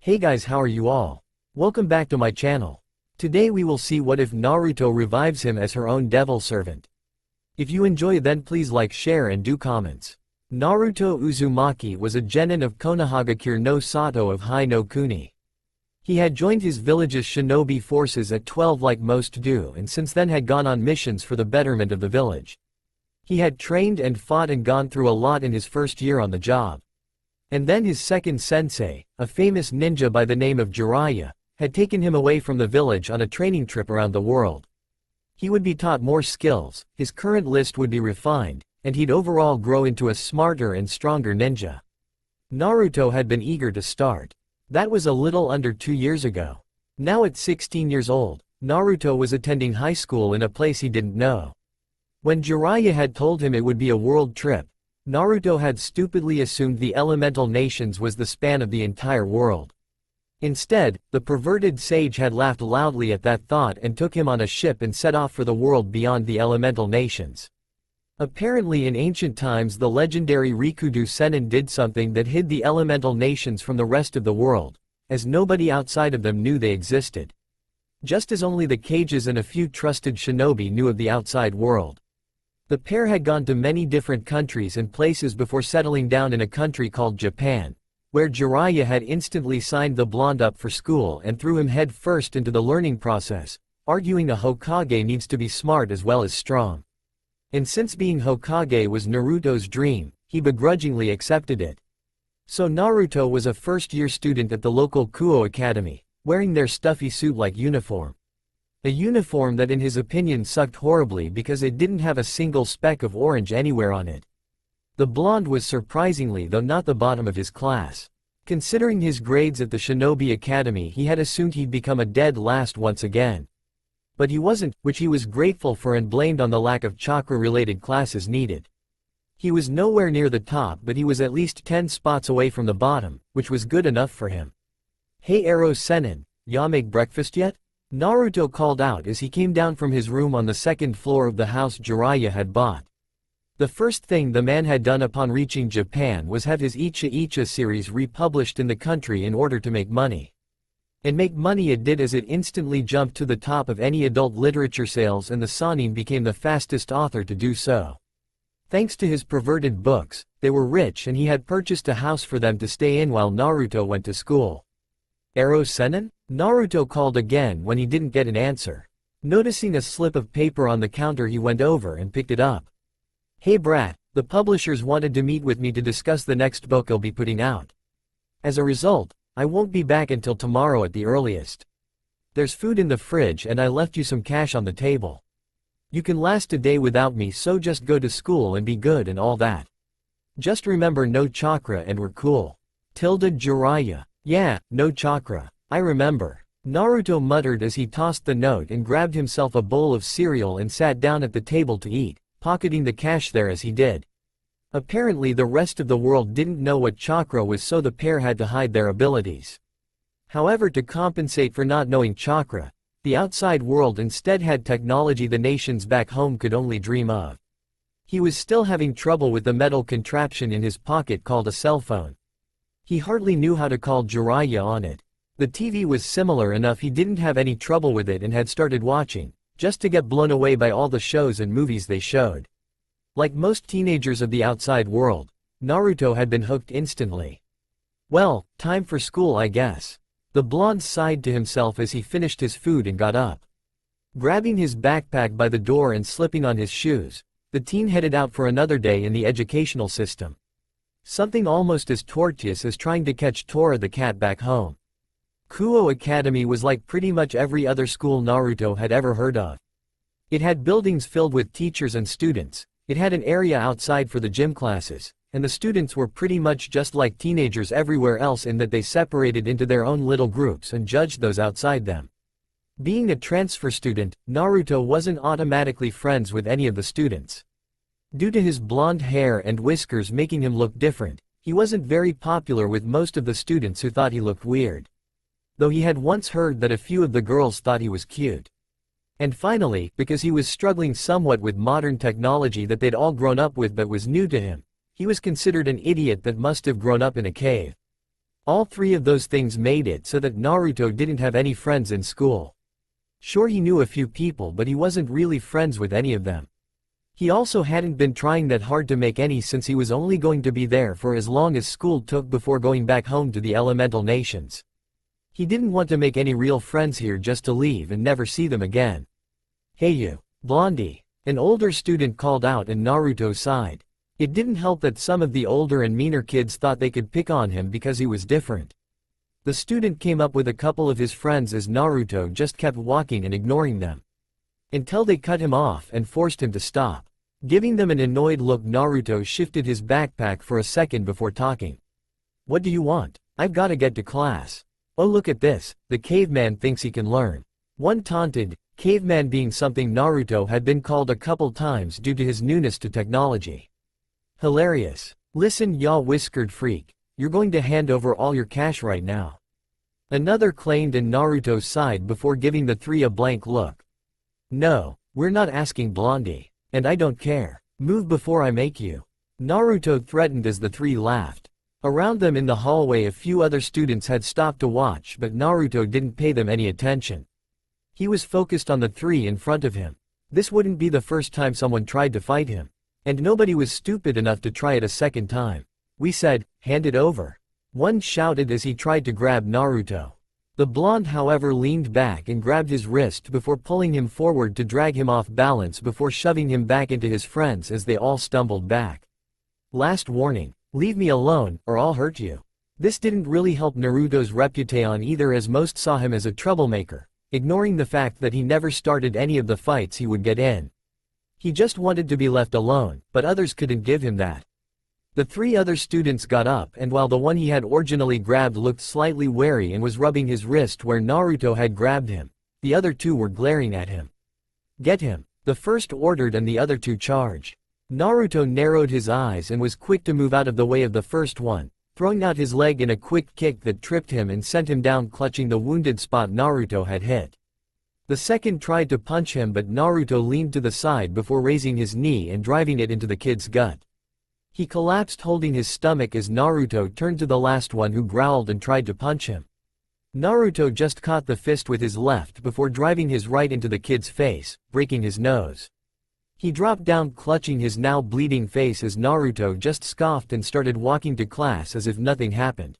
Hey guys, how are you all? Welcome back to my channel. Today we will see what if Naruto revives him as her own devil servant. If you enjoy, then please like, share and do comments. Naruto Uzumaki was a genin of Konohagakure no Sato of Hai no Kuni. He had joined his village's shinobi forces at 12 like most do, and since then had gone on missions for the betterment of the village. He had trained and fought and gone through a lot in his first year on the job. And then his second sensei, a famous ninja by the name of Jiraiya, had taken him away from the village on a training trip around the world. He would be taught more skills, his current list would be refined, and he'd overall grow into a smarter and stronger ninja. Naruto had been eager to start. That was a little under 2 years ago. Now at 16 years old, Naruto was attending high school in a place he didn't know. When Jiraiya had told him it would be a world trip, Naruto had stupidly assumed the elemental nations was the span of the entire world. Instead, the perverted sage had laughed loudly at that thought and took him on a ship and set off for the world beyond the elemental nations. Apparently in ancient times the legendary Rikudo Sennin did something that hid the elemental nations from the rest of the world, as nobody outside of them knew they existed. Just as only the cages and a few trusted shinobi knew of the outside world. The pair had gone to many different countries and places before settling down in a country called Japan, where Jiraiya had instantly signed the blonde up for school and threw him head first into the learning process, arguing a Hokage needs to be smart as well as strong. And since being Hokage was Naruto's dream, he begrudgingly accepted it. So Naruto was a first-year student at the local Kuo Academy, wearing their stuffy suit-like uniform. A uniform that in his opinion sucked horribly because it didn't have a single speck of orange anywhere on it. The blonde was surprisingly though not the bottom of his class. Considering his grades at the Shinobi Academy, he had assumed he'd become a dead last once again. But he wasn't, which he was grateful for and blamed on the lack of chakra-related classes needed. He was nowhere near the top, but he was at least 10 spots away from the bottom, which was good enough for him. "Hey Arrow Sennin, ya make breakfast yet?" Naruto called out as he came down from his room on the second floor of the house Jiraiya had bought. The first thing the man had done upon reaching Japan was have his Icha Icha series republished in the country in order to make money. And make money it did, as it instantly jumped to the top of any adult literature sales, and the Sanin became the fastest author to do so. Thanks to his perverted books, they were rich and he had purchased a house for them to stay in while Naruto went to school. "Arrow Sennin?" Naruto called again when he didn't get an answer. Noticing a slip of paper on the counter, he went over and picked it up. "Hey brat, the publishers wanted to meet with me to discuss the next book I'll be putting out. As a result, I won't be back until tomorrow at the earliest. There's food in the fridge and I left you some cash on the table. You can last a day without me, so just go to school and be good and all that. Just remember, no chakra and we're cool." Jiraiya. "Yeah, no chakra. I remember," Naruto muttered as he tossed the note and grabbed himself a bowl of cereal and sat down at the table to eat, pocketing the cash there as he did. Apparently the rest of the world didn't know what chakra was, so the pair had to hide their abilities. However, to compensate for not knowing chakra, the outside world instead had technology the nations back home could only dream of. He was still having trouble with the metal contraption in his pocket called a cell phone. He hardly knew how to call Jiraiya on it. The TV was similar enough he didn't have any trouble with it and had started watching, just to get blown away by all the shows and movies they showed. Like most teenagers of the outside world, Naruto had been hooked instantly. "Well, time for school I guess." The blonde sighed to himself as he finished his food and got up. Grabbing his backpack by the door and slipping on his shoes, the teen headed out for another day in the educational system. Something almost as tortuous as trying to catch Tora the cat back home. Kuo Academy was like pretty much every other school Naruto had ever heard of. It had buildings filled with teachers and students, it had an area outside for the gym classes, and the students were pretty much just like teenagers everywhere else in that they separated into their own little groups and judged those outside them. Being a transfer student, Naruto wasn't automatically friends with any of the students. Due to his blonde hair and whiskers making him look different, he wasn't very popular with most of the students who thought he looked weird. Though he had once heard that a few of the girls thought he was cute. And finally, because he was struggling somewhat with modern technology that they'd all grown up with but was new to him, he was considered an idiot that must have grown up in a cave. All three of those things made it so that Naruto didn't have any friends in school. Sure, he knew a few people, but he wasn't really friends with any of them. He also hadn't been trying that hard to make any, since he was only going to be there for as long as school took before going back home to the elemental nations. He didn't want to make any real friends here just to leave and never see them again. "Hey you, Blondie," an older student called out, and Naruto sighed. It didn't help that some of the older and meaner kids thought they could pick on him because he was different. The student came up with a couple of his friends as Naruto just kept walking and ignoring them. Until they cut him off and forced him to stop. Giving them an annoyed look, Naruto shifted his backpack for a second before talking. "What do you want? I've gotta get to class." "Oh, look at this, the caveman thinks he can learn." One taunted, caveman being something Naruto had been called a couple times due to his newness to technology. Hilarious. "Listen, ya whiskered freak, you're going to hand over all your cash right now." Another claimed, and Naruto sighed before giving the three a blank look. "No, we're not asking, Blondie. And I don't care. Move before I make you," Naruto threatened as the three laughed. Around them in the hallway a few other students had stopped to watch, but Naruto didn't pay them any attention. He was focused on the three in front of him. This wouldn't be the first time someone tried to fight him. And nobody was stupid enough to try it a second time. "We said, hand it over," one shouted as he tried to grab Naruto. The blonde, however, leaned back and grabbed his wrist before pulling him forward to drag him off balance before shoving him back into his friends as they all stumbled back. "Last warning, leave me alone, or I'll hurt you." This didn't really help Naruto's reputation either, as most saw him as a troublemaker, ignoring the fact that he never started any of the fights he would get in. He just wanted to be left alone, but others couldn't give him that. The three other students got up, and while the one he had originally grabbed looked slightly wary and was rubbing his wrist where Naruto had grabbed him, the other two were glaring at him. "Get him," the first ordered, and the other two charged. Naruto narrowed his eyes and was quick to move out of the way of the first one, throwing out his leg in a quick kick that tripped him and sent him down, clutching the wounded spot Naruto had hit. The second tried to punch him, but Naruto leaned to the side before raising his knee and driving it into the kid's gut. He collapsed holding his stomach as Naruto turned to the last one, who growled and tried to punch him. Naruto just caught the fist with his left before driving his right into the kid's face, breaking his nose. He dropped down clutching his now bleeding face as Naruto just scoffed and started walking to class as if nothing happened.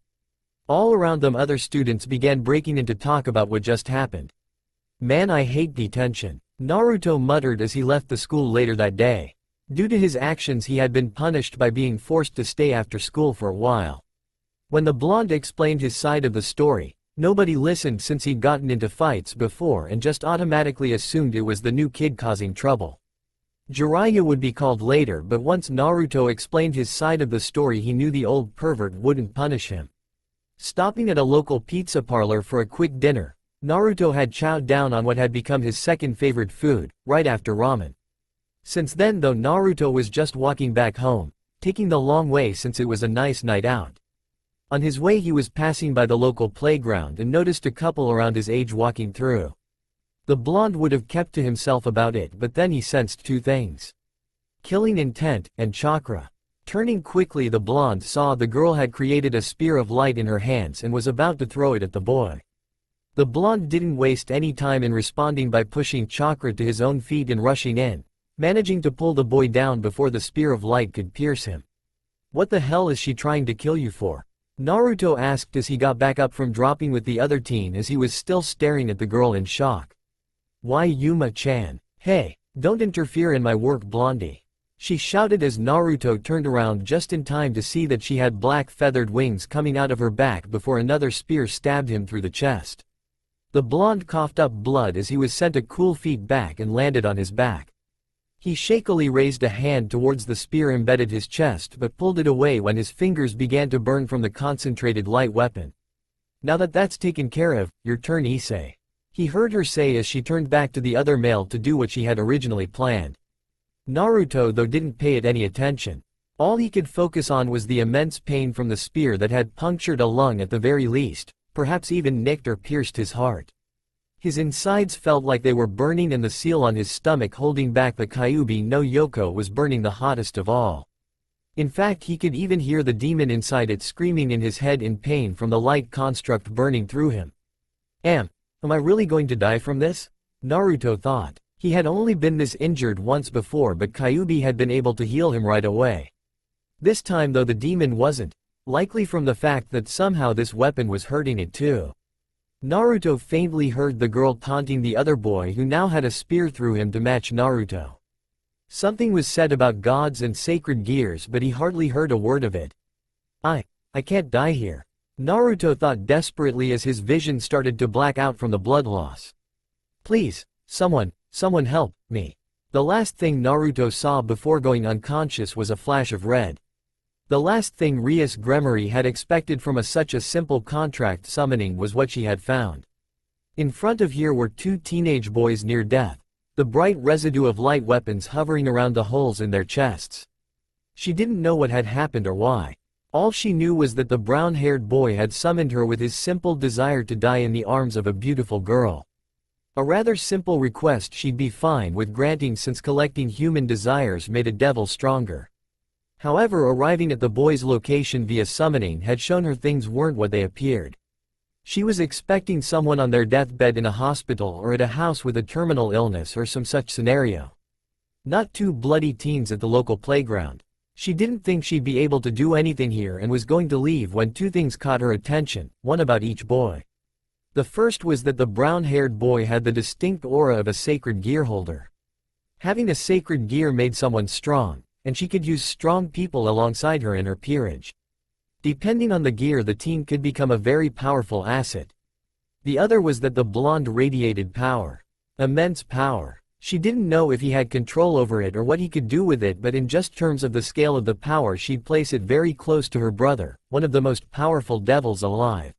All around them other students began breaking into talk about what just happened. "Man, I hate detention," Naruto muttered as he left the school later that day. Due to his actions he had been punished by being forced to stay after school for a while. When the blonde explained his side of the story, nobody listened since he'd gotten into fights before and just automatically assumed it was the new kid causing trouble. Jiraiya would be called later, but once Naruto explained his side of the story he knew the old pervert wouldn't punish him. Stopping at a local pizza parlor for a quick dinner, Naruto had chowed down on what had become his second favorite food, right after ramen. Since then though, Naruto was just walking back home, taking the long way since it was a nice night out. On his way he was passing by the local playground and noticed a couple around his age walking through. The blonde would have kept to himself about it, but then he sensed two things: killing intent, and chakra. Turning quickly, the blonde saw the girl had created a spear of light in her hands and was about to throw it at the boy. The blonde didn't waste any time in responding by pushing chakra to his own feet and rushing in, managing to pull the boy down before the spear of light could pierce him. "What the hell is she trying to kill you for?" Naruto asked as he got back up from dropping with the other teen, as he was still staring at the girl in shock. "Why, Yuma-chan. Hey, don't interfere in my work, Blondie," she shouted as Naruto turned around just in time to see that she had black feathered wings coming out of her back before another spear stabbed him through the chest. The blonde coughed up blood as he was sent a cool feet back and landed on his back. He shakily raised a hand towards the spear embedded his chest, but pulled it away when his fingers began to burn from the concentrated light weapon. "Now that that's taken care of, your turn, Issei," he heard her say as she turned back to the other male to do what she had originally planned. Naruto though didn't pay it any attention. All he could focus on was the immense pain from the spear that had punctured a lung at the very least, perhaps even nicked or pierced his heart. His insides felt like they were burning, and the seal on his stomach holding back the Kyuubi no Yoko was burning the hottest of all. In fact, he could even hear the demon inside it screaming in his head in pain from the light construct burning through him. Am I really going to die from this? Naruto thought. He had only been this injured once before, but Kyuubi had been able to heal him right away. This time though the demon wasn't, likely from the fact that somehow this weapon was hurting it too. Naruto faintly heard the girl taunting the other boy who now had a spear through him to match Naruto. Something was said about gods and sacred gears, but he hardly heard a word of it. I can't die here. Naruto thought desperately as his vision started to black out from the blood loss. Please, someone help me. The last thing Naruto saw before going unconscious was a flash of red. The last thing Rias Gremory had expected from such a simple contract summoning was what she had found. In front of her were two teenage boys near death, the bright residue of light weapons hovering around the holes in their chests. She didn't know what had happened or why. All she knew was that the brown-haired boy had summoned her with his simple desire to die in the arms of a beautiful girl. A rather simple request she'd be fine with granting, since collecting human desires made a devil stronger. However, arriving at the boy's location via summoning had shown her things weren't what they appeared. She was expecting someone on their deathbed in a hospital or at a house with a terminal illness or some such scenario. Not two bloody teens at the local playground. She didn't think she'd be able to do anything here and was going to leave when two things caught her attention, one about each boy. The first was that the brown-haired boy had the distinct aura of a sacred gear holder. Having a sacred gear made someone strong, and she could use strong people alongside her in her peerage. Depending on the gear, the teen could become a very powerful asset. The other was that the blonde radiated power. Immense power. She didn't know if he had control over it or what he could do with it, but in just terms of the scale of the power, she'd place it very close to her brother, one of the most powerful devils alive.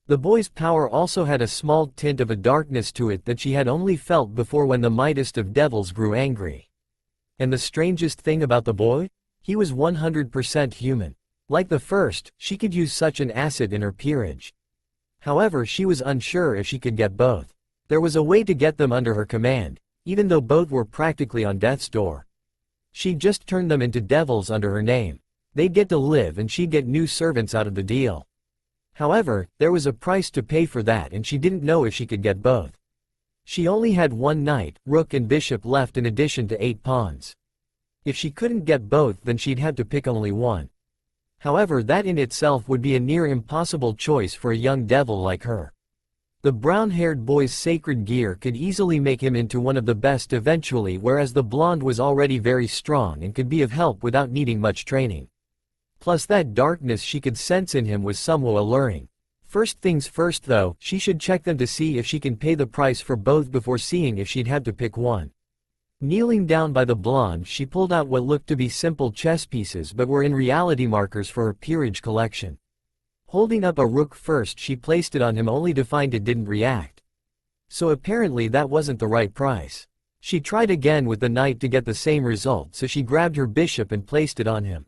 The boy's power also had a small tint of a darkness to it that she had only felt before when the mightiest of devils grew angry. And the strangest thing about the boy? He was 100% human. Like the first, she could use such an asset in her peerage. However, she was unsure if she could get both. There was a way to get them under her command, even though both were practically on death's door. She'd just turn them into devils under her name. They'd get to live and she'd get new servants out of the deal. However, there was a price to pay for that, and she didn't know if she could get both. She only had one knight, rook and bishop left in addition to 8 pawns. If she couldn't get both, then she'd have to pick only one. However, that in itself would be a near impossible choice for a young devil like her. The brown-haired boy's sacred gear could easily make him into one of the best eventually, whereas the blonde was already very strong and could be of help without needing much training. Plus that darkness she could sense in him was somewhat alluring. First things first though, she should check them to see if she can pay the price for both before seeing if she'd have to pick one. Kneeling down by the blonde, she pulled out what looked to be simple chess pieces but were in reality markers for her peerage collection. Holding up a rook first, she placed it on him only to find it didn't react. So apparently that wasn't the right price. She tried again with the knight to get the same result, so she grabbed her bishop and placed it on him.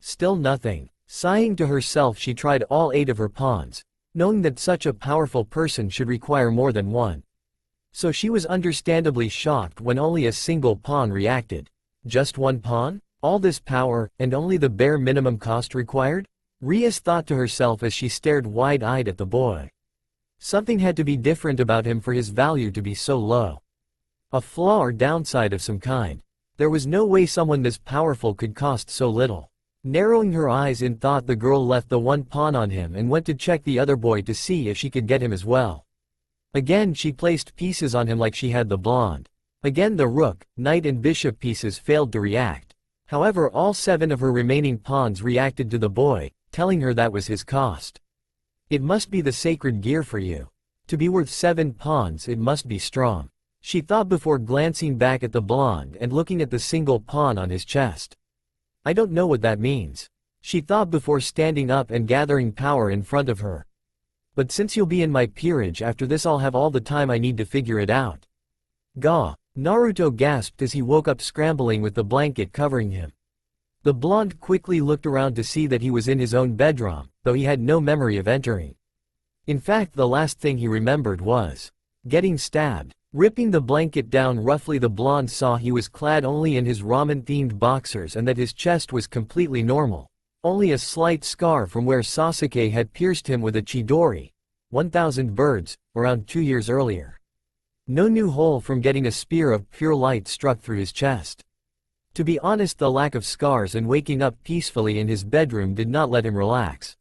Still nothing. Sighing to herself, she tried all 8 of her pawns, knowing that such a powerful person should require more than one. So she was understandably shocked when only a single pawn reacted. Just one pawn? All this power, and only the bare minimum cost required? Rias thought to herself as she stared wide-eyed at the boy. Something had to be different about him for his value to be so low. A flaw or downside of some kind. There was no way someone this powerful could cost so little. Narrowing her eyes in thought, the girl left the one pawn on him and went to check the other boy to see if she could get him as well. Again she placed pieces on him like she had the blonde. Again the rook, knight and bishop pieces failed to react. However, all 7 of her remaining pawns reacted to the boy, telling her that was his cost. It must be the sacred gear for you. To be worth 7 pawns, it must be strong. She thought before glancing back at the blonde and looking at the single pawn on his chest. I don't know what that means. She thought before standing up and gathering power in front of her. But since you'll be in my peerage after this, I'll have all the time I need to figure it out. Gah! Naruto gasped as he woke up, scrambling with the blanket covering him. The blonde quickly looked around to see that he was in his own bedroom, though he had no memory of entering. In fact, the last thing he remembered was getting stabbed. Ripping the blanket down roughly, the blonde saw he was clad only in his ramen-themed boxers and that his chest was completely normal. Only a slight scar from where Sasuke had pierced him with a Chidori, 1,000 birds, around 2 years earlier. No new hole from getting a spear of pure light struck through his chest. To be honest, the lack of scars and waking up peacefully in his bedroom did not let him relax.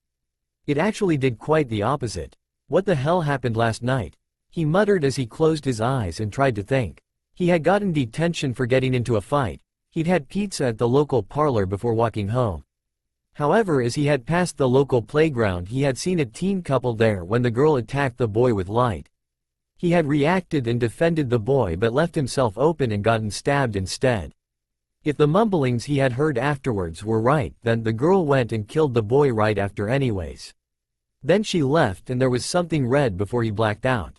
It actually did quite the opposite. What the hell happened last night? He muttered as he closed his eyes and tried to think. He had gotten detention for getting into a fight. He'd had pizza at the local parlor before walking home. However, as he had passed the local playground, he had seen a teen couple there when the girl attacked the boy with light. He had reacted and defended the boy but left himself open and gotten stabbed instead. If the mumblings he had heard afterwards were right, then the girl went and killed the boy right after anyways. Then she left and there was something red before he blacked out.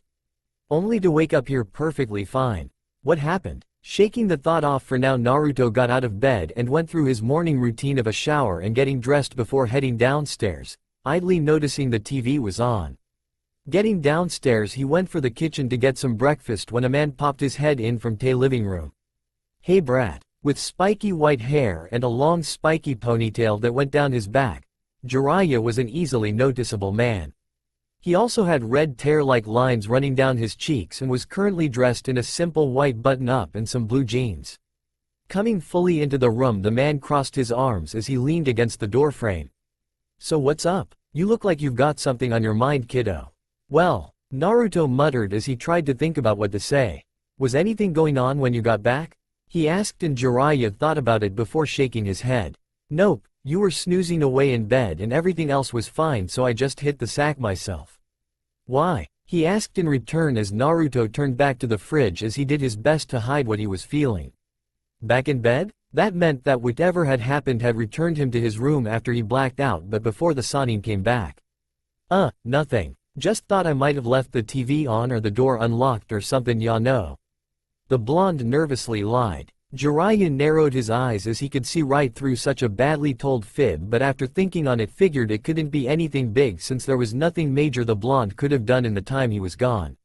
Only to wake up here perfectly fine. What happened? Shaking the thought off for now, Naruto got out of bed and went through his morning routine of a shower and getting dressed before heading downstairs, idly noticing the TV was on. Getting downstairs, he went for the kitchen to get some breakfast when a man popped his head in from the living room. "Hey brat." With spiky white hair and a long spiky ponytail that went down his back, Jiraiya was an easily noticeable man. He also had red tear-like lines running down his cheeks and was currently dressed in a simple white button-up and some blue jeans. Coming fully into the room, the man crossed his arms as he leaned against the doorframe. "So what's up? You look like you've got something on your mind, kiddo." "Well," Naruto muttered as he tried to think about what to say. "Was anything going on when you got back?" he asked, and Jiraiya thought about it before shaking his head. "Nope, you were snoozing away in bed and everything else was fine, so I just hit the sack myself." "Why?" he asked in return as Naruto turned back to the fridge as he did his best to hide what he was feeling. Back in bed? That meant that whatever had happened had returned him to his room after he blacked out, but before the Sannin came back. Nothing. Just thought I might have left the TV on or the door unlocked or something, ya know." The blonde nervously lied. Jiraiya narrowed his eyes as he could see right through such a badly told fib, but after thinking on it figured it couldn't be anything big since there was nothing major the blonde could have done in the time he was gone.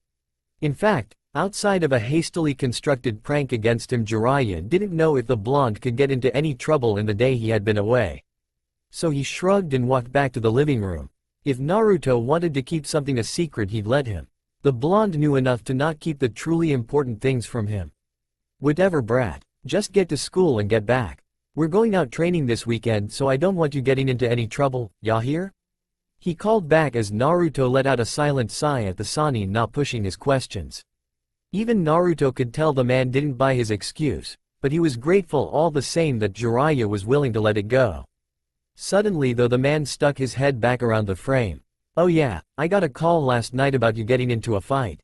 In fact, outside of a hastily constructed prank against him, Jiraiya didn't know if the blonde could get into any trouble in the day he had been away. So he shrugged and walked back to the living room. If Naruto wanted to keep something a secret, he'd let him. The blonde knew enough to not keep the truly important things from him. "Whatever brat. Just get to school and get back. We're going out training this weekend, so I don't want you getting into any trouble, ya hear?" He called back as Naruto let out a silent sigh at the Sannin not pushing his questions. Even Naruto could tell the man didn't buy his excuse, but he was grateful all the same that Jiraiya was willing to let it go. Suddenly though, the man stuck his head back around the frame. "Oh yeah, I got a call last night about you getting into a fight.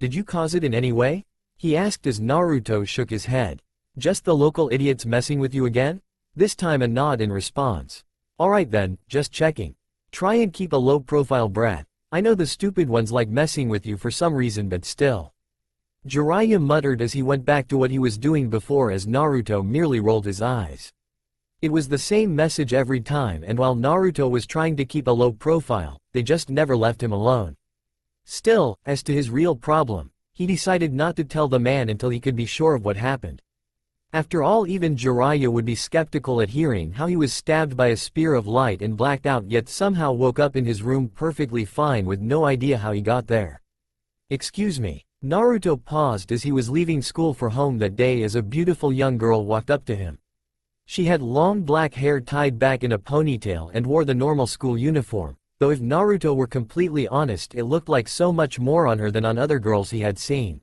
Did you cause it in any way?" he asked as Naruto shook his head. "Just the local idiots messing with you again?" This time a nod in response. "Alright then, just checking. Try and keep a low profile brat. I know the stupid ones like messing with you for some reason, but still." Jiraiya muttered as he went back to what he was doing before as Naruto merely rolled his eyes. It was the same message every time, and while Naruto was trying to keep a low profile, they just never left him alone. Still, as to his real problem, he decided not to tell the man until he could be sure of what happened. After all, even Jiraiya would be skeptical at hearing how he was stabbed by a spear of light and blacked out, yet somehow woke up in his room perfectly fine with no idea how he got there. "Excuse me." Naruto paused as he was leaving school for home that day as a beautiful young girl walked up to him. She had long black hair tied back in a ponytail and wore the normal school uniform, though if Naruto were completely honest, it looked like so much more on her than on other girls he had seen.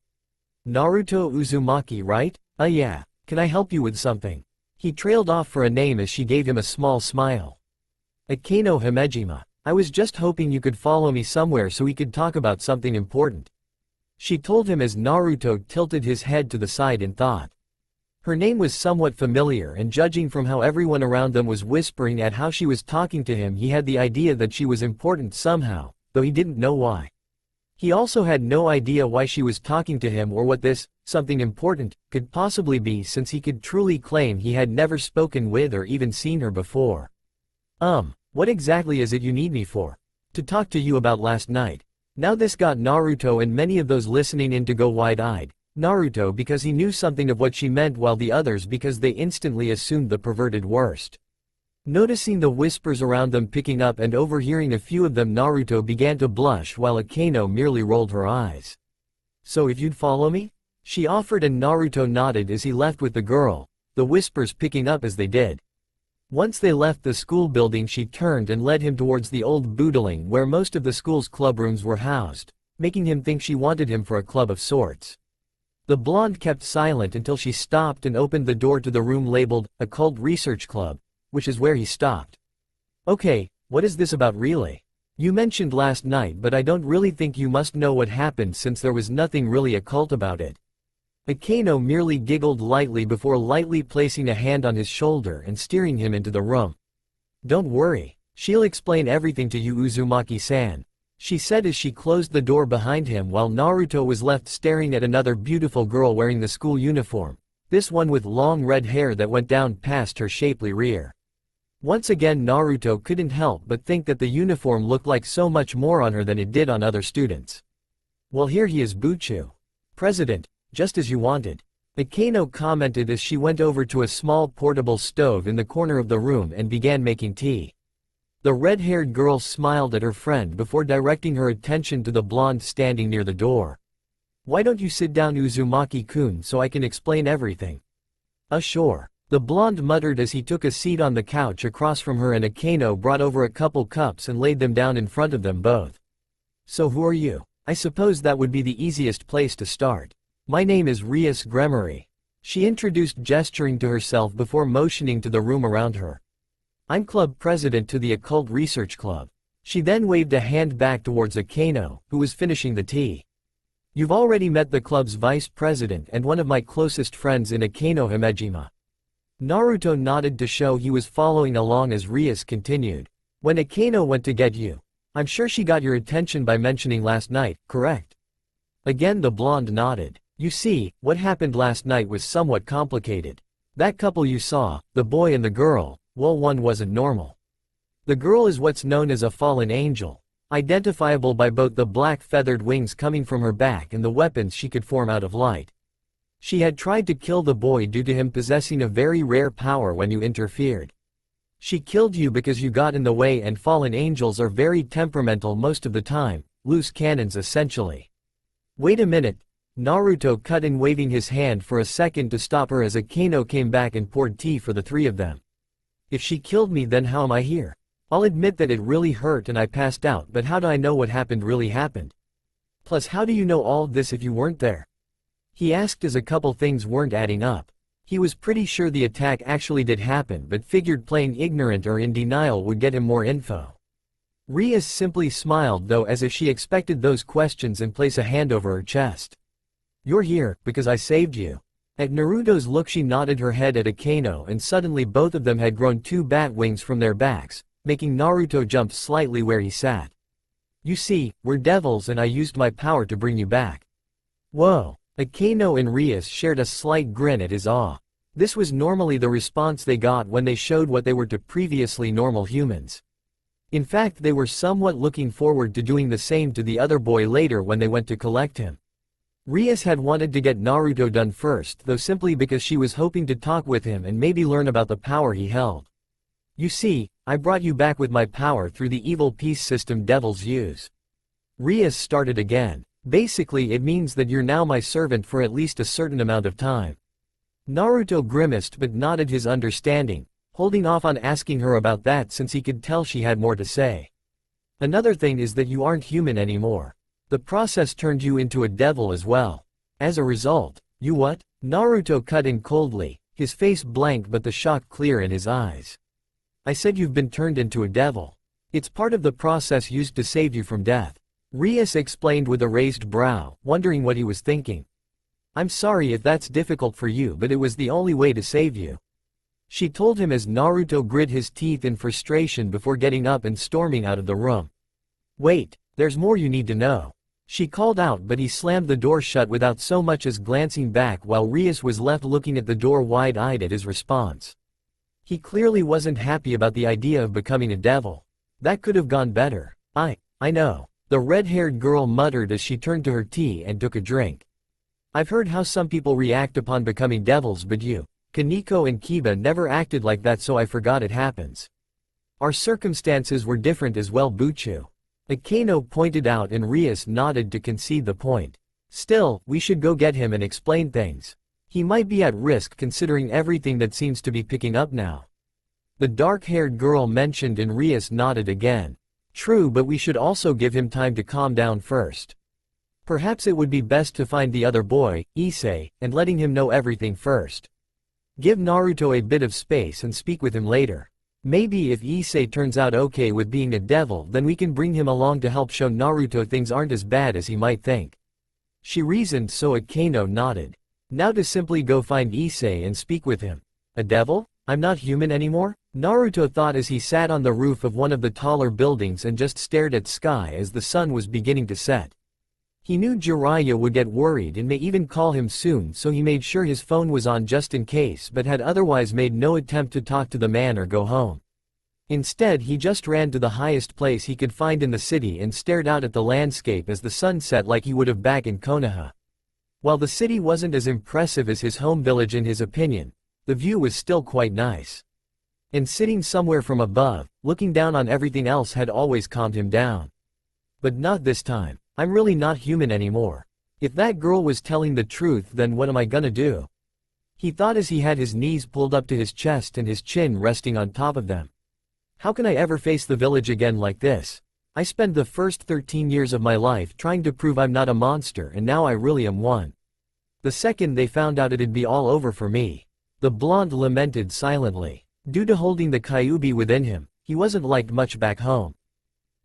"Naruto Uzumaki, right? Yeah. Can I help you with something?" He trailed off for a name as she gave him a small smile. "Akano Himejima. I was just hoping you could follow me somewhere so we could talk about something important," she told him as Naruto tilted his head to the side in thought. Her name was somewhat familiar, and judging from how everyone around them was whispering at how she was talking to him, he had the idea that she was important somehow, though he didn't know why. He also had no idea why she was talking to him or what this something important could possibly be, since he could truly claim he had never spoken with or even seen her before. What exactly is it you need me for?" "To talk to you about last night." Now this got Naruto and many of those listening in to go wide-eyed. Naruto because he knew something of what she meant, while the others because they instantly assumed the perverted worst. Noticing the whispers around them picking up and overhearing a few of them, Naruto began to blush while Akeno merely rolled her eyes. "So if you'd follow me?" she offered, and Naruto nodded as he left with the girl, the whispers picking up as they did. Once they left the school building, she turned and led him towards the old building where most of the school's clubrooms were housed, making him think she wanted him for a club of sorts. The blonde kept silent until she stopped and opened the door to the room labeled, Occult Research Club, which is where he stopped. "Okay, what is this about really? You mentioned last night, but I don't really think you must know what happened since there was nothing really occult about it." Akeno merely giggled lightly before lightly placing a hand on his shoulder and steering him into the room. "Don't worry, she'll explain everything to you, Uzumaki-san," she said as she closed the door behind him, while Naruto was left staring at another beautiful girl wearing the school uniform, this one with long red hair that went down past her shapely rear. Once again Naruto couldn't help but think that the uniform looked like so much more on her than it did on other students. "Well, here he is, Buchu. President, just as you wanted," Akeno commented as she went over to a small portable stove in the corner of the room and began making tea. The red-haired girl smiled at her friend before directing her attention to the blonde standing near the door. "Why don't you sit down, Uzumaki-kun, so I can explain everything?" "Sure," the blonde muttered as he took a seat on the couch across from her, and Akeno brought over a couple cups and laid them down in front of them both. "So who are you? I suppose that would be the easiest place to start. My name is Rias Gremory," she introduced, gesturing to herself before motioning to the room around her. "I'm club president to the Occult Research Club." She then waved a hand back towards Akeno, who was finishing the tea. "You've already met the club's vice president and one of my closest friends in Akeno Himejima." Naruto nodded to show he was following along as Rias continued. "When Akeno went to get you, I'm sure she got your attention by mentioning last night, correct?" Again the blonde nodded. "You see, what happened last night was somewhat complicated. That couple you saw, the boy and the girl, well, one wasn't normal. The girl is what's known as a fallen angel, identifiable by both the black feathered wings coming from her back and the weapons she could form out of light. She had tried to kill the boy due to him possessing a very rare power when you interfered. She killed you because you got in the way, and fallen angels are very temperamental most of the time, loose cannons essentially." "Wait a minute," Naruto cut in, waving his hand for a second to stop her as Akeno came back and poured tea for the three of them. "If she killed me, then how am I here? I'll admit that it really hurt and I passed out, but how do I know what happened really happened? Plus, how do you know all this if you weren't there?" he asked as a couple things weren't adding up. He was pretty sure the attack actually did happen, but figured playing ignorant or in denial would get him more info. Rias simply smiled though, as if she expected those questions, and placed a hand over her chest. "You're here because I saved you." At Naruto's look she nodded her head at Akeno, and suddenly both of them had grown two bat wings from their backs, making Naruto jump slightly where he sat. "You see, we're devils and I used my power to bring you back." "Whoa." Akeno and Rias shared a slight grin at his awe. This was normally the response they got when they showed what they were to previously normal humans. In fact, they were somewhat looking forward to doing the same to the other boy later when they went to collect him. Rias had wanted to get Naruto done first, though, simply because she was hoping to talk with him and maybe learn about the power he held. "You see, I brought you back with my power through the evil peace system devils use." Rias started again. "Basically it means that you're now my servant for at least a certain amount of time." Naruto grimaced but nodded his understanding, holding off on asking her about that since he could tell she had more to say. "Another thing is that you aren't human anymore. The process turned you into a devil as well. As a result." "You what?" Naruto cut in coldly, his face blank but the shock clear in his eyes. "I said you've been turned into a devil. It's part of the process used to save you from death," Rias explained with a raised brow, wondering what he was thinking. "I'm sorry if that's difficult for you, but it was the only way to save you," she told him as Naruto grit his teeth in frustration before getting up and storming out of the room. "Wait, there's more you need to know," she called out, but he slammed the door shut without so much as glancing back, while Rias was left looking at the door wide-eyed at his response. He clearly wasn't happy about the idea of becoming a devil. That could have gone better. I know. The red-haired girl muttered as she turned to her tea and took a drink. I've heard how some people react upon becoming devils, but you, Kaneko and Kiba never acted like that, so I forgot it happens. Our circumstances were different as well, Buchu. Akeno pointed out and Rias nodded to concede the point. Still, we should go get him and explain things. He might be at risk considering everything that seems to be picking up now. The dark-haired girl mentioned and Rias nodded again. True, but we should also give him time to calm down first. Perhaps it would be best to find the other boy, Issei, and letting him know everything first. Give Naruto a bit of space and speak with him later. Maybe if Issei turns out okay with being a devil, then we can bring him along to help show Naruto things aren't as bad as he might think. She reasoned, so Akeno nodded. Now to simply go find Issei and speak with him. A devil? I'm not human anymore? Naruto thought as he sat on the roof of one of the taller buildings and just stared at sky as the sun was beginning to set. He knew Jiraiya would get worried and may even call him soon, so he made sure his phone was on just in case, but had otherwise made no attempt to talk to the man or go home. Instead, he just ran to the highest place he could find in the city and stared out at the landscape as the sun set like he would have back in Konoha. While the city wasn't as impressive as his home village in his opinion, the view was still quite nice. And sitting somewhere from above, looking down on everything else had always calmed him down. But not this time. I'm really not human anymore. If that girl was telling the truth, then what am I gonna do? He thought as he had his knees pulled up to his chest and his chin resting on top of them. How can I ever face the village again like this? I spent the first 13 years of my life trying to prove I'm not a monster, and now I really am one. The second they found out, it'd be all over for me. The blonde lamented silently. Due to holding the Kyuubi within him, he wasn't liked much back home.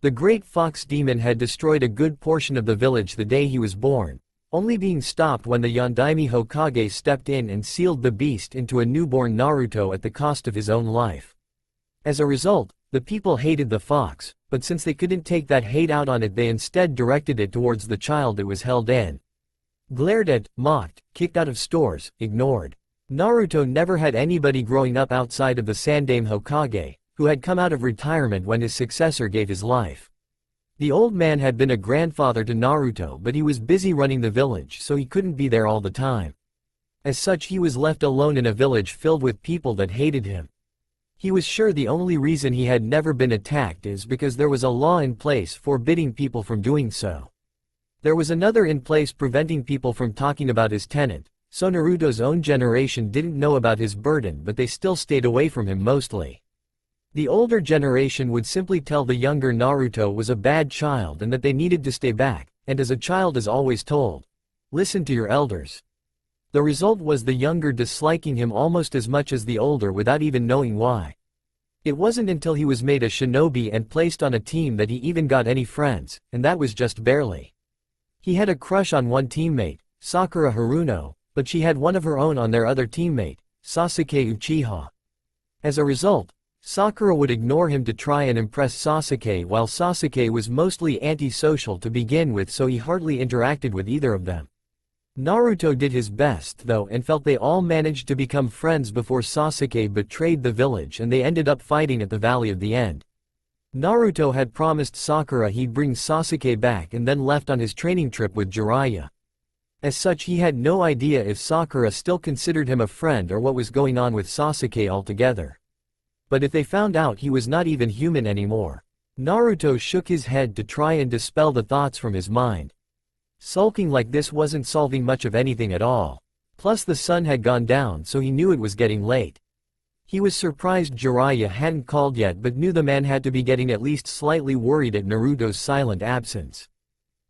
The great fox demon had destroyed a good portion of the village the day he was born, only being stopped when the Yondaime Hokage stepped in and sealed the beast into a newborn Naruto at the cost of his own life. As a result, the people hated the fox, but since they couldn't take that hate out on it, they instead directed it towards the child it was held in. Glared at, mocked, kicked out of stores, ignored. Naruto never had anybody growing up outside of the Sandaime Hokage, who had come out of retirement when his successor gave his life. The old man had been a grandfather to Naruto, but he was busy running the village, so he couldn't be there all the time. As such, he was left alone in a village filled with people that hated him. He was sure the only reason he had never been attacked is because there was a law in place forbidding people from doing so. There was another in place preventing people from talking about his tenant, so Naruto's own generation didn't know about his burden, but they still stayed away from him mostly. The older generation would simply tell the younger Naruto was a bad child and that they needed to stay back, and as a child is always told, listen to your elders. The result was the younger disliking him almost as much as the older without even knowing why. It wasn't until he was made a shinobi and placed on a team that he even got any friends, and that was just barely. He had a crush on one teammate, Sakura Haruno, but she had one of her own on their other teammate, Sasuke Uchiha. As a result, Sakura would ignore him to try and impress Sasuke, while Sasuke was mostly antisocial to begin with, so he hardly interacted with either of them. Naruto did his best though and felt they all managed to become friends before Sasuke betrayed the village and they ended up fighting at the Valley of the End. Naruto had promised Sakura he'd bring Sasuke back and then left on his training trip with Jiraiya. As such, he had no idea if Sakura still considered him a friend or what was going on with Sasuke altogether. But if they found out he was not even human anymore, Naruto shook his head to try and dispel the thoughts from his mind. Sulking like this wasn't solving much of anything at all. Plus the sun had gone down, so he knew it was getting late. He was surprised Jiraiya hadn't called yet, but knew the man had to be getting at least slightly worried at Naruto's silent absence.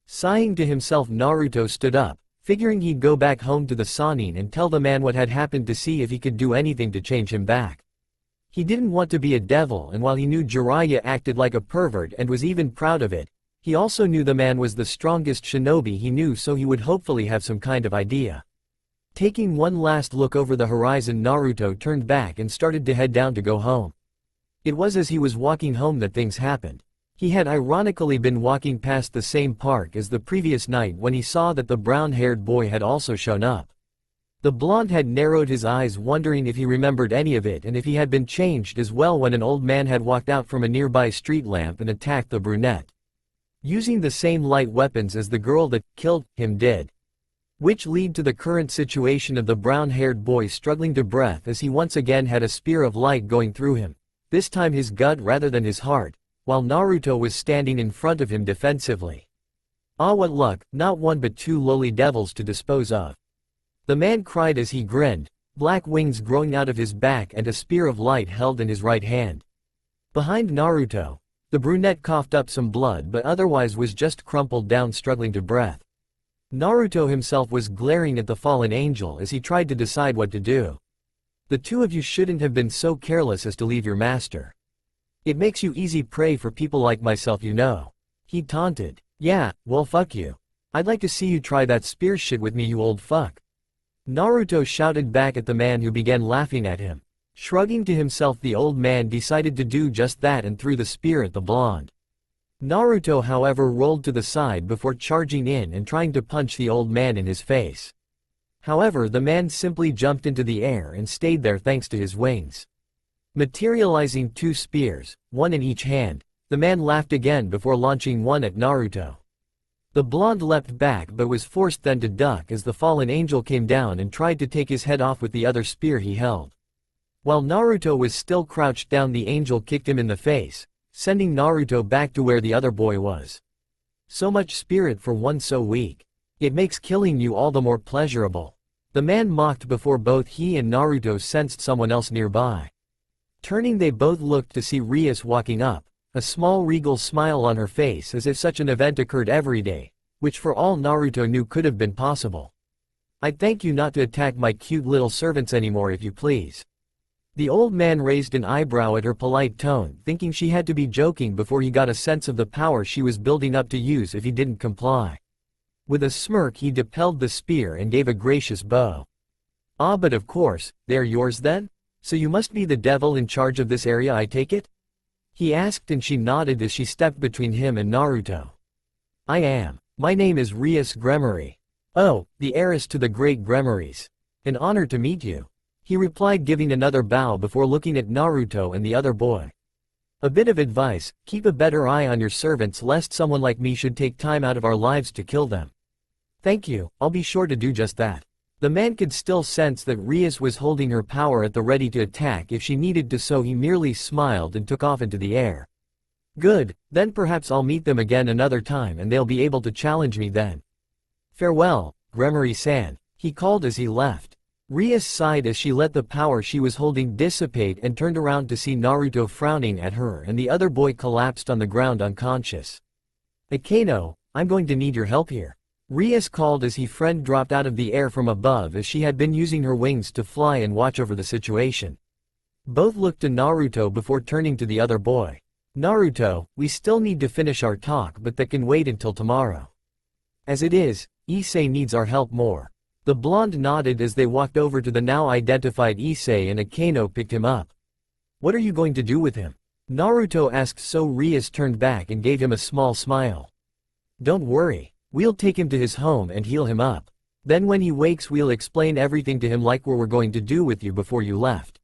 Sighing to himself, Naruto stood up, figuring he'd go back home to the Sannin and tell the man what had happened to see if he could do anything to change him back. He didn't want to be a devil, and while he knew Jiraiya acted like a pervert and was even proud of it, he also knew the man was the strongest shinobi he knew, so he would hopefully have some kind of idea. Taking one last look over the horizon, Naruto turned back and started to head down to go home. It was as he was walking home that things happened. He had ironically been walking past the same park as the previous night when he saw that the brown-haired boy had also shown up. The blonde had narrowed his eyes, wondering if he remembered any of it and if he had been changed as well, when an old man had walked out from a nearby street lamp and attacked the brunette. using the same light weapons as the girl that killed him did. Which lead to the current situation of the brown-haired boy struggling to breath as he once again had a spear of light going through him, this time his gut rather than his heart, while Naruto was standing in front of him defensively. Ah, what luck, not one but two lowly devils to dispose of. The man cried as he grinned, black wings growing out of his back and a spear of light held in his right hand. Behind Naruto, the brunette coughed up some blood but otherwise was just crumpled down struggling to breath. Naruto himself was glaring at the fallen angel as he tried to decide what to do. The two of you shouldn't have been so careless as to leave your master. It makes you easy prey for people like myself, you know. He taunted. Yeah, well fuck you. I'd like to see you try that spear shit with me, you old fuck. Naruto shouted back at the man who began laughing at him. Shrugging to himself, the old man decided to do just that and threw the spear at the blonde. Naruto however rolled to the side before charging in and trying to punch the old man in his face. However, the man simply jumped into the air and stayed there thanks to his wings. Materializing two spears, one in each hand, the man laughed again before launching one at Naruto. The blonde leapt back but was forced then to duck as the fallen angel came down and tried to take his head off with the other spear he held. While Naruto was still crouched down, the angel kicked him in the face, sending Naruto back to where the other boy was. So much spirit for one so weak. It makes killing you all the more pleasurable. The man mocked before both he and Naruto sensed someone else nearby. Turning, they both looked to see Rias walking up, a small regal smile on her face as if such an event occurred every day, which for all Naruto knew could have been possible. I'd thank you not to attack my cute little servants anymore if you please. The old man raised an eyebrow at her polite tone, thinking she had to be joking before he got a sense of the power she was building up to use if he didn't comply. With a smirk he depelled the spear and gave a gracious bow. Ah, but of course, they're yours then? So you must be the devil in charge of this area, I take it? He asked, and she nodded as she stepped between him and Naruto. I am. My name is Rias Gremory. Oh, the heiress to the great Gremories. An honor to meet you. He replied, giving another bow before looking at Naruto and the other boy. A bit of advice, keep a better eye on your servants lest someone like me should take time out of our lives to kill them. Thank you, I'll be sure to do just that. The man could still sense that Rias was holding her power at the ready to attack if she needed to, so he merely smiled and took off into the air. Good, then perhaps I'll meet them again another time and they'll be able to challenge me then. Farewell, Gremory-san, he called as he left. Rias sighed as she let the power she was holding dissipate and turned around to see Naruto frowning at her, and the other boy collapsed on the ground unconscious. Akeno, I'm going to need your help here. Rias called as his friend dropped out of the air from above as she had been using her wings to fly and watch over the situation. Both looked to Naruto before turning to the other boy. Naruto, we still need to finish our talk, but that can wait until tomorrow. As it is, Issei needs our help more. The blonde nodded as they walked over to the now identified Issei, and Akeno picked him up. What are you going to do with him? Naruto asked, so Rias turned back and gave him a small smile. Don't worry. We'll take him to his home and heal him up. Then when he wakes we'll explain everything to him like what we're going to do with you before you left.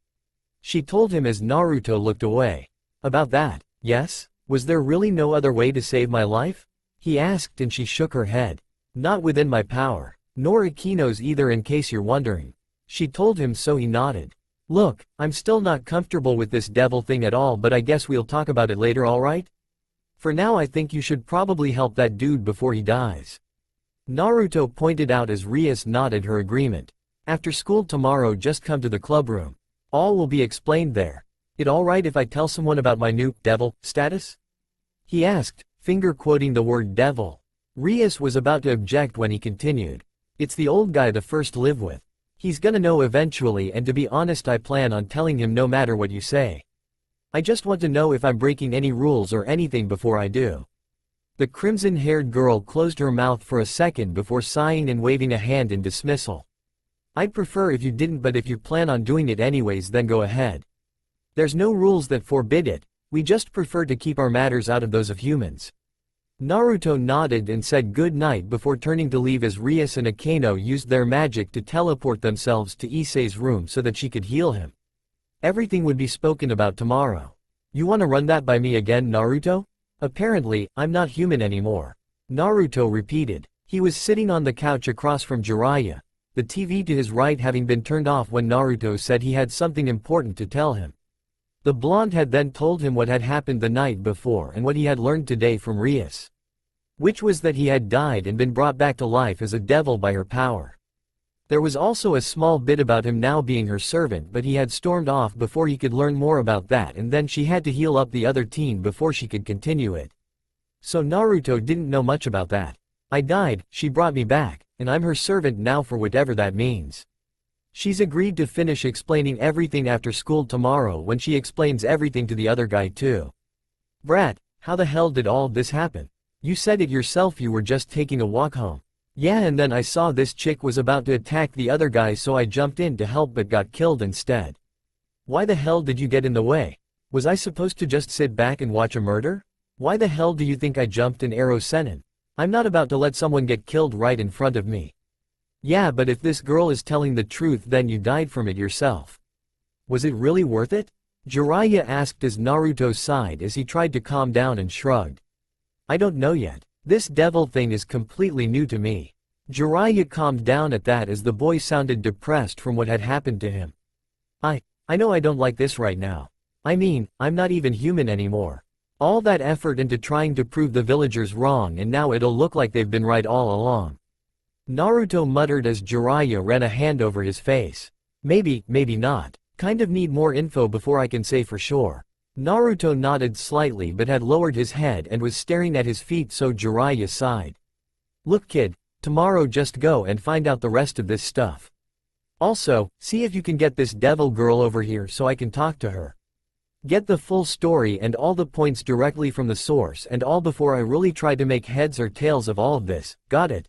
She told him as Naruto looked away. About that, yes? Was there really no other way to save my life? He asked, and she shook her head. Not within my power. Nor Akeno's either, in case you're wondering. She told him, so he nodded. Look, I'm still not comfortable with this devil thing at all, but I guess we'll talk about it later, alright? For now I think you should probably help that dude before he dies. Naruto pointed out as Rias nodded her agreement. After school tomorrow just come to the club room. All will be explained there. It alright if I tell someone about my new devil status? He asked, finger quoting the word devil. Rias was about to object when he continued. It's the old guy to first live with. He's gonna know eventually, and to be honest I plan on telling him no matter what you say. I just want to know if I'm breaking any rules or anything before I do. The crimson-haired girl closed her mouth for a second before sighing and waving a hand in dismissal. I'd prefer if you didn't, but if you plan on doing it anyways then go ahead. There's no rules that forbid it, we just prefer to keep our matters out of those of humans. Naruto nodded and said good night before turning to leave as Rias and Akeno used their magic to teleport themselves to Issei's room so that she could heal him. Everything would be spoken about tomorrow. You wanna run that by me again, Naruto? Apparently, I'm not human anymore. Naruto repeated. He was sitting on the couch across from Jiraiya, the TV to his right having been turned off when Naruto said he had something important to tell him. The blonde had then told him what had happened the night before and what he had learned today from Rias. Which was that he had died and been brought back to life as a devil by her power. There was also a small bit about him now being her servant, but he had stormed off before he could learn more about that, and then she had to heal up the other teen before she could continue it. So Naruto didn't know much about that. I died, she brought me back, and I'm her servant now for whatever that means. She's agreed to finish explaining everything after school tomorrow when she explains everything to the other guy too. Brat, how the hell did all this happen? You said it yourself, you were just taking a walk home. Yeah, and then I saw this chick was about to attack the other guy, so I jumped in to help but got killed instead. Why the hell did you get in the way? Was I supposed to just sit back and watch a murder? Why the hell do you think I jumped in Ero Sennin? I'm not about to let someone get killed right in front of me. Yeah, but if this girl is telling the truth, then you died from it yourself. Was it really worth it? Jiraiya asked as Naruto sighed as he tried to calm down and shrugged. I don't know yet. This devil thing is completely new to me. Jiraiya calmed down at that as the boy sounded depressed from what had happened to him. I know I don't like this right now. I mean, I'm not even human anymore. All that effort into trying to prove the villagers wrong, and now it'll look like they've been right all along. Naruto muttered as Jiraiya ran a hand over his face. Maybe not. Kind of need more info before I can say for sure. Naruto nodded slightly but had lowered his head and was staring at his feet, so Jiraiya sighed. Look kid, tomorrow just go and find out the rest of this stuff. Also, see if you can get this devil girl over here so I can talk to her. Get the full story and all the points directly from the source and all before I really try to make heads or tails of all of this, got it?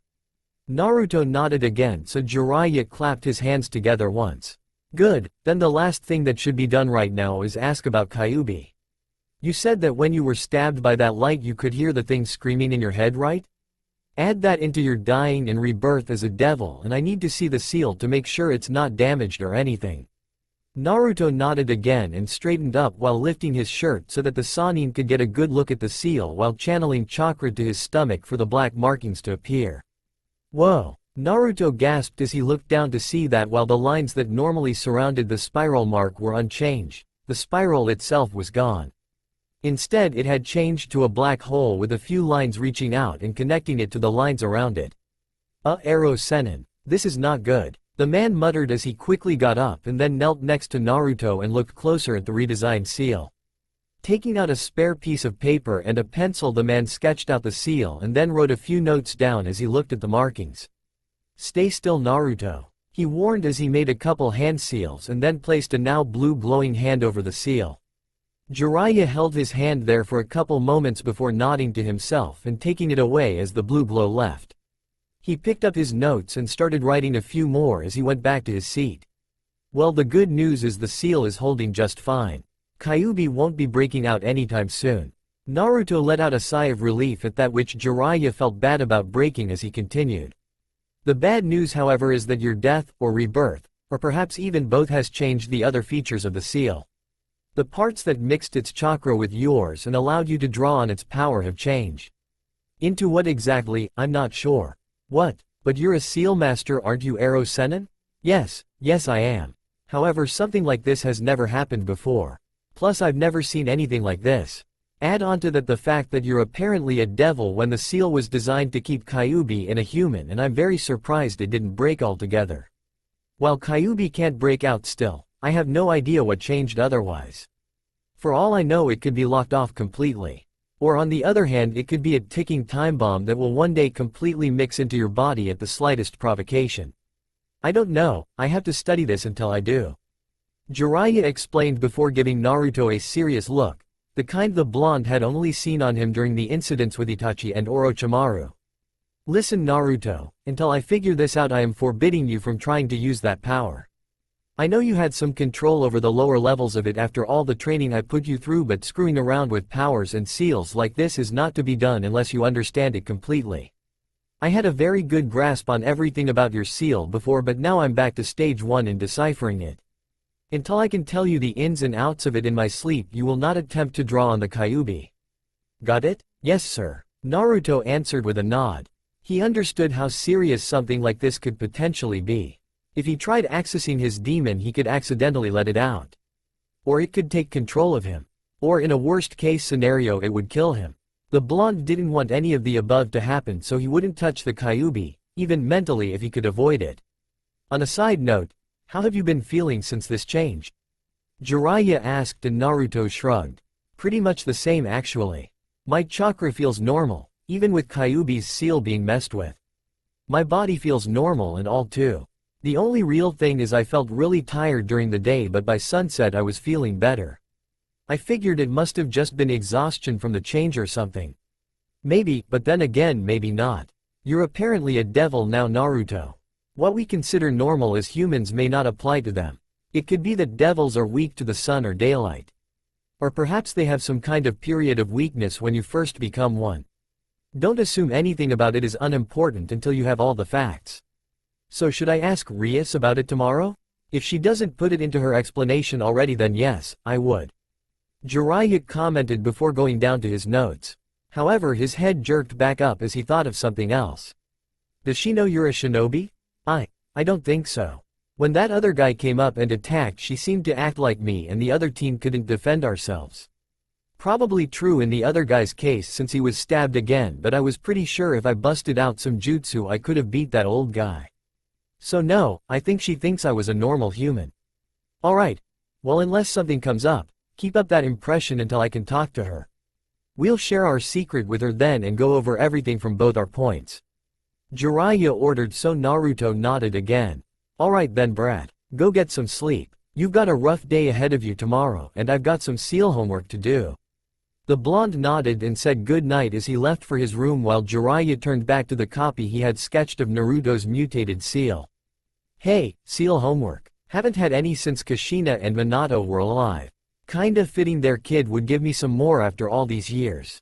Naruto nodded again, so Jiraiya clapped his hands together once. Good, then the last thing that should be done right now is ask about Kyuubi. You said that when you were stabbed by that light you could hear the thing screaming in your head, right? Add that into your dying and rebirth as a devil, and I need to see the seal to make sure it's not damaged or anything. Naruto nodded again and straightened up while lifting his shirt so that the Sannin could get a good look at the seal while channeling chakra to his stomach for the black markings to appear. Whoa! Naruto gasped as he looked down to see that while the lines that normally surrounded the spiral mark were unchanged, the spiral itself was gone. Instead, it had changed to a black hole with a few lines reaching out and connecting it to the lines around it. Ero Sennin. This is not good. The man muttered as he quickly got up and then knelt next to Naruto and looked closer at the redesigned seal. Taking out a spare piece of paper and a pencil, the man sketched out the seal and then wrote a few notes down as he looked at the markings. Stay still, Naruto, he warned as he made a couple hand seals and then placed a now blue glowing hand over the seal. Jiraiya held his hand there for a couple moments before nodding to himself and taking it away as the blue glow left. He picked up his notes and started writing a few more as he went back to his seat. Well, the good news is the seal is holding just fine. Kyuubi won't be breaking out anytime soon. Naruto let out a sigh of relief at that, which Jiraiya felt bad about breaking as he continued. The bad news, however, is that your death, or rebirth, or perhaps even both, has changed the other features of the seal. The parts that mixed its chakra with yours and allowed you to draw on its power have changed. Into what exactly, I'm not sure. What? But you're a seal master, aren't you, Ero Sennin? Yes I am. However, something like this has never happened before. Plus I've never seen anything like this. Add on to that the fact that you're apparently a devil when the seal was designed to keep Kyuubi in a human, and I'm very surprised it didn't break altogether. While Kyuubi can't break out still, I have no idea what changed otherwise. For all I know, it could be locked off completely. Or on the other hand, it could be a ticking time bomb that will one day completely mix into your body at the slightest provocation. I don't know, I have to study this until I do. Jiraiya explained before giving Naruto a serious look, the kind the blonde had only seen on him during the incidents with Itachi and Orochimaru. Listen, Naruto, until I figure this out, I am forbidding you from trying to use that power. I know you had some control over the lower levels of it after all the training I put you through, but screwing around with powers and seals like this is not to be done unless you understand it completely. I had a very good grasp on everything about your seal before, but now I'm back to stage 1 in deciphering it. Until I can tell you the ins and outs of it in my sleep, you will not attempt to draw on the Kyuubi. Got it? Yes sir. Naruto answered with a nod. He understood how serious something like this could potentially be. If he tried accessing his demon he could accidentally let it out. Or it could take control of him. Or in a worst case scenario it would kill him. The blonde didn't want any of the above to happen, so he wouldn't touch the Kyuubi, even mentally if he could avoid it. On a side note, how have you been feeling since this change? Jiraiya asked and Naruto shrugged. Pretty much the same actually. My chakra feels normal, even with Kyuubi's seal being messed with. My body feels normal and all too. The only real thing is I felt really tired during the day, but by sunset I was feeling better. I figured it must have just been exhaustion from the change or something. Maybe, but then again maybe not. You're apparently a devil now, Naruto. What we consider normal as humans may not apply to them. It could be that devils are weak to the sun or daylight. Or perhaps they have some kind of period of weakness when you first become one. Don't assume anything about it is unimportant until you have all the facts. So should I ask Rias about it tomorrow? If she doesn't put it into her explanation already, then yes, I would. Jiraiya commented before going down to his notes. However, his head jerked back up as he thought of something else. Does she know you're a shinobi? I don't think so. When that other guy came up and attacked, she seemed to act like me and the other team couldn't defend ourselves. Probably true in the other guy's case since he was stabbed again, but I was pretty sure if I busted out some jutsu I could have beat that old guy. So no, I think she thinks I was a normal human. Alright. Well, unless something comes up, keep up that impression until I can talk to her. We'll share our secret with her then and go over everything from both our points. Jiraiya ordered, so Naruto nodded again. Alright then brat, go get some sleep. You've got a rough day ahead of you tomorrow and I've got some seal homework to do. The blonde nodded and said good night as he left for his room while Jiraiya turned back to the copy he had sketched of Naruto's mutated seal. Hey, seal homework. Haven't had any since Kushina and Minato were alive. Kinda fitting their kid would give me some more after all these years.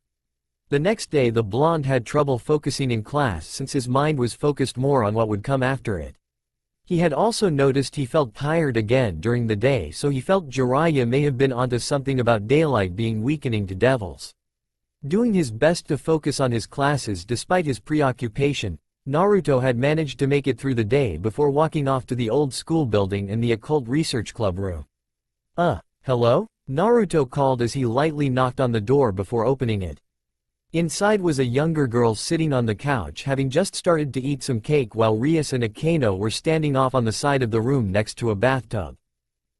The next day the blonde had trouble focusing in class since his mind was focused more on what would come after it. He had also noticed he felt tired again during the day, so he felt Jiraiya may have been onto something about daylight being weakening to devils. Doing his best to focus on his classes despite his preoccupation, Naruto had managed to make it through the day before walking off to the old school building and the occult research club room. Hello? Naruto called as he lightly knocked on the door before opening it. Inside was a younger girl sitting on the couch having just started to eat some cake while Rias and Akeno were standing off on the side of the room next to a bathtub.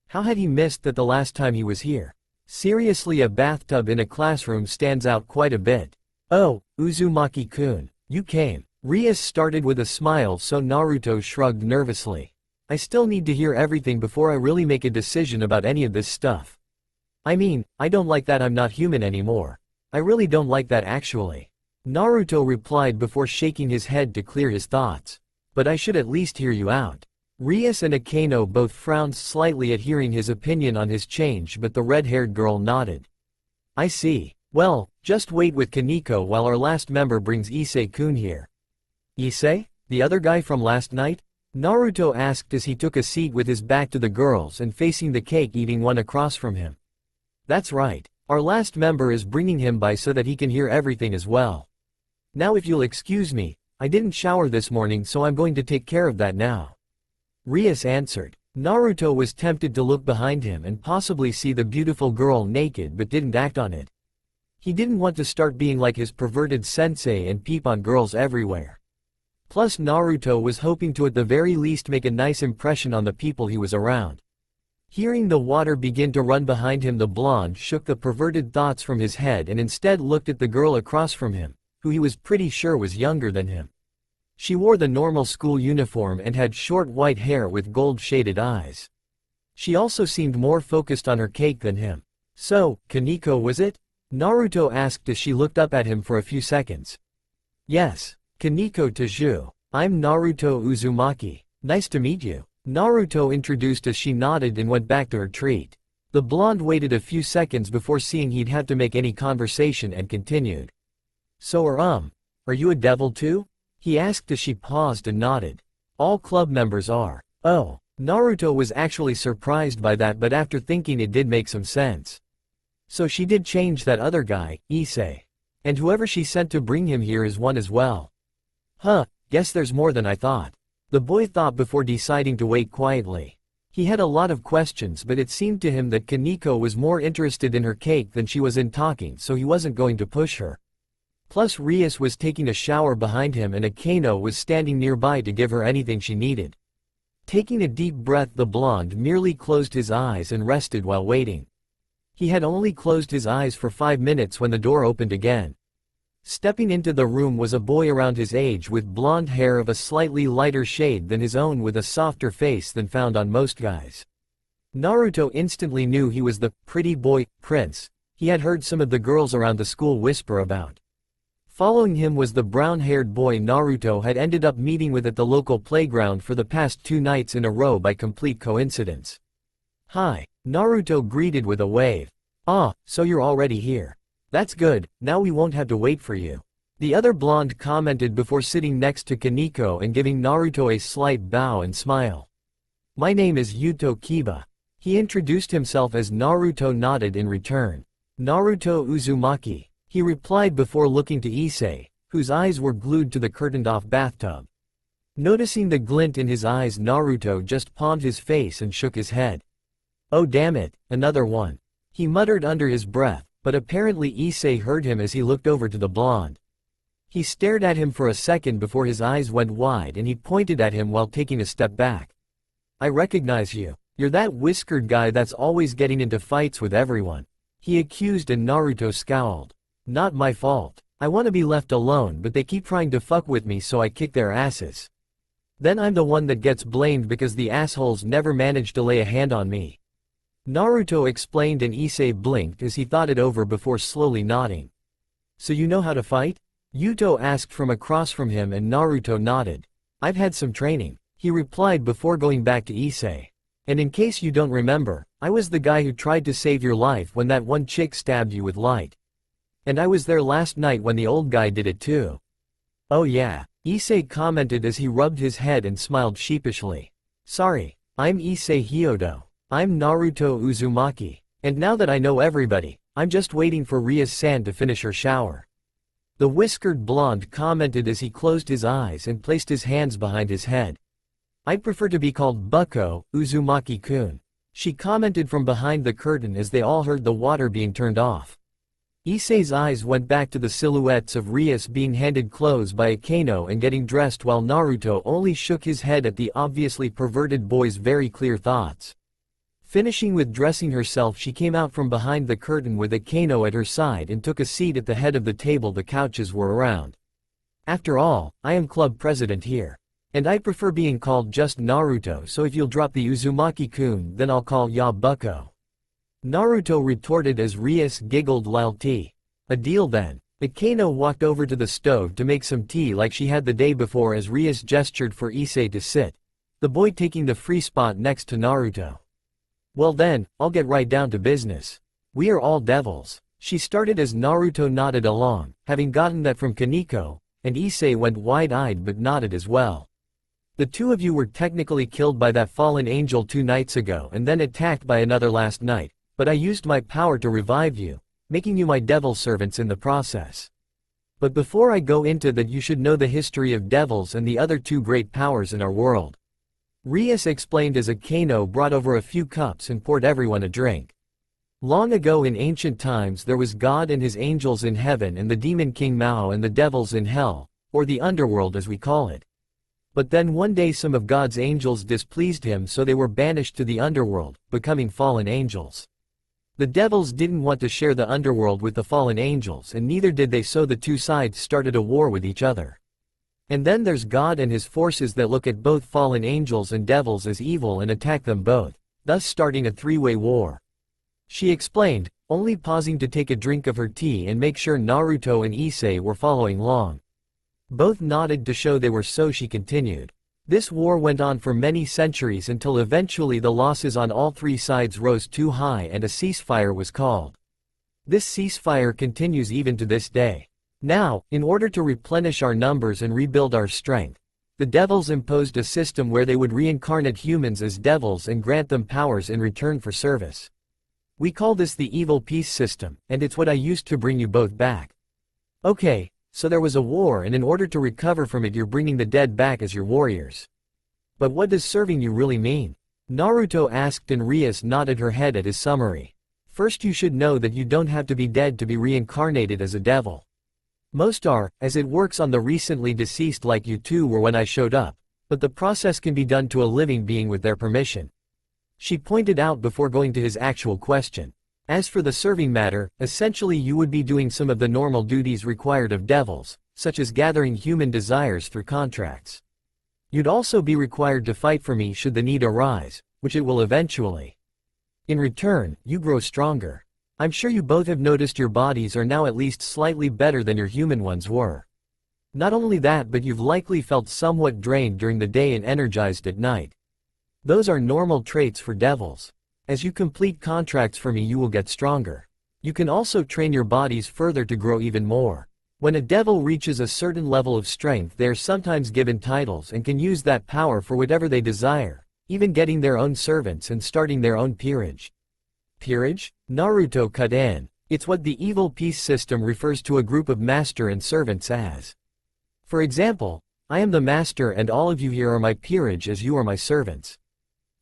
How had he missed that the last time he was here? Seriously, a bathtub in a classroom stands out quite a bit. Oh, Uzumaki-kun, you came. Rias started with a smile, so Naruto shrugged nervously. I still need to hear everything before I really make a decision about any of this stuff. I mean, I don't like that I'm not human anymore. I really don't like that actually. Naruto replied before shaking his head to clear his thoughts. But I should at least hear you out. Rias and Akeno both frowned slightly at hearing his opinion on his change, but the red-haired girl nodded. I see. Well, just wait with Kaneko while our last member brings Issei-kun here. Issei? The other guy from last night? Naruto asked as he took a seat with his back to the girls and facing the cake eating one across from him. That's right. Our last member is bringing him by so that he can hear everything as well. Now if you'll excuse me, I didn't shower this morning, so I'm going to take care of that now. Rias answered. Naruto was tempted to look behind him and possibly see the beautiful girl naked, but didn't act on it. He didn't want to start being like his perverted sensei and peep on girls everywhere. Plus Naruto was hoping to at the very least make a nice impression on the people he was around. Hearing the water begin to run behind him, the blonde shook the perverted thoughts from his head and instead looked at the girl across from him, who he was pretty sure was younger than him. She wore the normal school uniform and had short white hair with gold-shaded eyes. She also seemed more focused on her cake than him. So, Kaneko was it? Naruto asked as she looked up at him for a few seconds. Yes, Kaneko Taju. I'm Naruto Uzumaki. Nice to meet you. Naruto introduced as she nodded and went back to her treat. The blonde waited a few seconds before seeing he'd have to make any conversation and continued. So are you a devil too? He asked as she paused and nodded. All club members are. Oh, Naruto was actually surprised by that, but after thinking it did make some sense. So she did change that other guy, Issei. And whoever she sent to bring him here is one as well. Huh, guess there's more than I thought. The boy thought before deciding to wait quietly. He had a lot of questions, but it seemed to him that Kaneko was more interested in her cake than she was in talking, so he wasn't going to push her. Plus Rias was taking a shower behind him and Akano was standing nearby to give her anything she needed. Taking a deep breath, the blonde merely closed his eyes and rested while waiting. He had only closed his eyes for 5 minutes when the door opened again. Stepping into the room was a boy around his age with blonde hair of a slightly lighter shade than his own, with a softer face than found on most guys. Naruto instantly knew he was the pretty boy prince he had heard some of the girls around the school whisper about. Following him was the brown-haired boy Naruto had ended up meeting with at the local playground for the past 2 nights in a row by complete coincidence. "Hi," Naruto greeted with a wave. "Ah, so you're already here. That's good, now we won't have to wait for you," the other blonde commented before sitting next to Kaneko and giving Naruto a slight bow and smile. "My name is Yuto Kiba." He introduced himself as Naruto nodded in return. "Naruto Uzumaki," he replied before looking to Issei, whose eyes were glued to the curtained-off bathtub. Noticing the glint in his eyes, Naruto just palmed his face and shook his head. "Oh damn it, another one," he muttered under his breath. But apparently Issei heard him as he looked over to the blonde. He stared at him for a second before his eyes went wide and he pointed at him while taking a step back. "I recognize you. You're that whiskered guy that's always getting into fights with everyone," he accused, and Naruto scowled. "Not my fault. I want to be left alone, but they keep trying to fuck with me, so I kick their asses. Then I'm the one that gets blamed because the assholes never manage to lay a hand on me," Naruto explained, and Issei blinked as he thought it over before slowly nodding. "So you know how to fight?" Yuto asked from across from him, and Naruto nodded. "I've had some training," he replied before going back to Issei. "And in case you don't remember, I was the guy who tried to save your life when that one chick stabbed you with light. And I was there last night when the old guy did it too." "Oh yeah," Issei commented as he rubbed his head and smiled sheepishly. "Sorry, I'm Issei Hyodo. I'm Naruto Uzumaki. And now that I know everybody, I'm just waiting for Rias-san to finish her shower," the whiskered blonde commented as he closed his eyes and placed his hands behind his head. "I'd prefer to be called Bucko, Uzumaki-kun," she commented from behind the curtain as they all heard the water being turned off. Issei's eyes went back to the silhouettes of Rias being handed clothes by Akano and getting dressed, while Naruto only shook his head at the obviously perverted boy's very clear thoughts. Finishing with dressing herself, she came out from behind the curtain with Akano at her side and took a seat at the head of the table the couches were around. "After all, I am club president here. And I prefer being called just Naruto, so if you'll drop the Uzumaki-kun, then I'll call ya Bucko," Naruto retorted as Rias giggled while tea. "A deal then." Akano walked over to the stove to make some tea like she had the day before as Rias gestured for Issei to sit, the boy taking the free spot next to Naruto. "Well then, I'll get right down to business. We are all devils," she started as Naruto nodded along, having gotten that from Kaneko, and Issei went wide-eyed but nodded as well. "The two of you were technically killed by that fallen angel 2 nights ago and then attacked by another last night, but I used my power to revive you, making you my devil servants in the process. But before I go into that, you should know the history of devils and the other 2 great powers in our world," Rias explained as Akano brought over a few cups and poured everyone a drink. "Long ago in ancient times there was God and his angels in heaven and the demon King Mao and the devils in hell, or the underworld as we call it. But then one day some of God's angels displeased him, so they were banished to the underworld, becoming fallen angels. The devils didn't want to share the underworld with the fallen angels, and neither did they, so the 2 sides started a war with each other. And then there's God and his forces that look at both fallen angels and devils as evil and attack them both, thus starting a 3-way war," she explained, only pausing to take a drink of her tea and make sure Naruto and Issei were following along. Both nodded to show they were, so she continued. "This war went on for many centuries until eventually the losses on all 3 sides rose too high and a ceasefire was called. This ceasefire continues even to this day. Now, in order to replenish our numbers and rebuild our strength, the devils imposed a system where they would reincarnate humans as devils and grant them powers in return for service. We call this the evil peace system, and it's what I used to bring you both back." Okay, so there was a war and in order to recover from it you're bringing the dead back as your warriors. But what does serving you really mean? Naruto asked and Rias nodded her head at his summary. First you should know that you don't have to be dead to be reincarnated as a devil. Most are, as it works on the recently deceased like you two were when I showed up, but the process can be done to a living being with their permission. She pointed out before going to his actual question. As for the serving matter, essentially you would be doing some of the normal duties required of devils, such as gathering human desires through contracts. You'd also be required to fight for me should the need arise, which it will eventually. In return, you grow stronger. I'm sure you both have noticed your bodies are now at least slightly better than your human ones were. Not only that, but you've likely felt somewhat drained during the day and energized at night. Those are normal traits for devils. As you complete contracts for me you will get stronger. You can also train your bodies further to grow even more. When a devil reaches a certain level of strength they are sometimes given titles and can use that power for whatever they desire, even getting their own servants and starting their own peerage. Peerage? Naruto cut in. It's what the evil peace system refers to a group of master and servants as. For example, I am the master and all of you here are my peerage as you are my servants.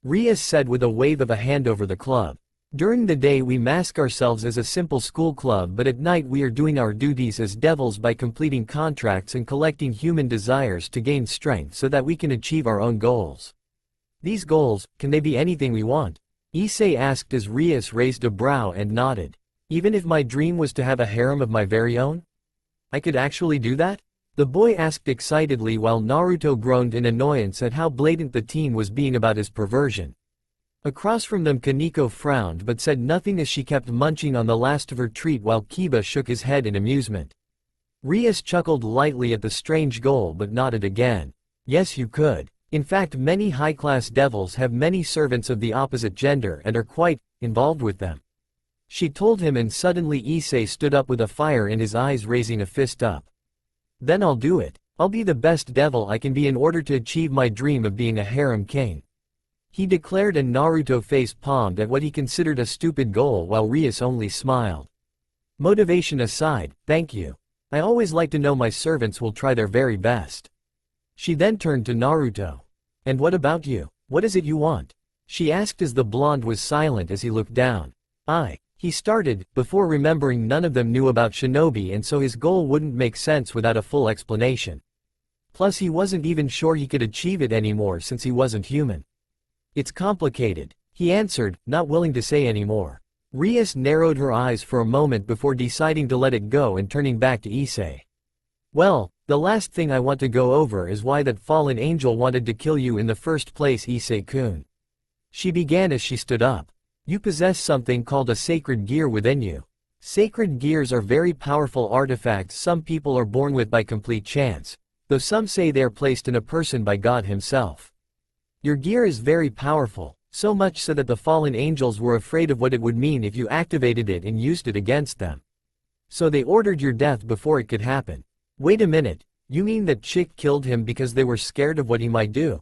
Rias said with a wave of a hand over the club. During the day we mask ourselves as a simple school club but at night we are doing our duties as devils by completing contracts and collecting human desires to gain strength so that we can achieve our own goals. These goals, can they be anything we want? Issei asked as Rias raised a brow and nodded. Even if my dream was to have a harem of my very own? I could actually do that? The boy asked excitedly while Naruto groaned in annoyance at how blatant the teen was being about his perversion. Across from them Kaneko frowned but said nothing as she kept munching on the last of her treat while Kiba shook his head in amusement. Rias chuckled lightly at the strange goal but nodded again. Yes you could. In fact many high-class devils have many servants of the opposite gender and are quite involved with them. She told him and suddenly Issei stood up with a fire in his eyes raising a fist up. Then I'll do it. I'll be the best devil I can be in order to achieve my dream of being a harem king. He declared and Naruto face-palmed at what he considered a stupid goal while Rias only smiled. Motivation aside, thank you. I always like to know my servants will try their very best. She then turned to Naruto. And what about you? What is it you want? She asked as the blonde was silent as he looked down. He started, before remembering none of them knew about shinobi and so his goal wouldn't make sense without a full explanation. Plus he wasn't even sure he could achieve it anymore since he wasn't human. It's complicated, he answered, not willing to say anymore. Rias narrowed her eyes for a moment before deciding to let it go and turning back to Issei. Well, the last thing I want to go over is why that fallen angel wanted to kill you in the first place, Issei-kun. She began as she stood up. You possess something called a sacred gear within you. Sacred gears are very powerful artifacts some people are born with by complete chance, though some say they are placed in a person by God himself. Your gear is very powerful, so much so that the fallen angels were afraid of what it would mean if you activated it and used it against them. So they ordered your death before it could happen. Wait a minute, you mean that chick killed him because they were scared of what he might do?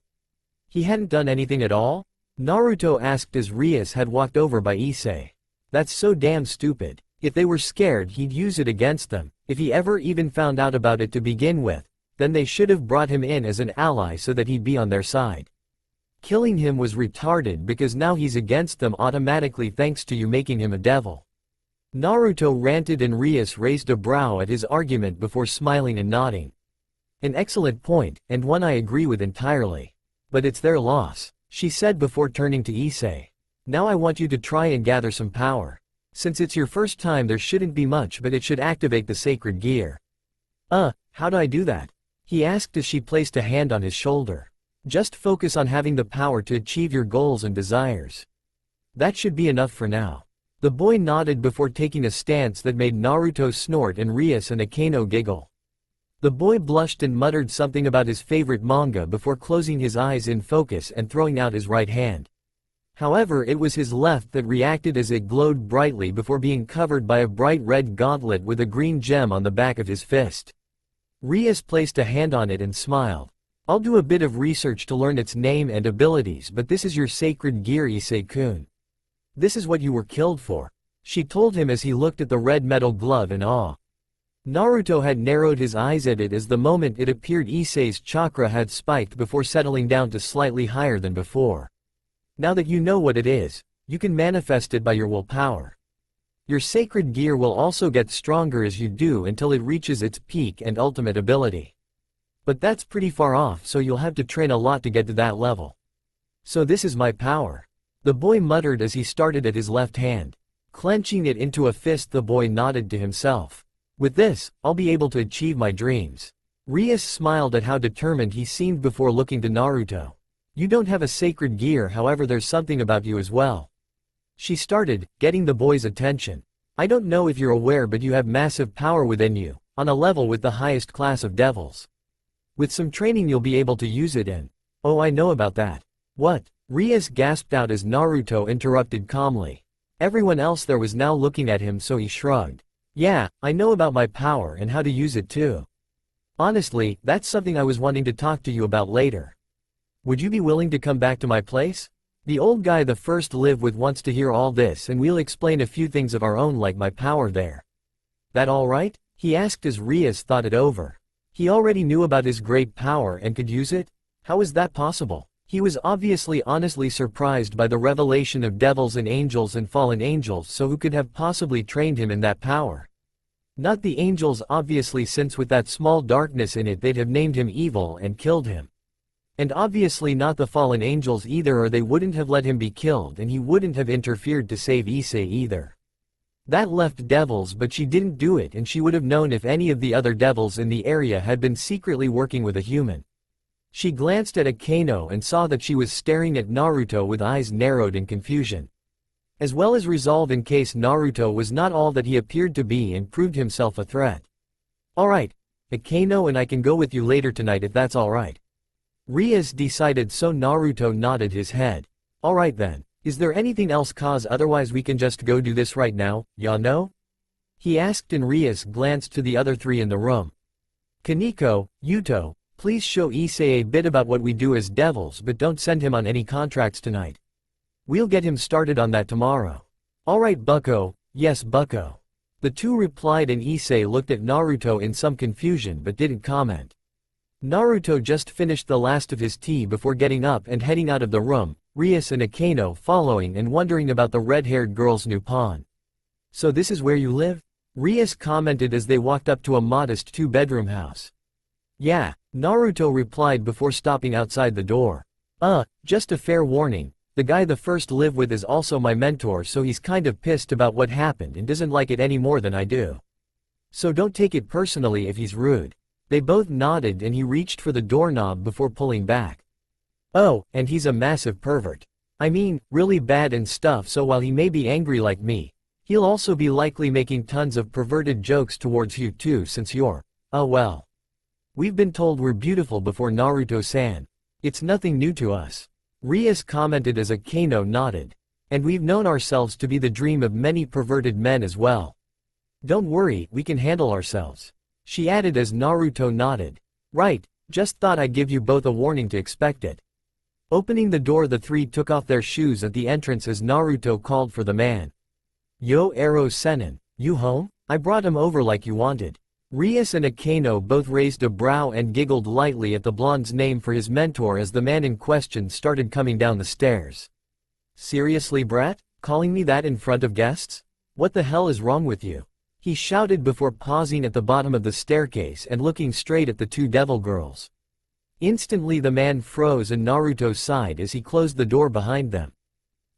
He hadn't done anything at all? Naruto asked as Rias had walked over by Issei. That's so damn stupid. If they were scared he'd use it against them, if he ever even found out about it to begin with, then they should have brought him in as an ally so that he'd be on their side. Killing him was retarded because now he's against them automatically thanks to you making him a devil. Naruto ranted and Rias raised a brow at his argument before smiling and nodding. An excellent point, and one I agree with entirely. But it's their loss, she said before turning to Issei. Now I want you to try and gather some power. Since it's your first time there shouldn't be much but it should activate the sacred gear. How do I do that? He asked as she placed a hand on his shoulder. Just focus on having the power to achieve your goals and desires. That should be enough for now. The boy nodded before taking a stance that made Naruto snort and Rias and Akeno giggle. The boy blushed and muttered something about his favorite manga before closing his eyes in focus and throwing out his right hand. However, it was his left that reacted as it glowed brightly before being covered by a bright red gauntlet with a green gem on the back of his fist. Rias placed a hand on it and smiled. I'll do a bit of research to learn its name and abilities, but this is your sacred gear, Issei-kun. This is what you were killed for, she told him as he looked at the red metal glove in awe. Naruto had narrowed his eyes at it as the moment it appeared Issei's chakra had spiked before settling down to slightly higher than before. Now that you know what it is, you can manifest it by your willpower. Your sacred gear will also get stronger as you do until it reaches its peak and ultimate ability. But that's pretty far off, so you'll have to train a lot to get to that level. So this is my power. The boy muttered as he started at his left hand. Clenching it into a fist, the boy nodded to himself. With this, I'll be able to achieve my dreams. Rias smiled at how determined he seemed before looking to Naruto. You don't have a sacred gear, however there's something about you as well. She started, getting the boy's attention. I don't know if you're aware, but you have massive power within you, on a level with the highest class of devils. With some training you'll be able to use it in. Oh, I know about that. What? Rias gasped out as Naruto interrupted calmly. Everyone else there was now looking at him, so he shrugged. Yeah, I know about my power and how to use it too. Honestly, that's something I was wanting to talk to you about later. Would you be willing to come back to my place? The old guy the first live with wants to hear all this, and we'll explain a few things of our own like my power there. That all right? He asked as Rias thought it over. He already knew about his great power and could use it? How is that possible? He was obviously honestly surprised by the revelation of devils and angels and fallen angels, so who could have possibly trained him in that power? Not the angels obviously, since with that small darkness in it they'd have named him evil and killed him. And obviously not the fallen angels either, or they wouldn't have let him be killed and he wouldn't have interfered to save Issei either. That left devils, but she didn't do it, and she would have known if any of the other devils in the area had been secretly working with a human. She glanced at Akeno and saw that she was staring at Naruto with eyes narrowed in confusion. As well as resolve in case Naruto was not all that he appeared to be and proved himself a threat. Alright, Akeno, and I can go with you later tonight if that's alright. Rias decided, so Naruto nodded his head. Alright then, is there anything else, cause otherwise we can just go do this right now, ya know? He asked, and Rias glanced to the other three in the room. Kaneko, Yuto, please show Issei a bit about what we do as devils, but don't send him on any contracts tonight. We'll get him started on that tomorrow. Alright bucko, yes bucko. The two replied, and Issei looked at Naruto in some confusion but didn't comment. Naruto just finished the last of his tea before getting up and heading out of the room, Rias and Akeno following and wondering about the red-haired girl's new pawn. So this is where you live? Rias commented as they walked up to a modest two-bedroom house. Yeah, Naruto replied before stopping outside the door. Just a fair warning, the guy the first live with is also my mentor, so he's kind of pissed about what happened and doesn't like it any more than I do. So don't take it personally if he's rude. They both nodded, and he reached for the doorknob before pulling back. Oh, and he's a massive pervert. I mean, really bad and stuff, so while he may be angry like me, he'll also be likely making tons of perverted jokes towards you too, since you're, well. We've been told we're beautiful before, Naruto-san. It's nothing new to us. Rias commented as Akeno nodded. And we've known ourselves to be the dream of many perverted men as well. Don't worry, we can handle ourselves. She added as Naruto nodded. Right, just thought I'd give you both a warning to expect it. Opening the door, the three took off their shoes at the entrance as Naruto called for the man. Yo Ero Senin, you home? I brought him over like you wanted. Rias and Akeno both raised a brow and giggled lightly at the blonde's name for his mentor as the man in question started coming down the stairs. Seriously, brat? Calling me that in front of guests? What the hell is wrong with you? He shouted before pausing at the bottom of the staircase and looking straight at the two devil girls. Instantly the man froze and Naruto sighed as he closed the door behind them.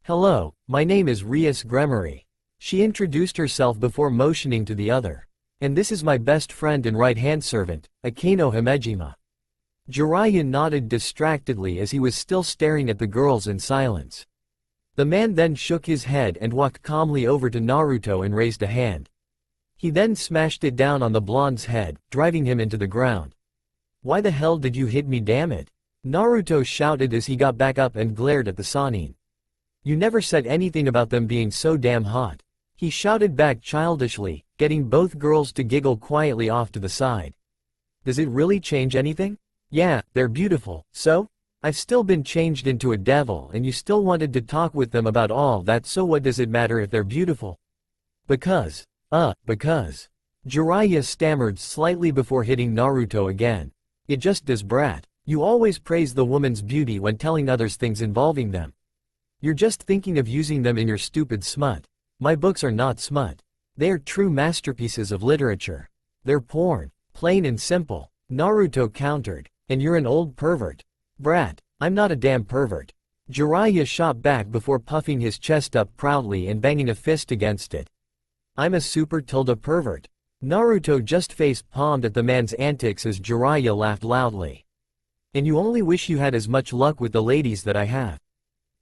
Hello, my name is Rias Gremory. She introduced herself before motioning to the other. And this is my best friend and right-hand servant, Akeno Himejima. Jiraiya nodded distractedly as he was still staring at the girls in silence. The man then shook his head and walked calmly over to Naruto and raised a hand. He then smashed it down on the blonde's head, driving him into the ground. Why the hell did you hit me, damn it? Naruto shouted as he got back up and glared at the Sannin. You never said anything about them being so damn hot. He shouted back childishly, getting both girls to giggle quietly off to the side. Does it really change anything? Yeah, they're beautiful, so? I've still been changed into a devil and you still wanted to talk with them about all that, so what does it matter if they're beautiful? Because. Jiraiya stammered slightly before hitting Naruto again. It just does, brat. You always praise the woman's beauty when telling others things involving them. You're just thinking of using them in your stupid smut. My books are not smut. They are true masterpieces of literature. They're porn, plain and simple. Naruto countered. And you're an old pervert. Brat, I'm not a damn pervert. Jiraiya shot back before puffing his chest up proudly and banging a fist against it. I'm a super tilde pervert. Naruto just face-palmed at the man's antics as Jiraiya laughed loudly. And you only wish you had as much luck with the ladies that I have.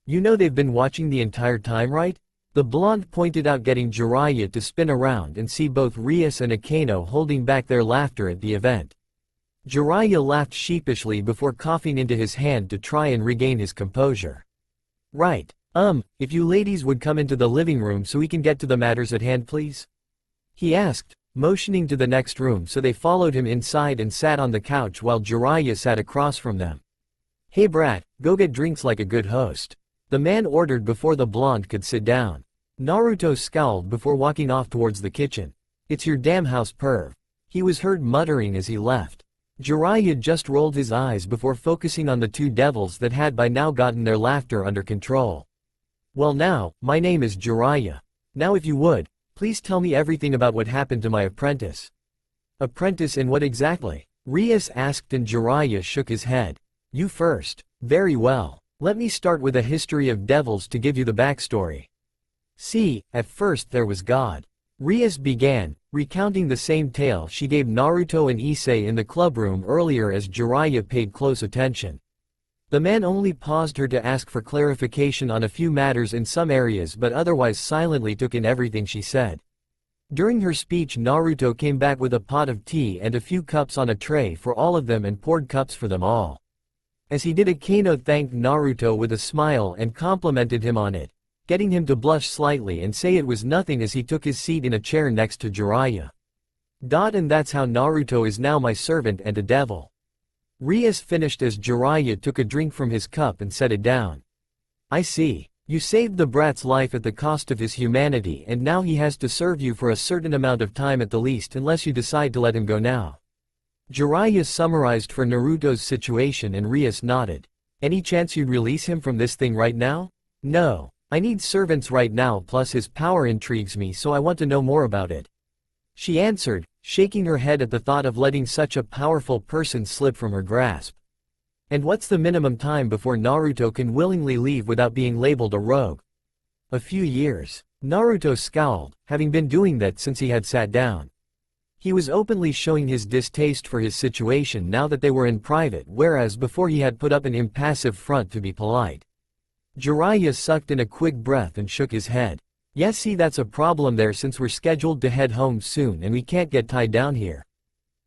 You know they've been watching the entire time, right? The blonde pointed out, getting Jiraiya to spin around and see both Rias and Akeno holding back their laughter at the event. Jiraiya laughed sheepishly before coughing into his hand to try and regain his composure. Right. If you ladies would come into the living room so we can get to the matters at hand, please? He asked, motioning to the next room, so they followed him inside and sat on the couch while Jiraiya sat across from them. Hey brat, go get drinks like a good host. The man ordered before the blonde could sit down. Naruto scowled before walking off towards the kitchen. It's your damn house, perv. He was heard muttering as he left. Jiraiya just rolled his eyes before focusing on the two devils that had by now gotten their laughter under control. Well now, my name is Jiraiya. Now if you would, please tell me everything about what happened to my apprentice. Apprentice in what exactly? Rias asked and Jiraiya shook his head. You first. Very well. Let me start with a history of devils to give you the backstory. See, at first there was God. Rias began, recounting the same tale she gave Naruto and Issei in the clubroom earlier as Jiraiya paid close attention. The man only paused her to ask for clarification on a few matters in some areas, but otherwise silently took in everything she said. During her speech, Naruto came back with a pot of tea and a few cups on a tray for all of them and poured cups for them all. As he did, Akeno thanked Naruto with a smile and complimented him on it, getting him to blush slightly and say it was nothing as he took his seat in a chair next to Jiraiya. And that's how Naruto is now my servant and a devil. Rias finished as Jiraiya took a drink from his cup and set it down. I see. You saved the brat's life at the cost of his humanity, and now he has to serve you for a certain amount of time at the least, unless you decide to let him go now. Jiraiya summarized for Naruto's situation and Rias nodded. Any chance you'd release him from this thing right now? No. I need servants right now, plus his power intrigues me, so I want to know more about it. She answered, shaking her head at the thought of letting such a powerful person slip from her grasp. And what's the minimum time before Naruto can willingly leave without being labeled a rogue? A few years. Naruto scowled, having been doing that since he had sat down. He was openly showing his distaste for his situation now that they were in private, whereas before he had put up an impassive front to be polite. Jiraiya sucked in a quick breath and shook his head. Yes, see, that's a problem there since we're scheduled to head home soon and we can't get tied down here.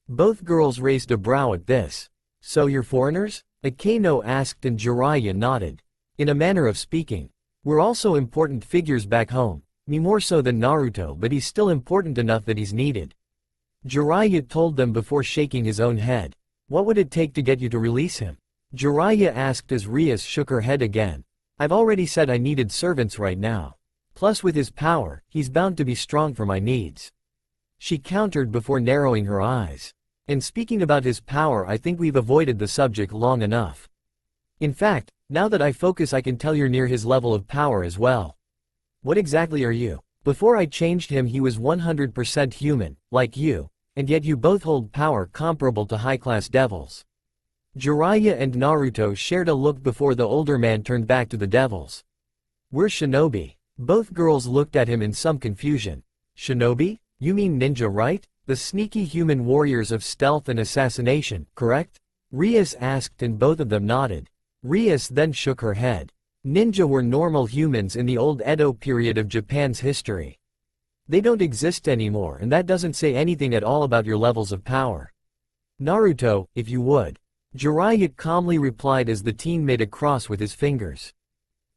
Both girls raised a brow at this. So you're foreigners? Akeno asked and Jiraiya nodded. In a manner of speaking. We're also important figures back home. Me more so than Naruto, but he's still important enough that he's needed. Jiraiya told them before shaking his own head. What would it take to get you to release him? Jiraiya asked as Rias shook her head again. I've already said I needed servants right now. Plus with his power, he's bound to be strong for my needs. She countered before narrowing her eyes. And speaking about his power, I think we've avoided the subject long enough. In fact, now that I focus, I can tell you're near his level of power as well. What exactly are you? Before I changed him he was 100% human, like you, and yet you both hold power comparable to high-class devils. Jiraiya and Naruto shared a look before the older man turned back to the devils. We're shinobi. Both girls looked at him in some confusion. Shinobi? You mean ninja, right? The sneaky human warriors of stealth and assassination, correct? Rias asked and both of them nodded. Rias then shook her head. Ninja were normal humans in the old Edo period of Japan's history. They don't exist anymore, and that doesn't say anything at all about your levels of power. Naruto, if you would. Jiraiya calmly replied as the teen made a cross with his fingers.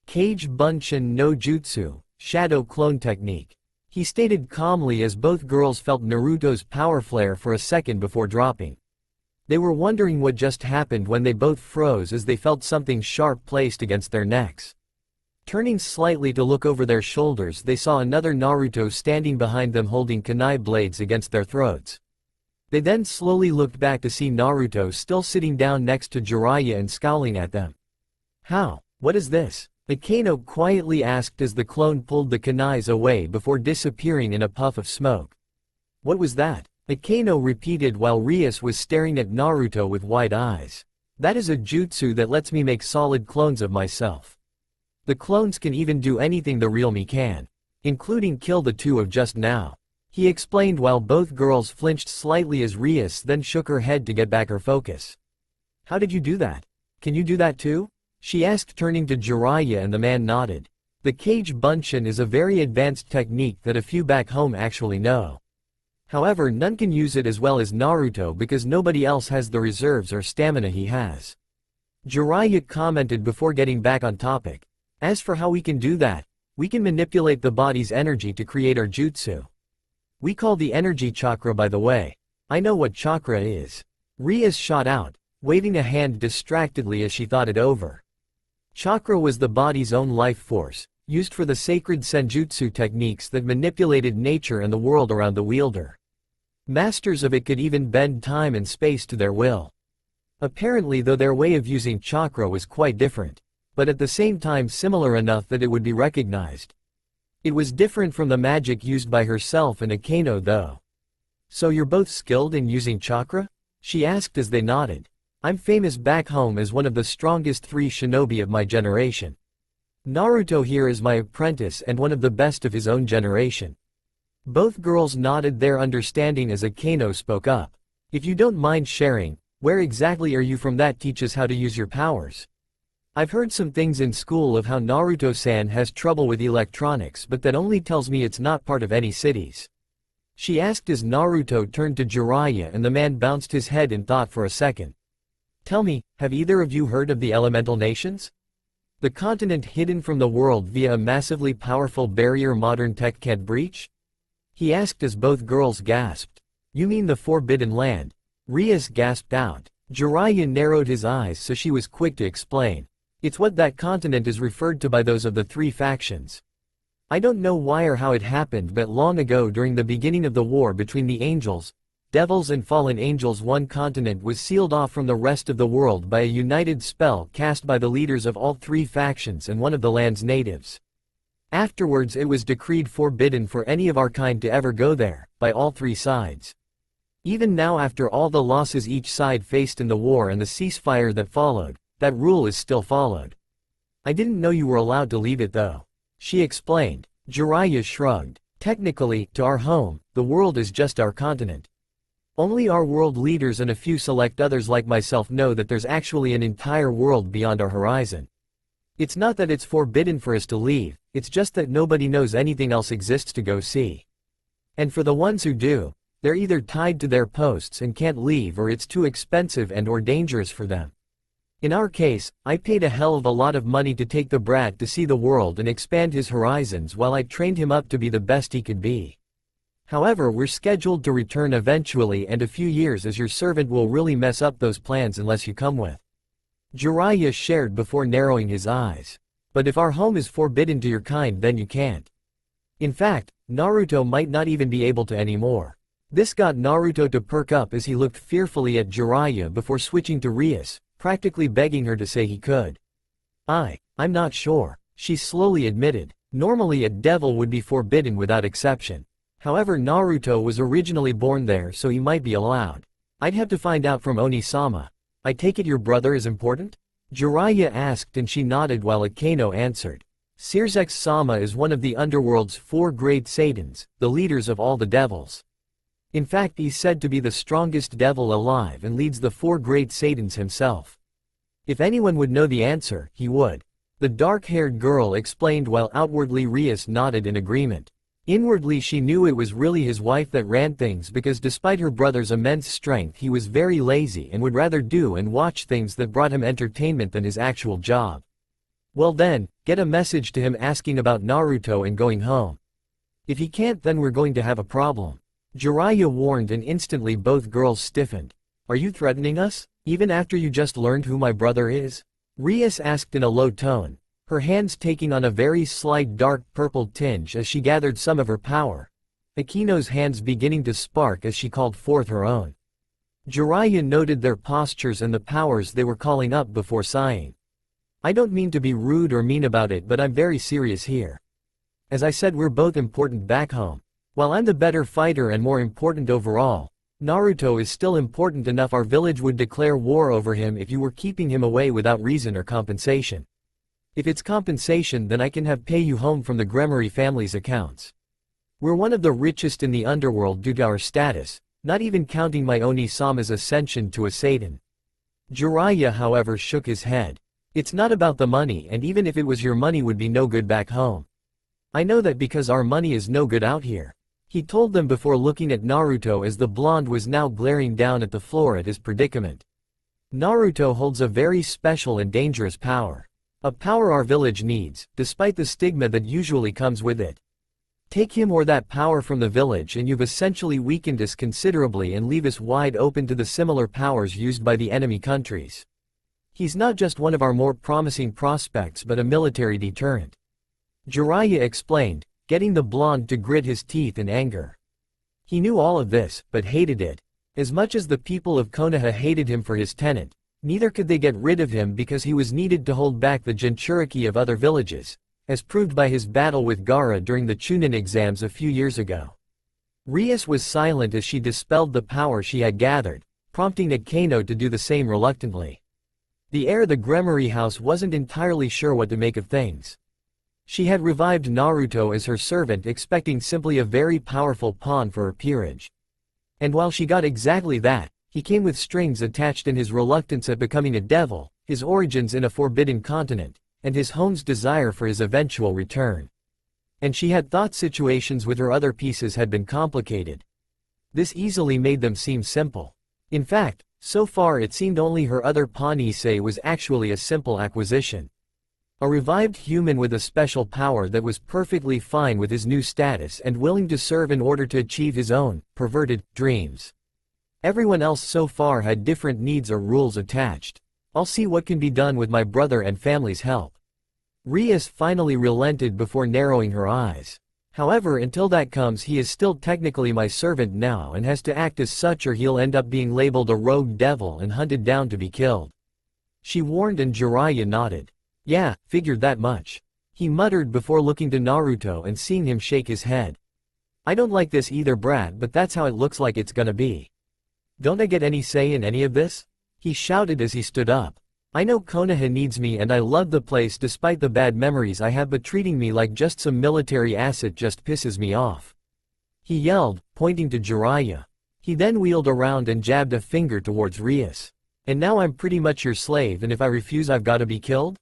Kage Bunshin no Jutsu, shadow clone technique. He stated calmly as both girls felt Naruto's power flare for a second before dropping. They were wondering what just happened when they both froze as they felt something sharp placed against their necks. Turning slightly to look over their shoulders, they saw another Naruto standing behind them holding kunai blades against their throats. They then slowly looked back to see Naruto still sitting down next to Jiraiya and scowling at them. "How? What is this?" Akano quietly asked as the clone pulled the kunais away before disappearing in a puff of smoke. "What was that?" Akano repeated while Rias was staring at Naruto with wide eyes. "That is a jutsu that lets me make solid clones of myself. The clones can even do anything the real me can, including kill the two of just now," he explained while both girls flinched slightly as Rias then shook her head to get back her focus. "How did you do that? Can you do that too?" she asked, turning to Jiraiya, and the man nodded. The cage bunshin is a very advanced technique that a few back home actually know. However, none can use it as well as Naruto because nobody else has the reserves or stamina he has. Jiraiya commented before getting back on topic. "As for how we can do that, we can manipulate the body's energy to create our jutsu. We call the energy chakra, by the way. I know what chakra is." Rias shot out, waving a hand distractedly as she thought it over. Chakra was the body's own life force, used for the sacred senjutsu techniques that manipulated nature and the world around the wielder. Masters of it could even bend time and space to their will. Apparently, though, their way of using chakra was quite different, but at the same time similar enough that it would be recognized. It was different from the magic used by herself and Akano though. "So you're both skilled in using chakra?" she asked as they nodded. "I'm famous back home as one of the strongest 3 shinobi of my generation. Naruto here is my apprentice and one of the best of his own generation." Both girls nodded their understanding as Akano spoke up. "If you don't mind sharing, where exactly are you from that teaches how to use your powers? I've heard some things in school of how Naruto-san has trouble with electronics, but that only tells me it's not part of any cities," she asked as Naruto turned to Jiraiya, and the man bounced his head in thought for a second. "Tell me, have either of you heard of the elemental nations? The continent hidden from the world via a massively powerful barrier modern tech can't breach?" he asked as both girls gasped. "You mean the Forbidden Land?" Rias gasped out. Jiraiya narrowed his eyes, so she was quick to explain. "It's what that continent is referred to by those of the 3 factions. I don't know why or how it happened, but long ago during the beginning of the war between the angels, devils and fallen angels, one continent was sealed off from the rest of the world by a united spell cast by the leaders of all 3 factions and one of the land's natives. Afterwards it was decreed forbidden for any of our kind to ever go there, by all 3 sides. Even now, after all the losses each side faced in the war and the ceasefire that followed, that rule is still followed. I didn't know you were allowed to leave it though," she explained. Jiraiya shrugged. "Technically, to our home, the world is just our continent. Only our world leaders and a few select others like myself know that there's actually an entire world beyond our horizon. It's not that it's forbidden for us to leave, it's just that nobody knows anything else exists to go see. And for the ones who do, they're either tied to their posts and can't leave, or it's too expensive and or dangerous for them. In our case, I paid a hell of a lot of money to take the brat to see the world and expand his horizons while I trained him up to be the best he could be. However, we're scheduled to return eventually, and a few years as your servant will really mess up those plans unless you come with," Jiraiya shared before narrowing his eyes. "But if our home is forbidden to your kind, then you can't. In fact, Naruto might not even be able to anymore." This got Naruto to perk up as he looked fearfully at Jiraiya before switching to Rias, practically begging her to say he could. I'm not sure," she slowly admitted. "Normally a devil would be forbidden without exception. However, Naruto was originally born there, so he might be allowed. I'd have to find out from Oni-sama. I take it your brother is important?" Jiraiya asked, and she nodded while Akano answered. "Sirsex-sama is one of the underworld's 4 great Satans, the leaders of all the devils. In fact, he's said to be the strongest devil alive and leads the 4 great Satans himself. If anyone would know the answer, he would," the dark-haired girl explained while outwardly Rias nodded in agreement. Inwardly she knew it was really his wife that ran things, because despite her brother's immense strength he was very lazy and would rather do and watch things that brought him entertainment than his actual job. "Well then, get a message to him asking about Naruto and going home. If he can't, then we're going to have a problem," Jiraiya warned, and instantly both girls stiffened. "Are you threatening us, even after you just learned who my brother is?" Rias asked in a low tone. her hands taking on a very slight dark purple tinge as she gathered some of her power. Akino's hands beginning to spark as she called forth her own. Jiraiya noted their postures and the powers they were calling up before sighing. I don't mean to be rude or mean about it, but I'm very serious here. As I said, we're both important back home. While I'm the better fighter and more important overall, Naruto is still important enough our village would declare war over him if you were keeping him away without reason or compensation. If it's compensation, then I can pay you home from the Gremory family's accounts. We're one of the richest in the underworld due to our status, not even counting my Oni-sama's ascension to a Satan. Jiraiya however shook his head. It's not about the money, and even if it was, your money would be no good back home. I know that because our money is no good out here. He told them before looking at Naruto as the blonde was now glaring down at the floor at his predicament. Naruto holds a very special and dangerous power. A power our village needs, despite the stigma that usually comes with it. Take him or that power from the village and you've essentially weakened us considerably and leave us wide open to the similar powers used by the enemy countries. He's not just one of our more promising prospects but a military deterrent. Jiraiya explained, getting the blonde to grit his teeth in anger. He knew all of this, but hated it. As much as the people of Konoha hated him for his tenant, neither could they get rid of him because he was needed to hold back the Jinchuriki of other villages, as proved by his battle with Gaara during the Chunin exams a few years ago. Rias was silent as she dispelled the power she had gathered, prompting Akeno to do the same reluctantly. The heir of the Gremory house wasn't entirely sure what to make of things. She had revived Naruto as her servant, expecting simply a very powerful pawn for her peerage. And while she got exactly that, he came with strings attached in his reluctance at becoming a devil, his origins in a forbidden continent, and his home's desire for his eventual return. And she had thought situations with her other pieces had been complicated. This easily made them seem simple. In fact, so far it seemed only her other pawn Issei was actually a simple acquisition. A revived human with a special power that was perfectly fine with his new status and willing to serve in order to achieve his own, perverted, dreams. Everyone else so far had different needs or rules attached. I'll see what can be done with my brother and family's help. Rias finally relented before narrowing her eyes. However, until that comes, he is still technically my servant now and has to act as such, or he'll end up being labeled a rogue devil and hunted down to be killed. She warned, and Jiraiya nodded. Yeah, figured that much. He muttered before looking to Naruto and seeing him shake his head. I don't like this either, brat, but that's how it looks like it's gonna be. Don't I get any say in any of this? He shouted as he stood up. I know Konoha needs me and I love the place despite the bad memories I have, but treating me like just some military asset just pisses me off. He yelled, pointing to Jiraiya. He then wheeled around and jabbed a finger towards Rias. And now I'm pretty much your slave, and if I refuse I've gotta be killed?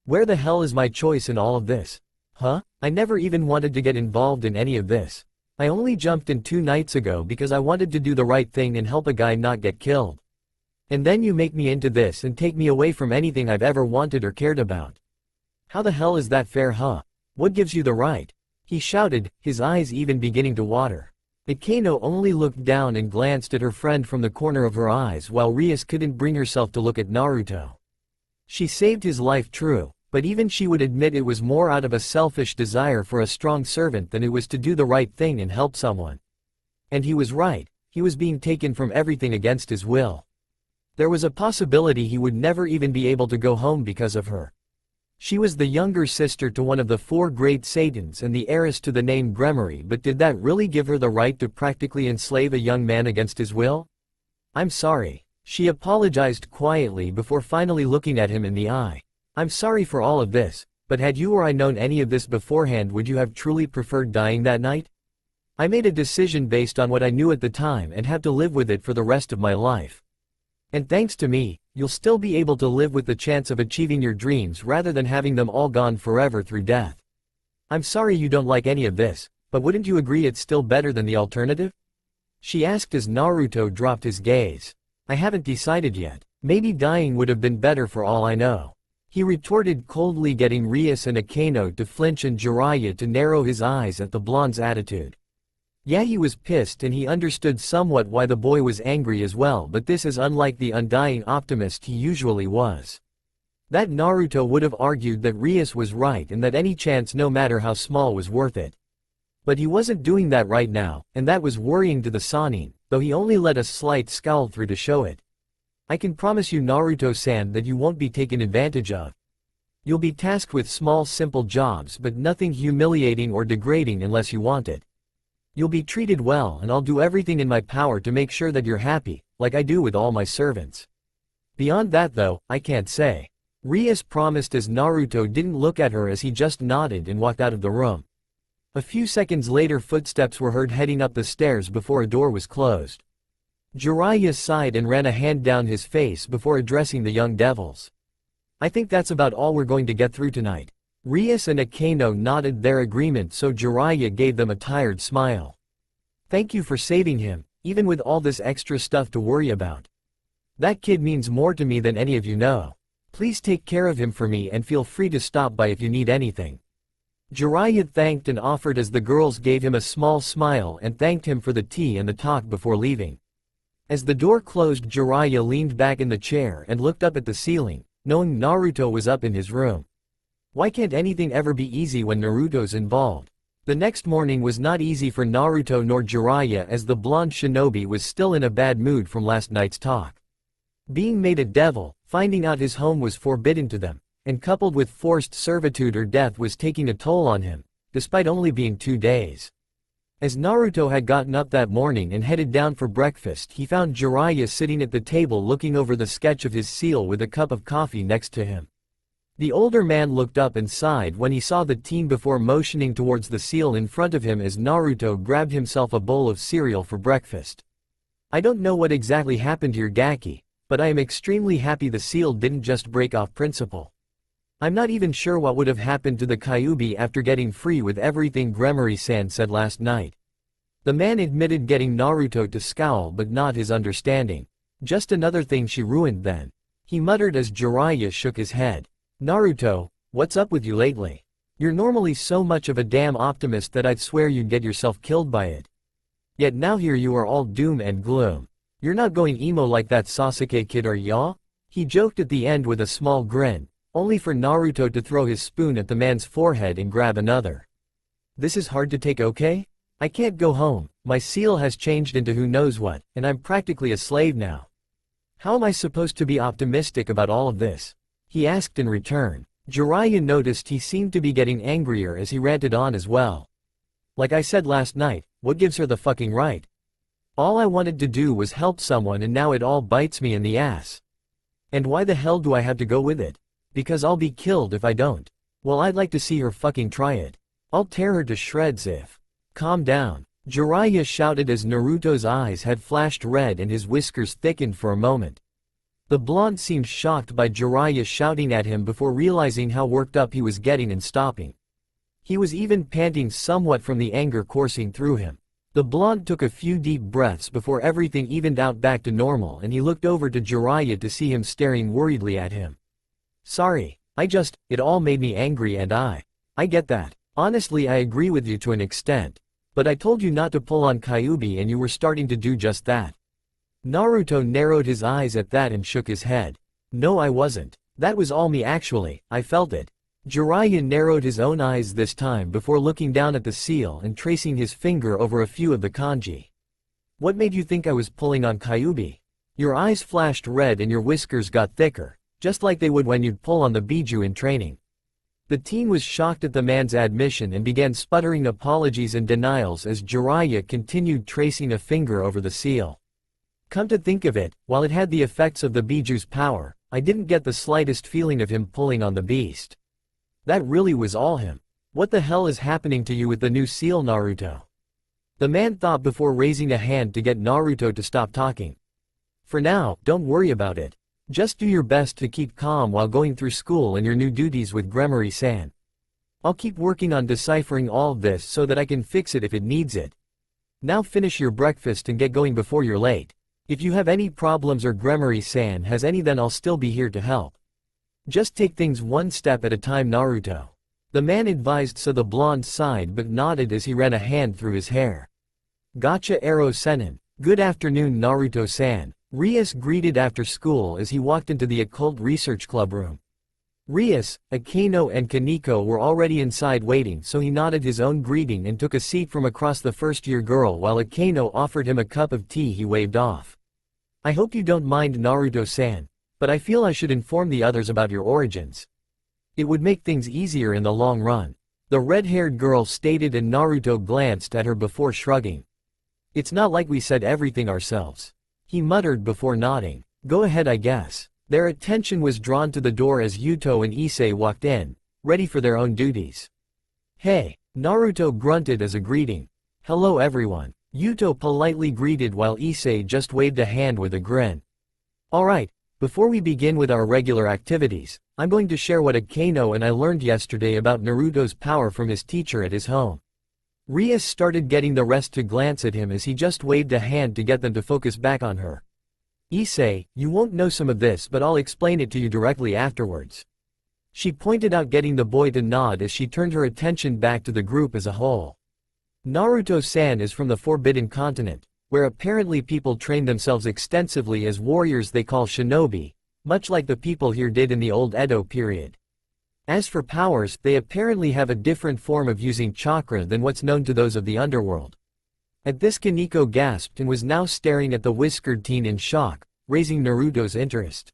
Where the hell is my choice in all of this? Huh? I never even wanted to get involved in any of this. I only jumped in 2 nights ago because I wanted to do the right thing and help a guy not get killed. And then you make me into this and take me away from anything I've ever wanted or cared about. How the hell is that fair, huh? What gives you the right? He shouted, his eyes even beginning to water. Akeno only looked down and glanced at her friend from the corner of her eyes, while Rias couldn't bring herself to look at Naruto. She saved his life, true, but even she would admit it was more out of a selfish desire for a strong servant than it was to do the right thing and help someone. And he was right, he was being taken from everything against his will. There was a possibility he would never even be able to go home because of her. She was the younger sister to one of the 4 great Satans and the heiress to the name Gremory, but did that really give her the right to practically enslave a young man against his will? I'm sorry. She apologized quietly before finally looking at him in the eye. I'm sorry for all of this, but had you or I known any of this beforehand, would you have truly preferred dying that night? I made a decision based on what I knew at the time and have to live with it for the rest of my life. And thanks to me, you'll still be able to live with the chance of achieving your dreams rather than having them all gone forever through death. I'm sorry you don't like any of this, but wouldn't you agree it's still better than the alternative? She asked as Naruto dropped his gaze. I haven't decided yet. Maybe dying would have been better for all I know. He retorted coldly, getting Rias and Akeno to flinch and Jiraiya to narrow his eyes at the blonde's attitude. Yeah, he was pissed and he understood somewhat why the boy was angry as well, but this is unlike the undying optimist he usually was. That Naruto would have argued that Rias was right and that any chance no matter how small was worth it. But he wasn't doing that right now, and that was worrying to the Sannin, though he only let a slight scowl through to show it. I can promise you Naruto-san that you won't be taken advantage of. You'll be tasked with small simple jobs but nothing humiliating or degrading unless you want it. You'll be treated well and I'll do everything in my power to make sure that you're happy, like I do with all my servants. Beyond that though, I can't say. Rias promised as Naruto didn't look at her as he just nodded and walked out of the room. A few seconds later footsteps were heard heading up the stairs before a door was closed. Jiraiya sighed and ran a hand down his face before addressing the young devils. I think that's about all we're going to get through tonight. Rias and Akeno nodded their agreement so Jiraiya gave them a tired smile. Thank you for saving him, even with all this extra stuff to worry about. That kid means more to me than any of you know. Please take care of him for me and feel free to stop by if you need anything. Jiraiya thanked and offered as the girls gave him a small smile and thanked him for the tea and the talk before leaving. As the door closed, Jiraiya leaned back in the chair and looked up at the ceiling, knowing Naruto was up in his room. Why can't anything ever be easy when Naruto's involved? The next morning was not easy for Naruto nor Jiraiya as the blonde shinobi was still in a bad mood from last night's talk. Being made a devil, finding out his home was forbidden to them, and coupled with forced servitude or death was taking a toll on him, despite only being 2 days. As Naruto had gotten up that morning and headed down for breakfast, he found Jiraiya sitting at the table looking over the sketch of his seal with a cup of coffee next to him. The older man looked up and sighed when he saw the teen before motioning towards the seal in front of him as Naruto grabbed himself a bowl of cereal for breakfast. I don't know what exactly happened here, Gaki, but I am extremely happy the seal didn't just break off principle. I'm not even sure what would have happened to the Kyuubi after getting free with everything Gremory-san said last night. The man admitted getting Naruto to scowl but not his understanding. Just another thing she ruined then. He muttered as Jiraiya shook his head. Naruto, what's up with you lately? You're normally so much of a damn optimist that I'd swear you'd get yourself killed by it. Yet now here you are all doom and gloom. You're not going emo like that Sasuke kid, are ya? He joked at the end with a small grin, only for Naruto to throw his spoon at the man's forehead and grab another. This is hard to take, okay? I can't go home, my seal has changed into who knows what, and I'm practically a slave now. How am I supposed to be optimistic about all of this? He asked in return. Jiraiya noticed he seemed to be getting angrier as he ranted on as well. Like I said last night, what gives her the fucking right? All I wanted to do was help someone and now it all bites me in the ass. And why the hell do I have to go with it? Because I'll be killed if I don't. Well, I'd like to see her fucking try it. I'll tear her to shreds if. Calm down. Jiraiya shouted as Naruto's eyes had flashed red and his whiskers thickened for a moment. The blonde seemed shocked by Jiraiya shouting at him before realizing how worked up he was getting and stopping. He was even panting somewhat from the anger coursing through him. The blonde took a few deep breaths before everything evened out back to normal and he looked over to Jiraiya to see him staring worriedly at him. Sorry, it all made me angry and I get that. Honestly, I agree with you to an extent. But I told you not to pull on Kyuubi and you were starting to do just that. Naruto narrowed his eyes at that and shook his head. No, I wasn't. That was all me actually, I felt it. Jiraiya narrowed his own eyes this time before looking down at the seal and tracing his finger over a few of the kanji. What made you think I was pulling on Kyuubi? Your eyes flashed red and your whiskers got thicker, just like they would when you'd pull on the Biju in training. The teen was shocked at the man's admission and began sputtering apologies and denials as Jiraiya continued tracing a finger over the seal. Come to think of it, while it had the effects of the Biju's power, I didn't get the slightest feeling of him pulling on the beast. That really was all him. What the hell is happening to you with the new seal, Naruto? The man thought before raising a hand to get Naruto to stop talking. For now, don't worry about it. Just do your best to keep calm while going through school and your new duties with Gremory-san. I'll keep working on deciphering all of this so that I can fix it if it needs it. Now finish your breakfast and get going before you're late. If you have any problems or Gremory-san has any, then I'll still be here to help. Just take things one step at a time, Naruto. The man advised, so the blonde sighed but nodded as he ran a hand through his hair. Gotcha, Ero Senin. Good afternoon, Naruto-san. Rias greeted after school as he walked into the occult research club room. Rias, Akano and Kaneko were already inside waiting, so he nodded his own greeting and took a seat from across the first-year girl while Akano offered him a cup of tea he waved off. "I hope you don't mind, Naruto-san, but I feel I should inform the others about your origins. It would make things easier in the long run," the red-haired girl stated, and Naruto glanced at her before shrugging. "It's not like we said everything ourselves," he muttered before nodding. "Go ahead, I guess." Their attention was drawn to the door as Yuto and Issei walked in, ready for their own duties. "Hey," Naruto grunted as a greeting. "Hello everyone," Yuto politely greeted while Issei just waved a hand with a grin. "Alright, before we begin with our regular activities, I'm going to share what Akano and I learned yesterday about Naruto's power from his teacher at his home." Rias started getting the rest to glance at him as he just waved a hand to get them to focus back on her. "Issei, you won't know some of this, but I'll explain it to you directly afterwards," she pointed out, getting the boy to nod as she turned her attention back to the group as a whole. Naruto-san is from the Forbidden Continent, where apparently people train themselves extensively as warriors they call shinobi, much like the people here did in the old Edo period. As for powers, they apparently have a different form of using chakra than what's known to those of the underworld. At this, Kaneko gasped and was now staring at the whiskered teen in shock, raising Naruto's interest.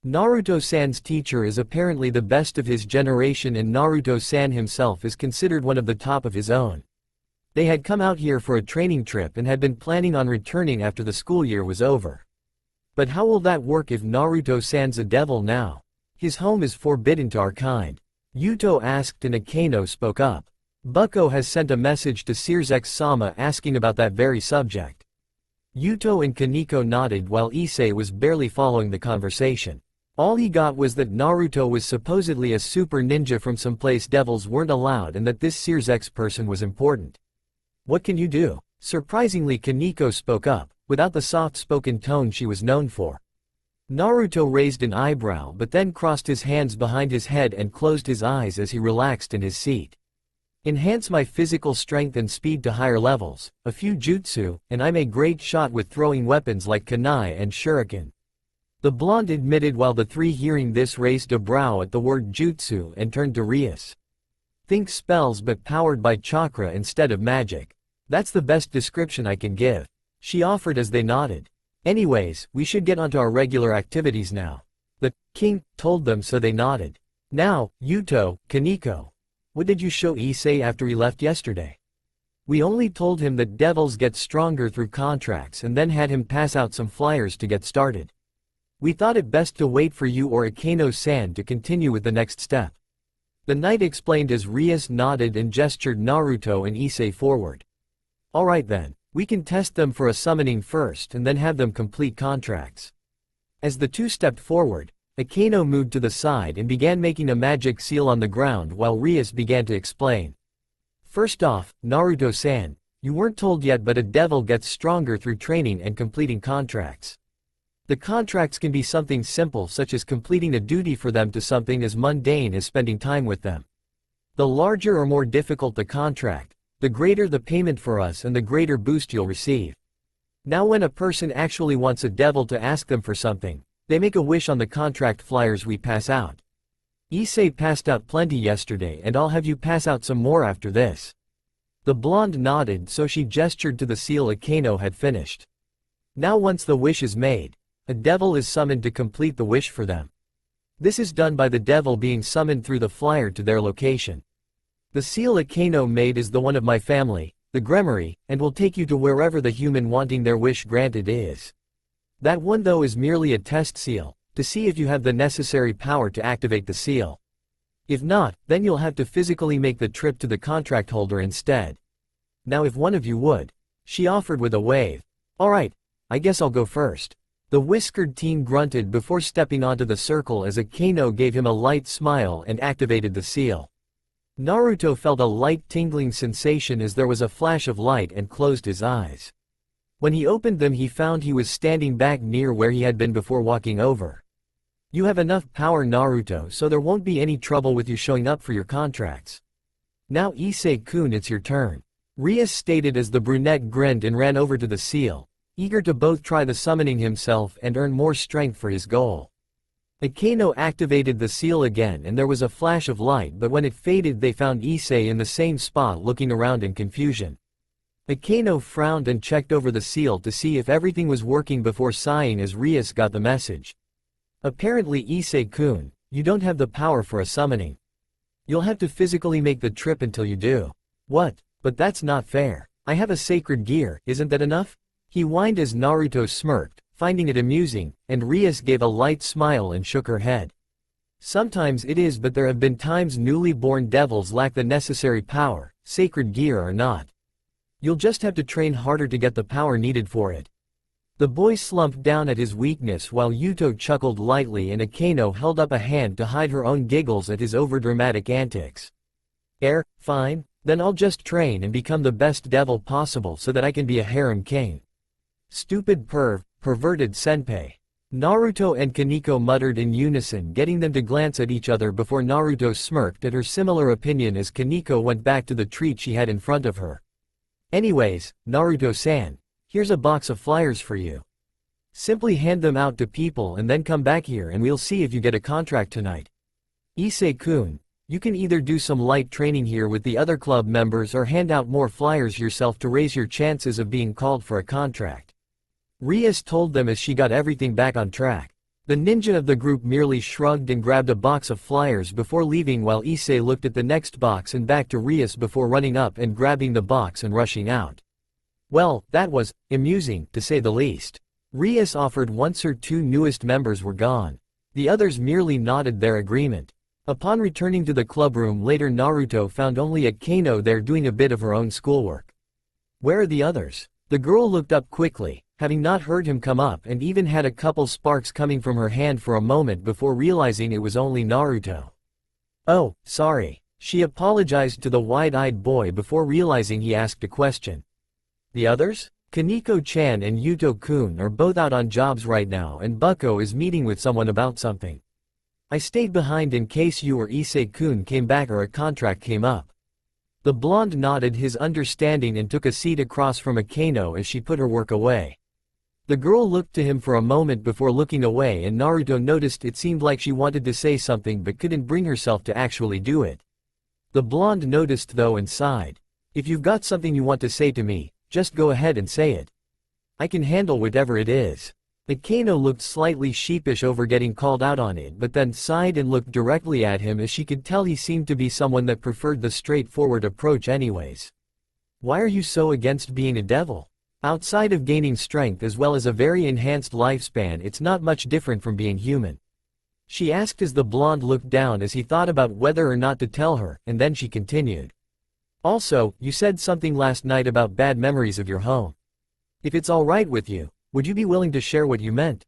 Naruto-san's teacher is apparently the best of his generation, and Naruto-san himself is considered one of the top of his own. They had come out here for a training trip and had been planning on returning after the school year was over. But how will that work if Naruto-san's a devil now? His home is forbidden to our kind, Yuto asked, and Akano spoke up. "Bucko has sent a message to Searsex-sama asking about that very subject." Yuto and Kaneko nodded while Issei was barely following the conversation. All he got was that Naruto was supposedly a super ninja from some place devils weren't allowed, and that this Searsex person was important. "What can you do?" Surprisingly, Kaneko spoke up, without the soft-spoken tone she was known for. Naruto raised an eyebrow but then crossed his hands behind his head and closed his eyes as he relaxed in his seat. "Enhance my physical strength and speed to higher levels, a few jutsu, and I'm a great shot with throwing weapons like kunai and shuriken," the blonde admitted, while the three hearing this raised a brow at the word jutsu and turned to Rias. "Think spells but powered by chakra instead of magic. That's the best description I can give," she offered as they nodded. "Anyways, we should get onto our regular activities now," the king told them, so they nodded. "Now, Yuto, Kaneko, what did you show Issei after he left yesterday?" "We only told him that devils get stronger through contracts and then had him pass out some flyers to get started. We thought it best to wait for you or Akano-san to continue with the next step," the knight explained as Rias nodded and gestured Naruto and Issei forward. "Alright then, we can test them for a summoning first and then have them complete contracts." As the two stepped forward, Akano moved to the side and began making a magic seal on the ground while Rias began to explain. "First off, Naruto-san, you weren't told yet, but a devil gets stronger through training and completing contracts. The contracts can be something simple such as completing a duty for them to something as mundane as spending time with them. The larger or more difficult the contract, the greater the payment for us and the greater boost you'll receive. Now when a person actually wants a devil to ask them for something, they make a wish on the contract flyers we pass out. Issei passed out plenty yesterday and I'll have you pass out some more after this." The blonde nodded, so she gestured to the seal Akano had finished. Now once the wish is made, a devil is summoned to complete the wish for them. This is done by the devil being summoned through the flyer to their location. The seal Akano made is the one of my family, the Gremory, and will take you to wherever the human wanting their wish granted is. That one though is merely a test seal, to see if you have the necessary power to activate the seal. If not, then you'll have to physically make the trip to the contract holder instead. Now if one of you would," she offered with a wave. "Alright, I guess I'll go first." The whiskered teen grunted before stepping onto the circle as Akano gave him a light smile and activated the seal. Naruto felt a light tingling sensation as there was a flash of light and closed his eyes. When he opened them, he found he was standing back near where he had been before walking over. "You have enough power, Naruto, so there won't be any trouble with you showing up for your contracts. Now Issei-kun, it's your turn," Rias stated as the brunette grinned and ran over to the seal, eager to both try the summoning himself and earn more strength for his goal. Akano activated the seal again and there was a flash of light, but when it faded they found Issei in the same spot looking around in confusion. Akano frowned and checked over the seal to see if everything was working before sighing as Rias got the message. Apparently Issei-kun, you don't have the power for a summoning. You'll have to physically make the trip until you do. What? But that's not fair. I have a sacred gear, isn't that enough? He whined as Naruto smirked, finding it amusing, and Rias gave a light smile and shook her head. Sometimes it is, but there have been times newly born devils lack the necessary power, sacred gear or not. You'll just have to train harder to get the power needed for it. The boy slumped down at his weakness while Yuto chuckled lightly and Akano held up a hand to hide her own giggles at his overdramatic antics. Fine, then I'll just train and become the best devil possible so that I can be a harem king. Stupid perverted senpai. Naruto and Kaneko muttered in unison, getting them to glance at each other before Naruto smirked at her similar opinion as Kaneko went back to the treat she had in front of her. Anyways, Naruto-san, here's a box of flyers for you. Simply hand them out to people and then come back here and we'll see if you get a contract tonight. Issei-kun, you can either do some light training here with the other club members or hand out more flyers yourself to raise your chances of being called for a contract. Rias told them as she got everything back on track. The ninja of the group merely shrugged and grabbed a box of flyers before leaving while Issei looked at the next box and back to Rias before running up and grabbing the box and rushing out. Well, that was amusing, to say the least. Rias offered once her two newest members were gone. The others merely nodded their agreement. Upon returning to the clubroom later, Naruto found only Akano there doing a bit of her own schoolwork. Where are the others? The girl looked up quickly, having not heard him come up, and even had a couple sparks coming from her hand for a moment before realizing it was only Naruto. Oh, sorry. She apologized to the wide-eyed boy before realizing he asked a question. The others? Kaneko-chan and Yuto-kun are both out on jobs right now and Bucko is meeting with someone about something. I stayed behind in case you or Issei-kun came back or a contract came up. The blonde nodded his understanding and took a seat across from Akano as she put her work away. The girl looked to him for a moment before looking away and Naruto noticed it seemed like she wanted to say something but couldn't bring herself to actually do it. The blonde noticed though and sighed. If you've got something you want to say to me, just go ahead and say it. I can handle whatever it is. Akano looked slightly sheepish over getting called out on it but then sighed and looked directly at him as she could tell he seemed to be someone that preferred the straightforward approach anyways. Why are you so against being a devil? Outside of gaining strength as well as a very enhanced lifespan, it's not much different from being human. She asked as the blonde looked down as he thought about whether or not to tell her, and then she continued. Also, you said something last night about bad memories of your home. If it's alright with you, would you be willing to share what you meant?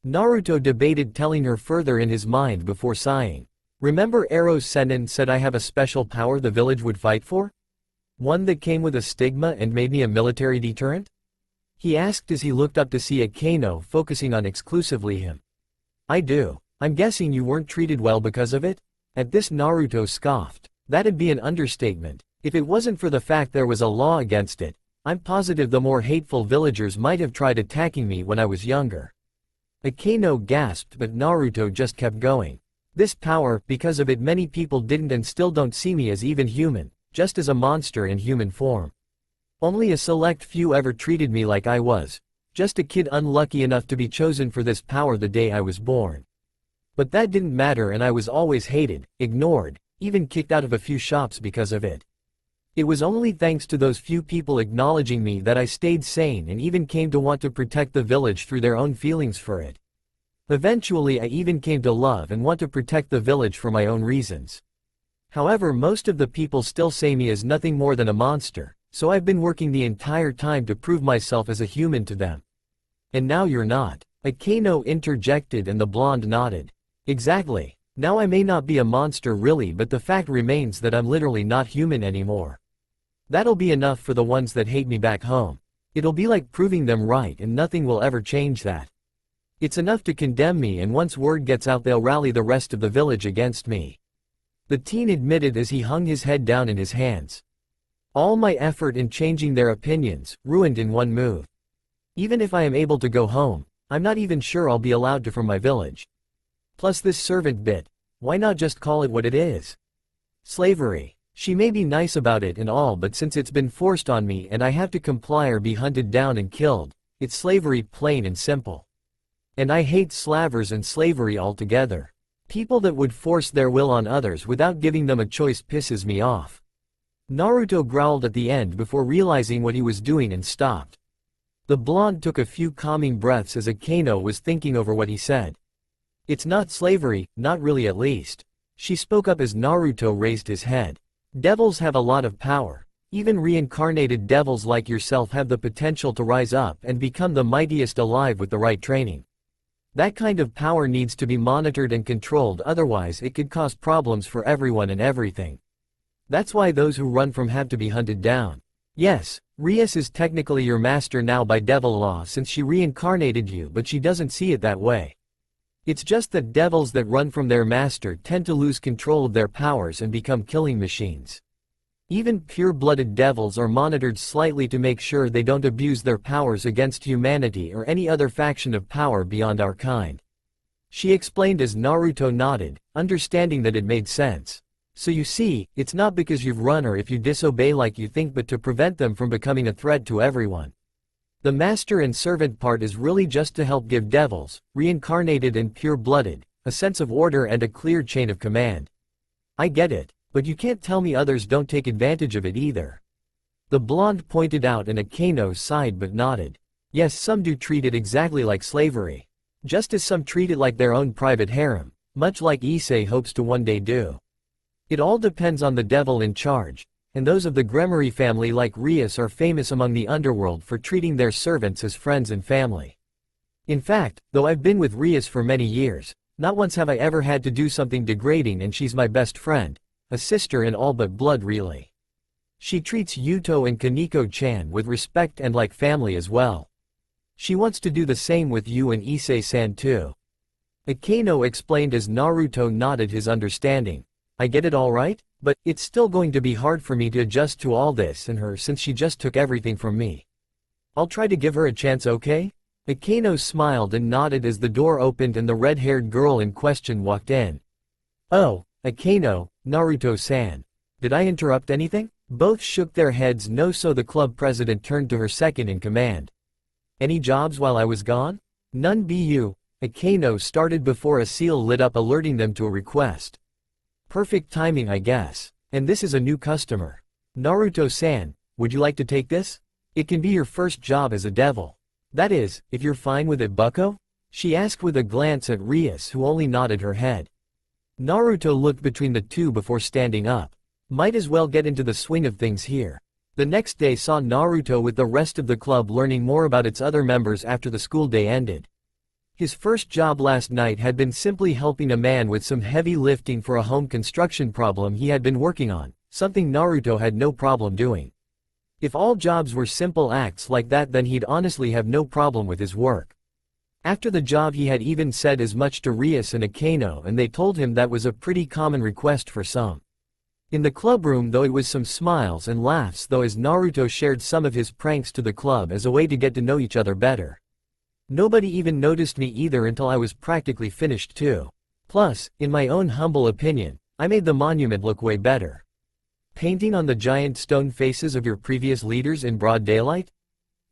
Naruto debated telling her further in his mind before sighing. Remember Eros Sennin said I have a special power the village would fight for? One that came with a stigma and made me a military deterrent? He asked as he looked up to see Akano focusing on exclusively him. I do. I'm guessing you weren't treated well because of it? At this Naruto scoffed. That'd be an understatement. If it wasn't for the fact there was a law against it, I'm positive the more hateful villagers might have tried attacking me when I was younger. Akano gasped but Naruto just kept going. This power, because of it many people didn't and still don't see me as even human, just as a monster in human form. Only a select few ever treated me like I was, just a kid unlucky enough to be chosen for this power the day I was born. But that didn't matter and I was always hated, ignored, even kicked out of a few shops because of it. It was only thanks to those few people acknowledging me that I stayed sane and even came to want to protect the village through their own feelings for it. Eventually I even came to love and want to protect the village for my own reasons. However, most of the people still say me as nothing more than a monster, so I've been working the entire time to prove myself as a human to them. And now you're not. Akano interjected and the blonde nodded. Exactly. Now I may not be a monster really, but the fact remains that I'm literally not human anymore. That'll be enough for the ones that hate me back home. It'll be like proving them right and nothing will ever change that. It's enough to condemn me and once word gets out they'll rally the rest of the village against me. The teen admitted as he hung his head down in his hands. All my effort in changing their opinions, ruined in one move. Even if I am able to go home, I'm not even sure I'll be allowed to from my village. Plus this servant bit. Why not just call it what it is? Slavery. She may be nice about it and all, but since it's been forced on me and I have to comply or be hunted down and killed, it's slavery, plain and simple. And I hate slavers and slavery altogether. People that would force their will on others without giving them a choice pisses me off. Naruto growled at the end before realizing what he was doing and stopped. The blonde took a few calming breaths as Akeno was thinking over what he said. It's not slavery, not really at least. She spoke up as Naruto raised his head. Devils have a lot of power. Even reincarnated devils like yourself have the potential to rise up and become the mightiest alive with the right training. That kind of power needs to be monitored and controlled, otherwise it could cause problems for everyone and everything. That's why those who run from have to be hunted down. Yes, Rias is technically your master now by devil law since she reincarnated you, but she doesn't see it that way. It's just that devils that run from their master tend to lose control of their powers and become killing machines. Even pure-blooded devils are monitored slightly to make sure they don't abuse their powers against humanity or any other faction of power beyond our kind. She explained as Naruto nodded, understanding that it made sense. So you see, it's not because you've run or if you disobey like you think, but to prevent them from becoming a threat to everyone. The master and servant part is really just to help give devils, reincarnated and pure-blooded, a sense of order and a clear chain of command. I get it. But you can't tell me others don't take advantage of it either. The blonde pointed out and Akeno sighed but nodded. Yes, some do treat it exactly like slavery. Just as some treat it like their own private harem, much like Issei hopes to one day do. It all depends on the devil in charge, and those of the Gremory family like Rias are famous among the underworld for treating their servants as friends and family. In fact, though I've been with Rias for many years, not once have I ever had to do something degrading, and she's my best friend. A sister in all but blood really. She treats Yuto and Kaneko-chan with respect and like family as well. She wants to do the same with you and Issei-san too. Akeno explained as Naruto nodded his understanding. I get it all right, but it's still going to be hard for me to adjust to all this and her since she just took everything from me. I'll try to give her a chance, okay? Akeno smiled and nodded as the door opened and the red-haired girl in question walked in. Oh, Akeno, Naruto-san. Did I interrupt anything? Both shook their heads no, so the club president turned to her second in command. Any jobs while I was gone? None. Bu. Akeno started before a seal lit up alerting them to a request. Perfect timing, I guess. And this is a new customer. Naruto-san, would you like to take this? It can be your first job as a devil. That is, if you're fine with it, bucko? She asked with a glance at Rias, who only nodded her head. Naruto looked between the two before standing up. Might as well get into the swing of things here. The next day saw Naruto with the rest of the club learning more about its other members after the school day ended. His first job last night had been simply helping a man with some heavy lifting for a home construction problem he had been working on, something Naruto had no problem doing. If all jobs were simple acts like that, then he'd honestly have no problem with his work. After the job he had even said as much to Rias and Akeno, and they told him that was a pretty common request for some. In the club room though, it was some smiles and laughs though as Naruto shared some of his pranks to the club as a way to get to know each other better. Nobody even noticed me either until I was practically finished too. Plus, in my own humble opinion, I made the monument look way better. Painting on the giant stone faces of your previous leaders in broad daylight?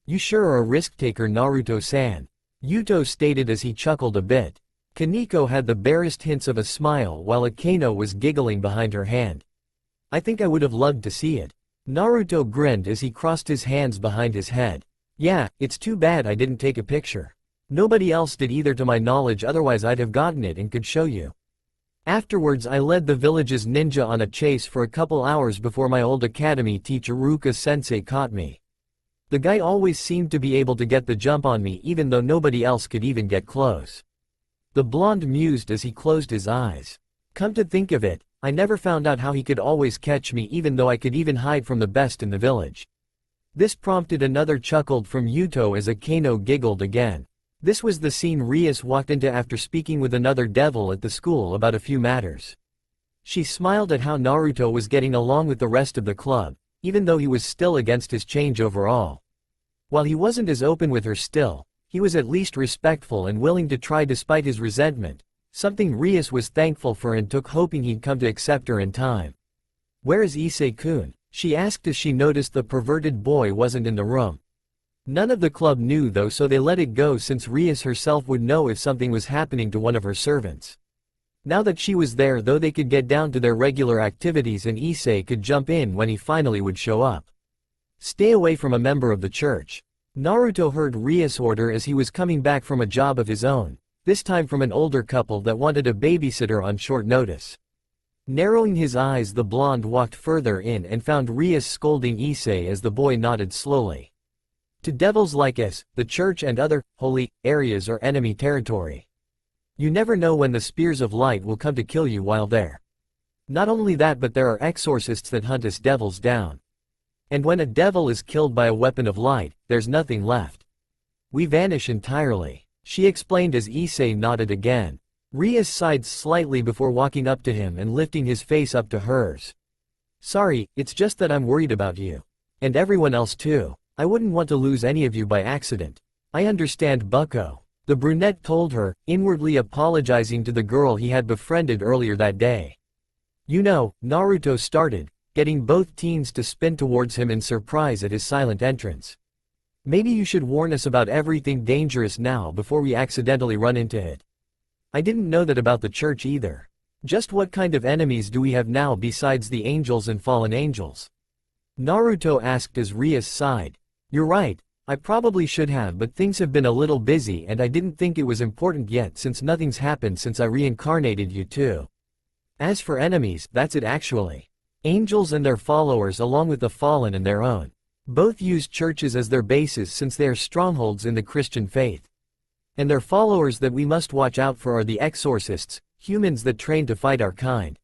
You sure are a risk-taker, Naruto-san. Yuto stated as he chuckled a bit. Kaneko had the barest hints of a smile while Akeno was giggling behind her hand. I think I would have loved to see it. Naruto grinned as he crossed his hands behind his head. Yeah, it's too bad I didn't take a picture. Nobody else did either to my knowledge, otherwise I'd have gotten it and could show you. Afterwards I led the village's ninja on a chase for a couple hours before my old academy teacher Ruka-sensei caught me. The guy always seemed to be able to get the jump on me even though nobody else could even get close. The blonde mused as he closed his eyes. Come to think of it, I never found out how he could always catch me even though I could even hide from the best in the village. This prompted another chuckle from Yuto as Akeno giggled again. This was the scene Rias walked into after speaking with another devil at the school about a few matters. She smiled at how Naruto was getting along with the rest of the club, even though he was still against his change overall. While he wasn't as open with her still, he was at least respectful and willing to try despite his resentment, something Rias was thankful for and took, hoping he'd come to accept her in time. "Where is Issei-kun?" she asked as she noticed the perverted boy wasn't in the room. None of the club knew though, so they let it go since Rias herself would know if something was happening to one of her servants. Now that she was there though, they could get down to their regular activities and Issei could jump in when he finally would show up. "Stay away from a member of the church," Naruto heard Rias order as he was coming back from a job of his own, this time from an older couple that wanted a babysitter on short notice. Narrowing his eyes, the blonde walked further in and found Rias scolding Issei as the boy nodded slowly. "To devils like us, the church and other holy areas are enemy territory. You never know when the spears of light will come to kill you while there. Not only that, but there are exorcists that hunt us devils down. And when a devil is killed by a weapon of light, there's nothing left. We vanish entirely," she explained as Issei nodded again. Rias sighed slightly before walking up to him and lifting his face up to hers. "Sorry, it's just that I'm worried about you. And everyone else too. I wouldn't want to lose any of you by accident." "I understand, bucko," the brunette told her, inwardly apologizing to the girl he had befriended earlier that day. "You know," Naruto started, getting both teens to spin towards him in surprise at his silent entrance. "Maybe you should warn us about everything dangerous now before we accidentally run into it. I didn't know that about the church either. Just what kind of enemies do we have now besides the angels and fallen angels?" Naruto asked as Rias sighed. "You're right, I probably should have, but things have been a little busy and I didn't think it was important yet since nothing's happened since I reincarnated you too. As for enemies, that's it actually. Angels and their followers along with the fallen and their own. Both use churches as their bases since they are strongholds in the Christian faith. And their followers that we must watch out for are the exorcists, humans that train to fight our kind."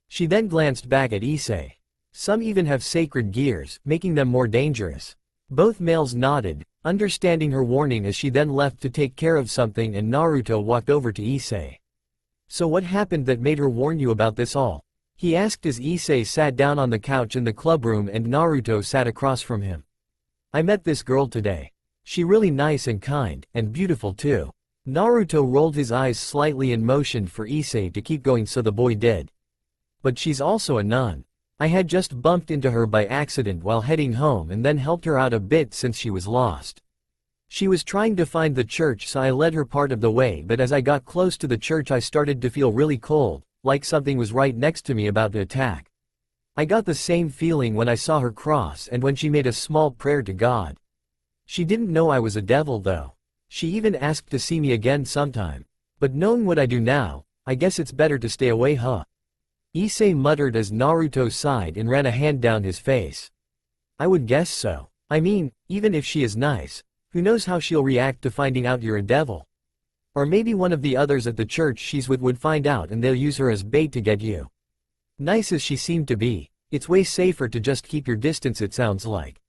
She then glanced back at Issei. "Some even have sacred gears, making them more dangerous." Both males nodded, understanding her warning as she then left to take care of something and Naruto walked over to Issei. "So what happened that made her warn you about this all?" he asked as Issei sat down on the couch in the clubroom and Naruto sat across from him. "I met this girl today. She really nice and kind, and beautiful too." Naruto rolled his eyes slightly and motioned for Issei to keep going, so the boy did. "But she's also a nun. I had just bumped into her by accident while heading home and then helped her out a bit since she was lost. She was trying to find the church, so I led her part of the way, but as I got close to the church I started to feel really cold, like something was right next to me about to attack. I got the same feeling when I saw her cross and when she made a small prayer to God. She didn't know I was a devil though. She even asked to see me again sometime. But knowing what I do now, I guess it's better to stay away, huh?" Issei muttered as Naruto sighed and ran a hand down his face. "I would guess so. I mean, even if she is nice, who knows how she'll react to finding out you're a devil? Or maybe one of the others at the church she's with would find out and they'll use her as bait to get you. Nice as she seemed to be, it's way safer to just keep your distance, it sounds like."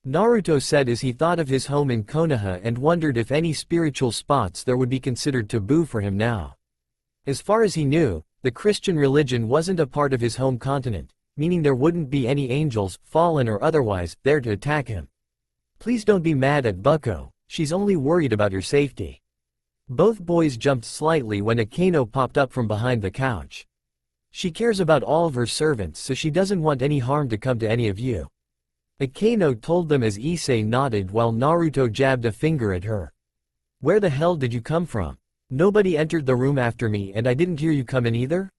Naruto said as he thought of his home in Konoha and wondered if any spiritual spots there would be considered taboo for him now. As far as he knew, the Christian religion wasn't a part of his home continent, meaning there wouldn't be any angels, fallen or otherwise, there to attack him. "Please don't be mad at Bucko, she's only worried about your safety." Both boys jumped slightly when Akeno popped up from behind the couch. "She cares about all of her servants, so she doesn't want any harm to come to any of you," Akeno told them as Issei nodded while Naruto jabbed a finger at her. "Where the hell did you come from? Nobody entered the room after me and I didn't hear you come in either?"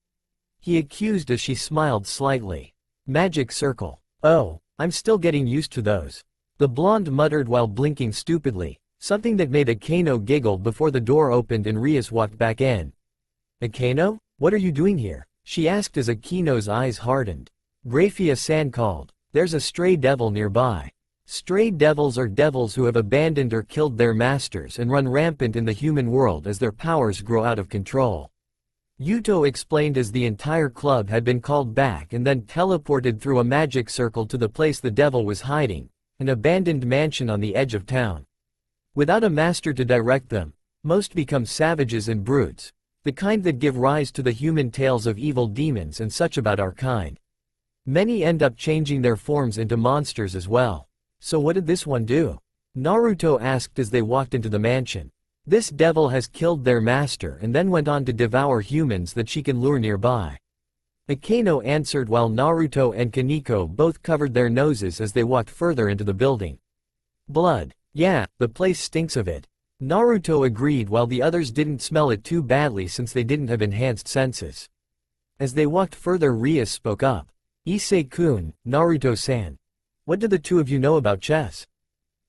he accused as she smiled slightly. "Magic circle. Oh, I'm still getting used to those," the blonde muttered while blinking stupidly, something that made Akeno giggle before the door opened and Rias walked back in. "Akeno, what are you doing here?" she asked as Akeno's eyes hardened. Graphia-san called. "There's a stray devil nearby." Stray devils are devils who have abandoned or killed their masters and run rampant in the human world as their powers grow out of control. Yuto explained as the entire club had been called back and then teleported through a magic circle to the place the devil was hiding, an abandoned mansion on the edge of town. Without a master to direct them, most become savages and brutes, the kind that give rise to the human tales of evil demons and such about our kind. Many end up changing their forms into monsters as well. "So what did this one do?" Naruto asked as they walked into the mansion. This devil has killed their master and then went on to devour humans that she can lure nearby. Akeno answered while Naruto and Kaneko both covered their noses as they walked further into the building. Blood. Yeah, the place stinks of it. Naruto agreed while the others didn't smell it too badly since they didn't have enhanced senses. As they walked further, Rias spoke up. Issei-kun, Naruto-san. What do the two of you know about chess?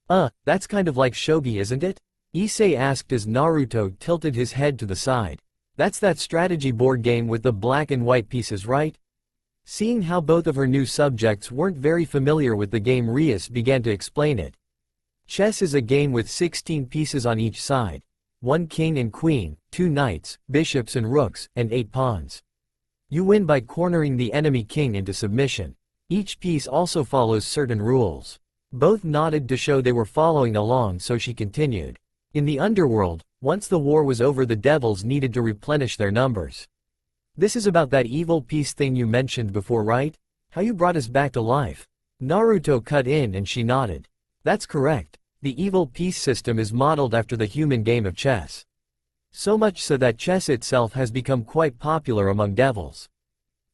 That's kind of like shogi, isn't it? Issei asked as Naruto tilted his head to the side. That's that strategy board game with the black and white pieces, right? Seeing how both of her new subjects weren't very familiar with the game, Rias began to explain it. Chess is a game with 16 pieces on each side. 1 king and queen, 2 knights, bishops and rooks, and 8 pawns. You win by cornering the enemy king into submission. Each piece also follows certain rules. Both nodded to show they were following along, so she continued. In the underworld, once the war was over, the devils needed to replenish their numbers. This is about that evil peace thing you mentioned before, right? How you brought us back to life. Naruto cut in and she nodded. That's correct. The evil peace system is modeled after the human game of chess. So much so that chess itself has become quite popular among devils.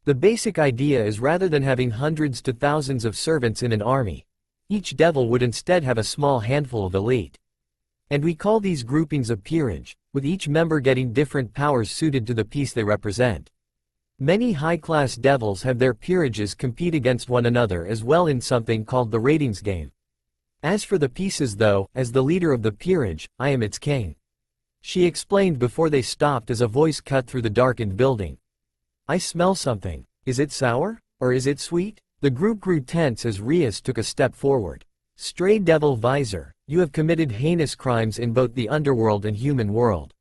The basic idea is rather than having hundreds to thousands of servants in an army, each devil would instead have a small handful of elite. And we call these groupings a peerage, with each member getting different powers suited to the piece they represent. Many high-class devils have their peerages compete against one another as well in something called the ratings game. As for the pieces though, as the leader of the peerage, I am its king. She explained before they stopped as a voice cut through the darkened building. I smell something. Is it sour? Or is it sweet? The group grew tense as Rias took a step forward. Stray Devil Visor, you have committed heinous crimes in both the underworld and human world.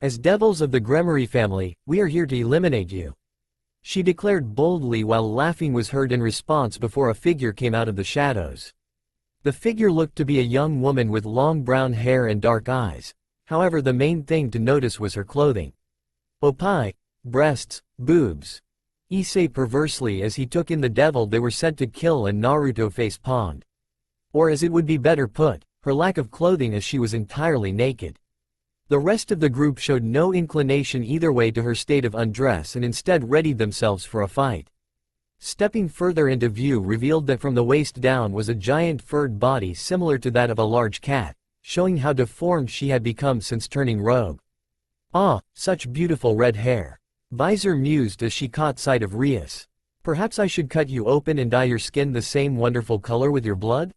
As devils of the Gremory family, we are here to eliminate you. She declared boldly while laughing was heard in response before a figure came out of the shadows. The figure looked to be a young woman with long brown hair and dark eyes. However, the main thing to notice was her clothing. Oppai, breasts, boobs. Issei perversely as he took in the devil they were sent to kill, and Naruto face palmed. Or as it would be better put, her lack of clothing as she was entirely naked. The rest of the group showed no inclination either way to her state of undress and instead readied themselves for a fight. Stepping further into view revealed that from the waist down was a giant furred body similar to that of a large cat, showing how deformed she had become since turning rogue. Ah, such beautiful red hair. Visor mused as she caught sight of Rias. Perhaps I should cut you open and dye your skin the same wonderful color with your blood?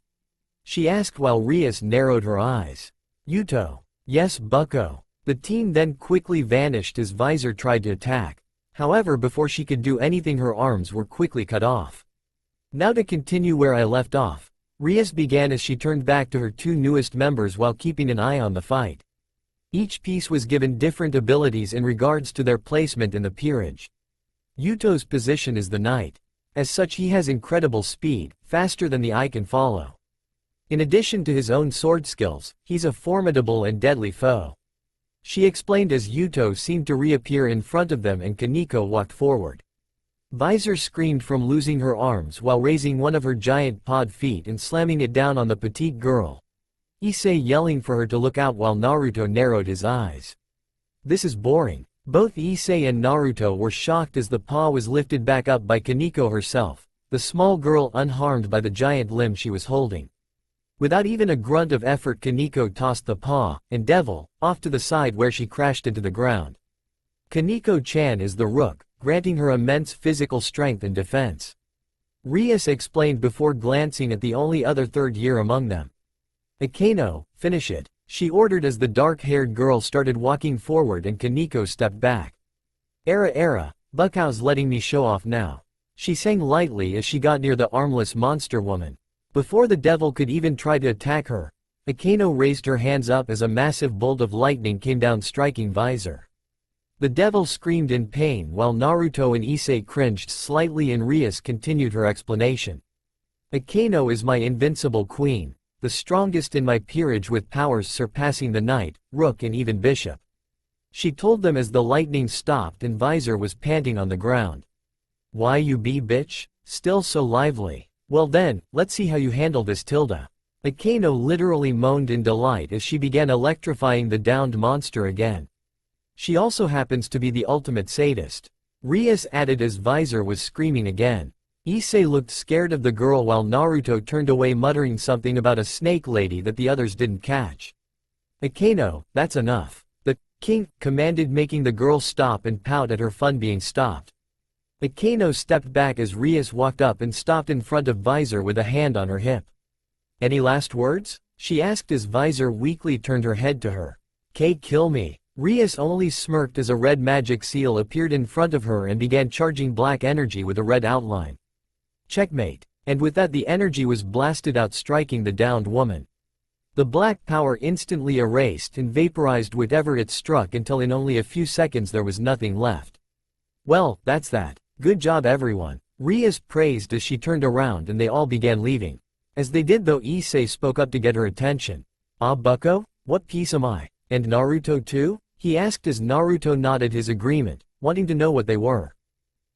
She asked while Rias narrowed her eyes. Yuto. Yes, bucko. The teen then quickly vanished as Visor tried to attack. However, before she could do anything her arms were quickly cut off. Now to continue where I left off. Rias began as she turned back to her 2 newest members while keeping an eye on the fight. Each piece was given different abilities in regards to their placement in the peerage. Yuto's position is the knight. As such, he has incredible speed, faster than the eye can follow. In addition to his own sword skills, he's a formidable and deadly foe. She explained as Yuto seemed to reappear in front of them and Kaneko walked forward. Visor screamed from losing her arms while raising one of her giant pawed feet and slamming it down on the petite girl. Issei yelling for her to look out while Naruto narrowed his eyes. This is boring. Both Issei and Naruto were shocked as the paw was lifted back up by Kaneko herself, the small girl unharmed by the giant limb she was holding. Without even a grunt of effort, Kaneko tossed the paw, and devil, off to the side where she crashed into the ground. Kaneko-chan is the rook, granting her immense physical strength and defense. Rias explained before glancing at the only other third year among them. Akeno, finish it, she ordered as the dark-haired girl started walking forward and Kaneko stepped back. Era, Buckow's letting me show off now. She sang lightly as she got near the armless monster woman. Before the devil could even try to attack her, Akeno raised her hands up as a massive bolt of lightning came down striking Visor. The devil screamed in pain while Naruto and Issei cringed slightly and Rias continued her explanation. Akeno is my invincible queen, the strongest in my peerage with powers surpassing the knight, rook and even bishop. She told them as the lightning stopped and Visor was panting on the ground. Why you be bitch? Still so lively. Well then, let's see how you handle this Tilda. Akano literally moaned in delight as she began electrifying the downed monster again. She also happens to be the ultimate sadist. Rias added as Visor was screaming again. Issei looked scared of the girl while Naruto turned away muttering something about a snake lady that the others didn't catch. Akano, that's enough. The king commanded, making the girl stop and pout at her fun being stopped. Akano stepped back as Rias walked up and stopped in front of Visor with a hand on her hip. Any last words? She asked as Visor weakly turned her head to her. Kill me. Rias only smirked as a red magic seal appeared in front of her and began charging black energy with a red outline. Checkmate. And with that the energy was blasted out, striking the downed woman. The black power instantly erased and vaporized whatever it struck until in only a few seconds there was nothing left. Well, that's that. Good job everyone. Rias praised as she turned around and they all began leaving. As they did though, Issei spoke up to get her attention. Ah, bucko? What piece am I? And Naruto too? He asked as Naruto nodded his agreement, wanting to know what they were.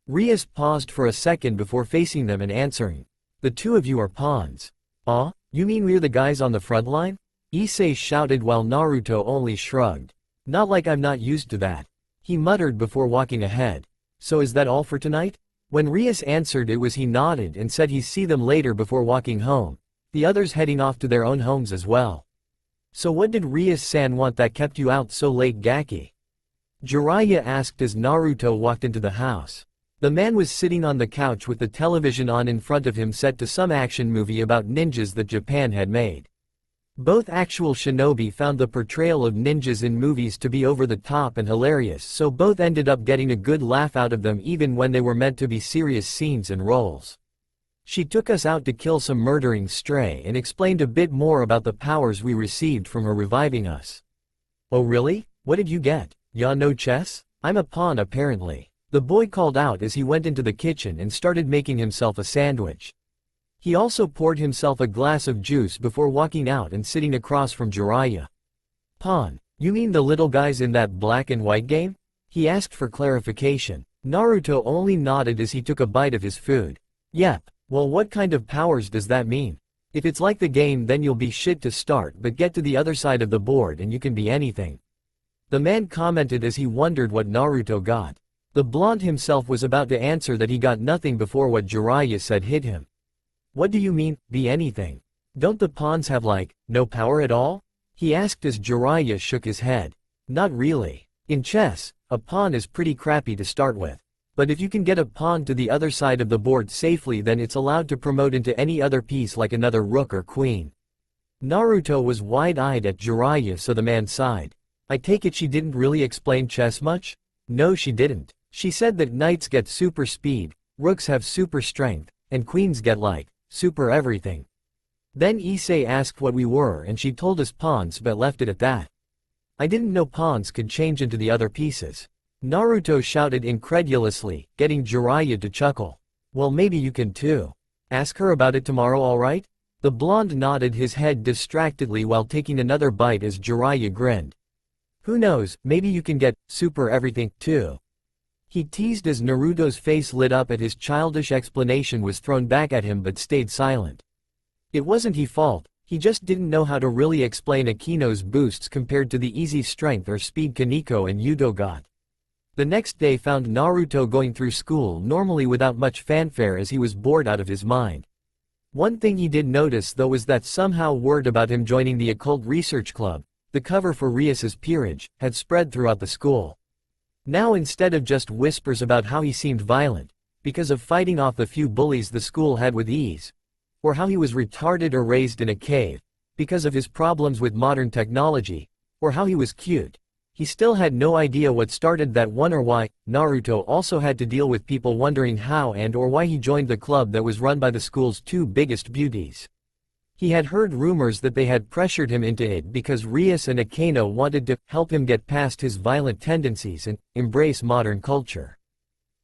Rias paused for a second before facing them and answering. The two of you are pawns. Ah? You mean we're the guys on the front line? Issei shouted while Naruto only shrugged. Not like I'm not used to that. He muttered before walking ahead. So is that all for tonight? When Rias answered he nodded and said he'd see them later before walking home, the others heading off to their own homes as well. So what did Rias-san want that kept you out so late, Gaki? Jiraiya asked as Naruto walked into the house. The man was sitting on the couch with the television on in front of him, set to some action movie about ninjas that Japan had made. Both actual shinobi found the portrayal of ninjas in movies to be over the top and hilarious, so both ended up getting a good laugh out of them even when they were meant to be serious scenes and roles. She took us out to kill some murdering stray and explained a bit more about the powers we received from her reviving us. Oh really? What did you get? Ya no chess? I'm a pawn apparently. The boy called out as he went into the kitchen and started making himself a sandwich. He also poured himself a glass of juice before walking out and sitting across from Jiraiya. Pawn? You mean the little guys in that black and white game? He asked for clarification. Naruto only nodded as he took a bite of his food. Yep. Well, what kind of powers does that mean? If it's like the game then you'll be shit to start, but get to the other side of the board and you can be anything. The man commented as he wondered what Naruto got. The blonde himself was about to answer that he got nothing before what Jiraiya said hit him. What do you mean, be anything? Don't the pawns have no power at all? He asked as Jiraiya shook his head. Not really. In chess, a pawn is pretty crappy to start with. But if you can get a pawn to the other side of the board safely then it's allowed to promote into any other piece like another rook or queen. Naruto was wide-eyed at Jiraiya, so the man sighed. I take it she didn't really explain chess much? No, she didn't. She said that knights get super speed, rooks have super strength, and queens get super everything. Then Issei asked what we were and she told us pawns but left it at that. I didn't know pawns could change into the other pieces. Naruto shouted incredulously, getting Jiraiya to chuckle. Well, maybe you can too. Ask her about it tomorrow, alright? The blonde nodded his head distractedly while taking another bite as Jiraiya grinned. Who knows, maybe you can get super everything too. He teased as Naruto's face lit up at his childish explanation was thrown back at him but stayed silent. It wasn't his fault, he just didn't know how to really explain Akino's boosts compared to the easy strength or speed Kaneko and Yudo got. The next day found Naruto going through school normally without much fanfare as he was bored out of his mind. One thing he did notice though was that somehow word about him joining the occult research club, the cover for Rias's peerage, had spread throughout the school. Now instead of just whispers about how he seemed violent, because of fighting off the few bullies the school had with ease, or how he was retarded or raised in a cave, because of his problems with modern technology, or how he was cute, he still had no idea what started that one or why. Naruto also had to deal with people wondering how and or why he joined the club that was run by the school's two biggest beauties. He had heard rumors that they had pressured him into it because Rias and Akano wanted to help him get past his violent tendencies and embrace modern culture.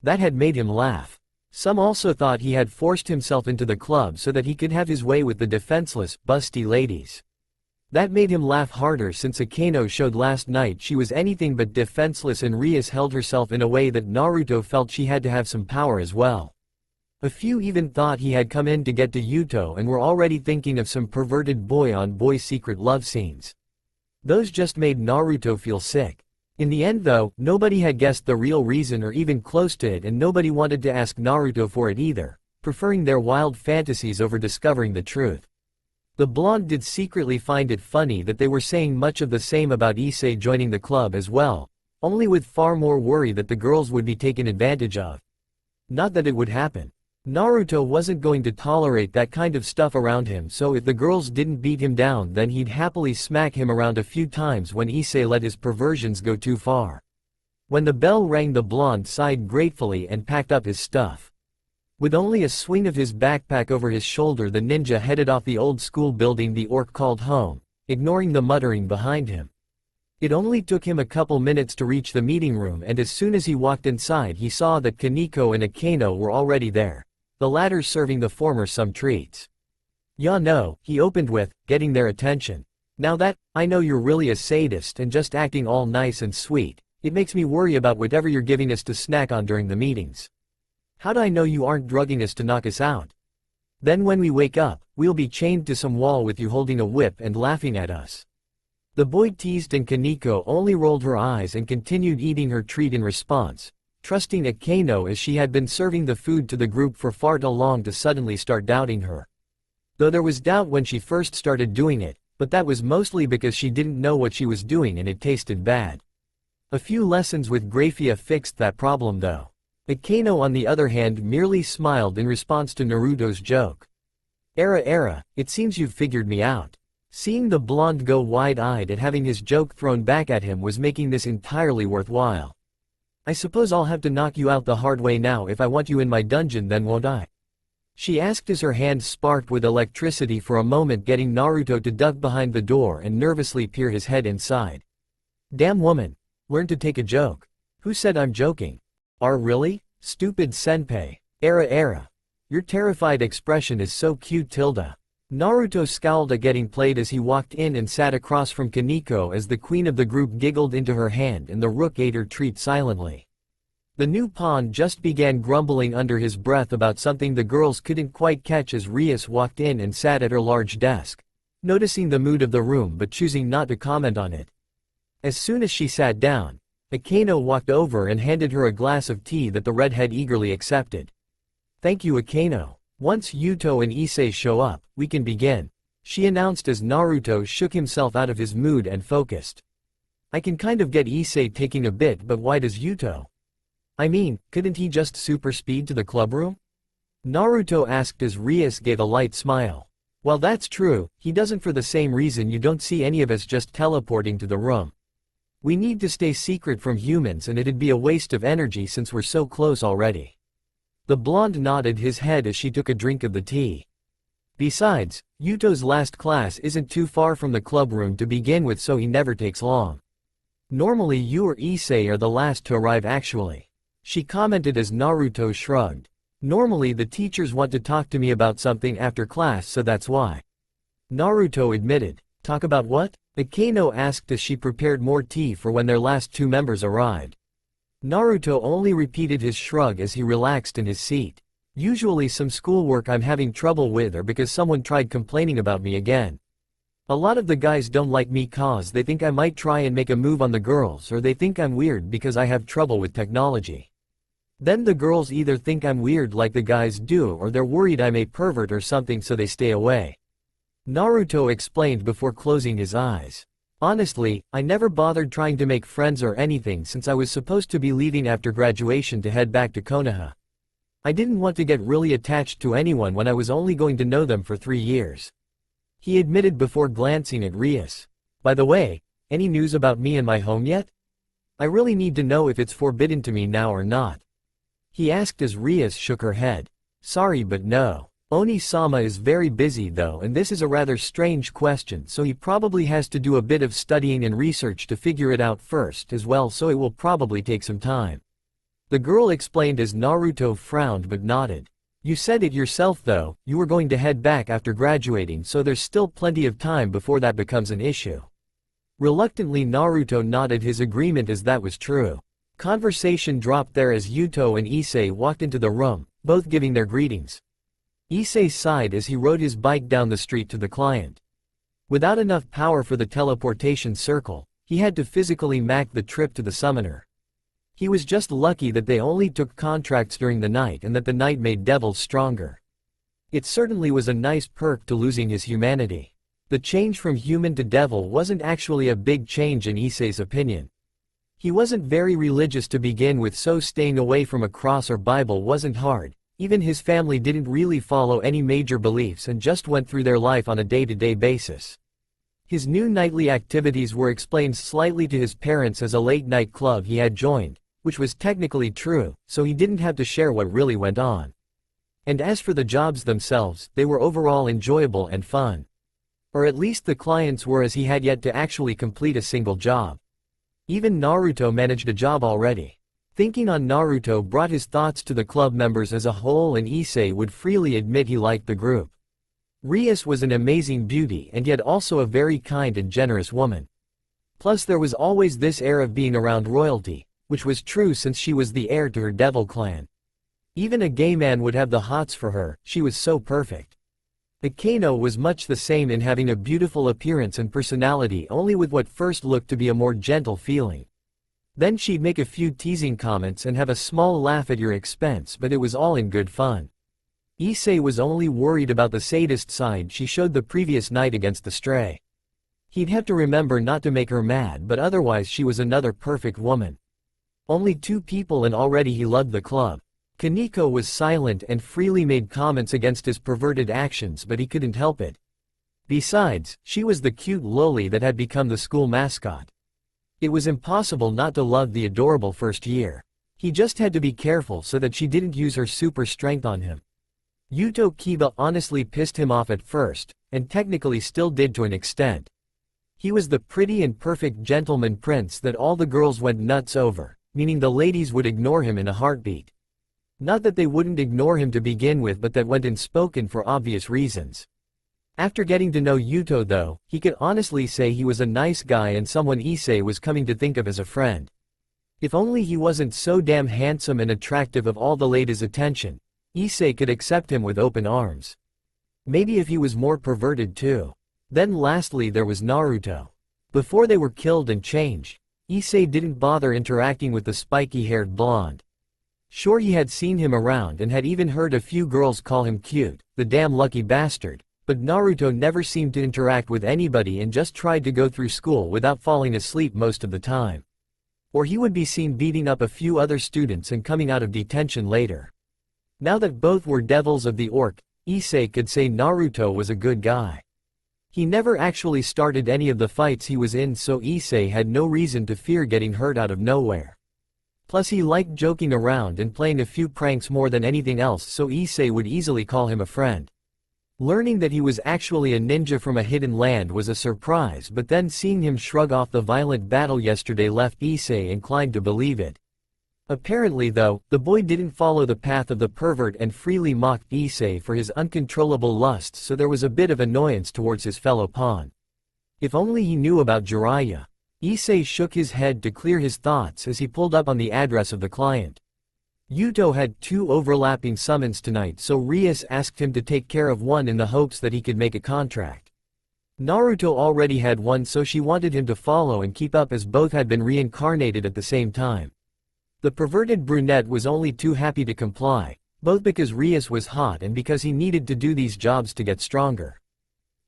That had made him laugh. Some also thought he had forced himself into the club so that he could have his way with the defenseless, busty ladies. That made him laugh harder since Akano showed last night she was anything but defenseless and Rias held herself in a way that Naruto felt she had to have some power as well. A few even thought he had come in to get to Yuto and were already thinking of some perverted boy-on-boy secret love scenes. Those just made Naruto feel sick. In the end though, nobody had guessed the real reason or even close to it, and nobody wanted to ask Naruto for it either, preferring their wild fantasies over discovering the truth. The blonde did secretly find it funny that they were saying much of the same about Issei joining the club as well, only with far more worry that the girls would be taken advantage of. Not that it would happen. Naruto wasn't going to tolerate that kind of stuff around him, so if the girls didn't beat him down then he'd happily smack him around a few times when Issei let his perversions go too far. When the bell rang, the blonde sighed gratefully and packed up his stuff. With only a swing of his backpack over his shoulder, the ninja headed off the old school building the orc called home, ignoring the muttering behind him. It only took him a couple minutes to reach the meeting room, and as soon as he walked inside he saw that Kaneko and Akeno were already there, the latter serving the former some treats. "Ya no," he opened with, getting their attention. "Now that, I know you're really a sadist and just acting all nice and sweet, it makes me worry about whatever you're giving us to snack on during the meetings. How'd I know you aren't drugging us to knock us out? Then when we wake up, we'll be chained to some wall with you holding a whip and laughing at us." The boy teased, and Kaneko only rolled her eyes and continued eating her treat in response, trusting Akeno as she had been serving the food to the group for far too long to suddenly start doubting her. Though there was doubt when she first started doing it, but that was mostly because she didn't know what she was doing and it tasted bad. A few lessons with Graphia fixed that problem though. Akeno on the other hand merely smiled in response to Naruto's joke. Era, it seems you've figured me out." Seeing the blonde go wide-eyed at having his joke thrown back at him was making this entirely worthwhile. "I suppose I'll have to knock you out the hard way now if I want you in my dungeon then, won't I?" she asked as her hand sparked with electricity for a moment, getting Naruto to duck behind the door and nervously peer his head inside. "Damn woman. Learn to take a joke." "Who said I'm joking?" Really? Stupid senpai. Era. Your terrified expression is so cute, Tilda." Naruto scowled at getting played as he walked in and sat across from Kaneko as the queen of the group giggled into her hand and the rook ate her treat silently. The new pawn just began grumbling under his breath about something the girls couldn't quite catch as Rias walked in and sat at her large desk, noticing the mood of the room but choosing not to comment on it. As soon as she sat down, Akeno walked over and handed her a glass of tea that the redhead eagerly accepted. "Thank you, Akeno. Once Yuto and Issei show up, we can begin," she announced as Naruto shook himself out of his mood and focused. "I can kind of get Issei taking a bit, but why does Yuto? I mean, couldn't he just super speed to the clubroom?" Naruto asked as Rias gave a light smile. "Well, that's true, he doesn't, for the same reason you don't see any of us just teleporting to the room. We need to stay secret from humans and it'd be a waste of energy since we're so close already." The blonde nodded his head as she took a drink of the tea. "Besides, Yuto's last class isn't too far from the clubroom to begin with, so he never takes long. Normally you or Issei are the last to arrive actually," she commented as Naruto shrugged. "Normally the teachers want to talk to me about something after class, so that's why." Naruto admitted. "Talk about what?" Akeno asked as she prepared more tea for when their last two members arrived. Naruto only repeated his shrug as he relaxed in his seat. "Usually some schoolwork I'm having trouble with, or because someone tried complaining about me again. A lot of the guys don't like me cause they think I might try and make a move on the girls, or they think I'm weird because I have trouble with technology. Then the girls either think I'm weird like the guys do, or they're worried I'm a pervert or something, so they stay away," Naruto explained before closing his eyes. "Honestly, I never bothered trying to make friends or anything since I was supposed to be leaving after graduation to head back to Konoha. I didn't want to get really attached to anyone when I was only going to know them for 3 years," he admitted before glancing at Rias. "By the way, any news about me and my home yet? I really need to know if it's forbidden to me now or not," he asked as Rias shook her head. "Sorry, but no. Oni-sama is very busy though, and this is a rather strange question, so he probably has to do a bit of studying and research to figure it out first as well, so it will probably take some time," the girl explained as Naruto frowned but nodded. "You said it yourself though, you were going to head back after graduating, so there's still plenty of time before that becomes an issue." Reluctantly Naruto nodded his agreement as that was true. Conversation dropped there as Yuto and Issei walked into the room, both giving their greetings. Issei sighed as he rode his bike down the street to the client. Without enough power for the teleportation circle, he had to physically make the trip to the summoner. He was just lucky that they only took contracts during the night and that the night made devils stronger. It certainly was a nice perk to losing his humanity. The change from human to devil wasn't actually a big change in Issei's opinion. He wasn't very religious to begin with, so staying away from a cross or Bible wasn't hard. Even his family didn't really follow any major beliefs and just went through their life on a day-to-day basis. His new nightly activities were explained slightly to his parents as a late-night club he had joined, which was technically true, so he didn't have to share what really went on. And as for the jobs themselves, they were overall enjoyable and fun. Or at least the clients were, as he had yet to actually complete a single job. Even Naruto managed a job already. Thinking on Naruto brought his thoughts to the club members as a whole, and Issei would freely admit he liked the group. Rias was an amazing beauty and yet also a very kind and generous woman. Plus there was always this air of being around royalty, which was true since she was the heir to her devil clan. Even a gay man would have the hots for her, she was so perfect. Akano was much the same in having a beautiful appearance and personality, only with what first looked to be a more gentle feeling. Then she'd make a few teasing comments and have a small laugh at your expense, but it was all in good fun. Issei was only worried about the sadist side she showed the previous night against the stray. He'd have to remember not to make her mad, but otherwise she was another perfect woman. Only 2 people and already he loved the club. Kaneko was silent and freely made comments against his perverted actions, but he couldn't help it. Besides, she was the cute loli that had become the school mascot. It was impossible not to love the adorable first year. He just had to be careful so that she didn't use her super strength on him. Yuto Kiba honestly pissed him off at first, and technically still did to an extent. He was the pretty and perfect gentleman prince that all the girls went nuts over, meaning the ladies would ignore him in a heartbeat. Not that they wouldn't ignore him to begin with, but that went unspoken for obvious reasons. After getting to know Yuto though, he could honestly say he was a nice guy and someone Issei was coming to think of as a friend. If only he wasn't so damn handsome and attractive of all the ladies' attention, Issei could accept him with open arms. Maybe if he was more perverted too. Then lastly there was Naruto. Before they were killed and changed, Issei didn't bother interacting with the spiky-haired blonde. Sure, he had seen him around and had even heard a few girls call him cute, the damn lucky bastard, but Naruto never seemed to interact with anybody and just tried to go through school without falling asleep most of the time. Or he would be seen beating up a few other students and coming out of detention later. Now that both were devils of the orc, Issei could say Naruto was a good guy. He never actually started any of the fights he was in, so Issei had no reason to fear getting hurt out of nowhere. Plus he liked joking around and playing a few pranks more than anything else, so Issei would easily call him a friend. Learning that he was actually a ninja from a hidden land was a surprise, but then seeing him shrug off the violent battle yesterday left Issei inclined to believe it. Apparently though, the boy didn't follow the path of the pervert and freely mocked Issei for his uncontrollable lusts, so there was a bit of annoyance towards his fellow pawn. If only he knew about Jiraiya. Issei shook his head to clear his thoughts as he pulled up on the address of the client. Yuto had 2 overlapping summons tonight, so Rias asked him to take care of one in the hopes that he could make a contract. Naruto already had one, so she wanted him to follow and keep up as both had been reincarnated at the same time. The perverted brunette was only too happy to comply, both because Rias was hot and because he needed to do these jobs to get stronger.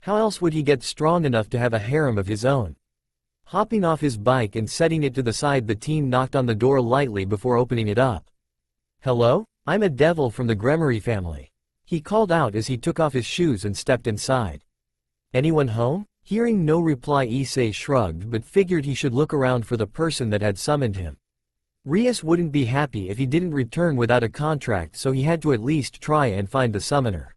How else would he get strong enough to have a harem of his own? Hopping off his bike and setting it to the side, the teen knocked on the door lightly before opening it up. "Hello? I'm a devil from the Gremory family," he called out as he took off his shoes and stepped inside. "Anyone home?" Hearing no reply, Issei shrugged but figured he should look around for the person that had summoned him. Rias wouldn't be happy if he didn't return without a contract, so he had to at least try and find the summoner.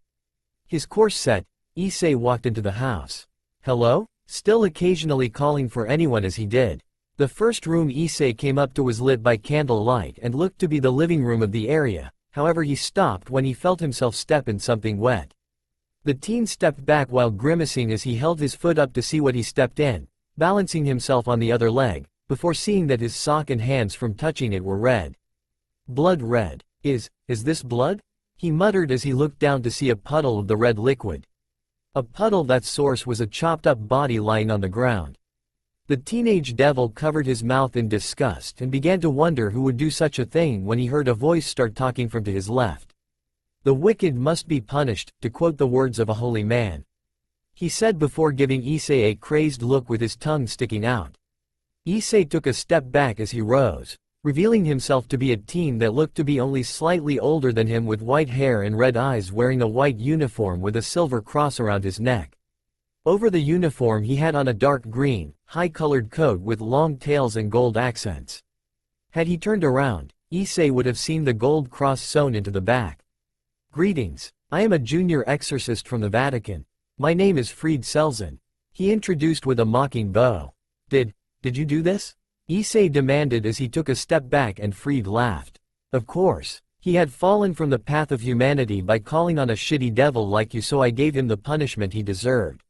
His course set, Issei walked into the house. "Hello?" Still occasionally calling for anyone as he did. The first room Issei came up to was lit by candlelight and looked to be the living room of the area, however he stopped when he felt himself step in something wet. The teen stepped back while grimacing as he held his foot up to see what he stepped in, balancing himself on the other leg, before seeing that his sock and hands from touching it were red. Blood red. Is this blood? He muttered as he looked down to see a puddle of the red liquid. A puddle that's source was a chopped-up body lying on the ground. The teenage devil covered his mouth in disgust and began to wonder who would do such a thing when he heard a voice start talking from to his left. "The wicked must be punished," to quote the words of a holy man. He said before giving Issei a crazed look with his tongue sticking out. Issei took a step back as he rose, revealing himself to be a teen that looked to be only slightly older than him, with white hair and red eyes, wearing a white uniform with a silver cross around his neck. Over the uniform he had on a dark green, high-colored coat with long tails and gold accents. Had he turned around, Issei would have seen the gold cross sewn into the back. "Greetings, I am a junior exorcist from the Vatican. My name is Fried Selzen," he introduced with a mocking bow. Did you do this?" Issei demanded as he took a step back, and Fried laughed. Of course. He had fallen from the path of humanity by calling on a shitty devil like you, so I gave him the punishment he deserved.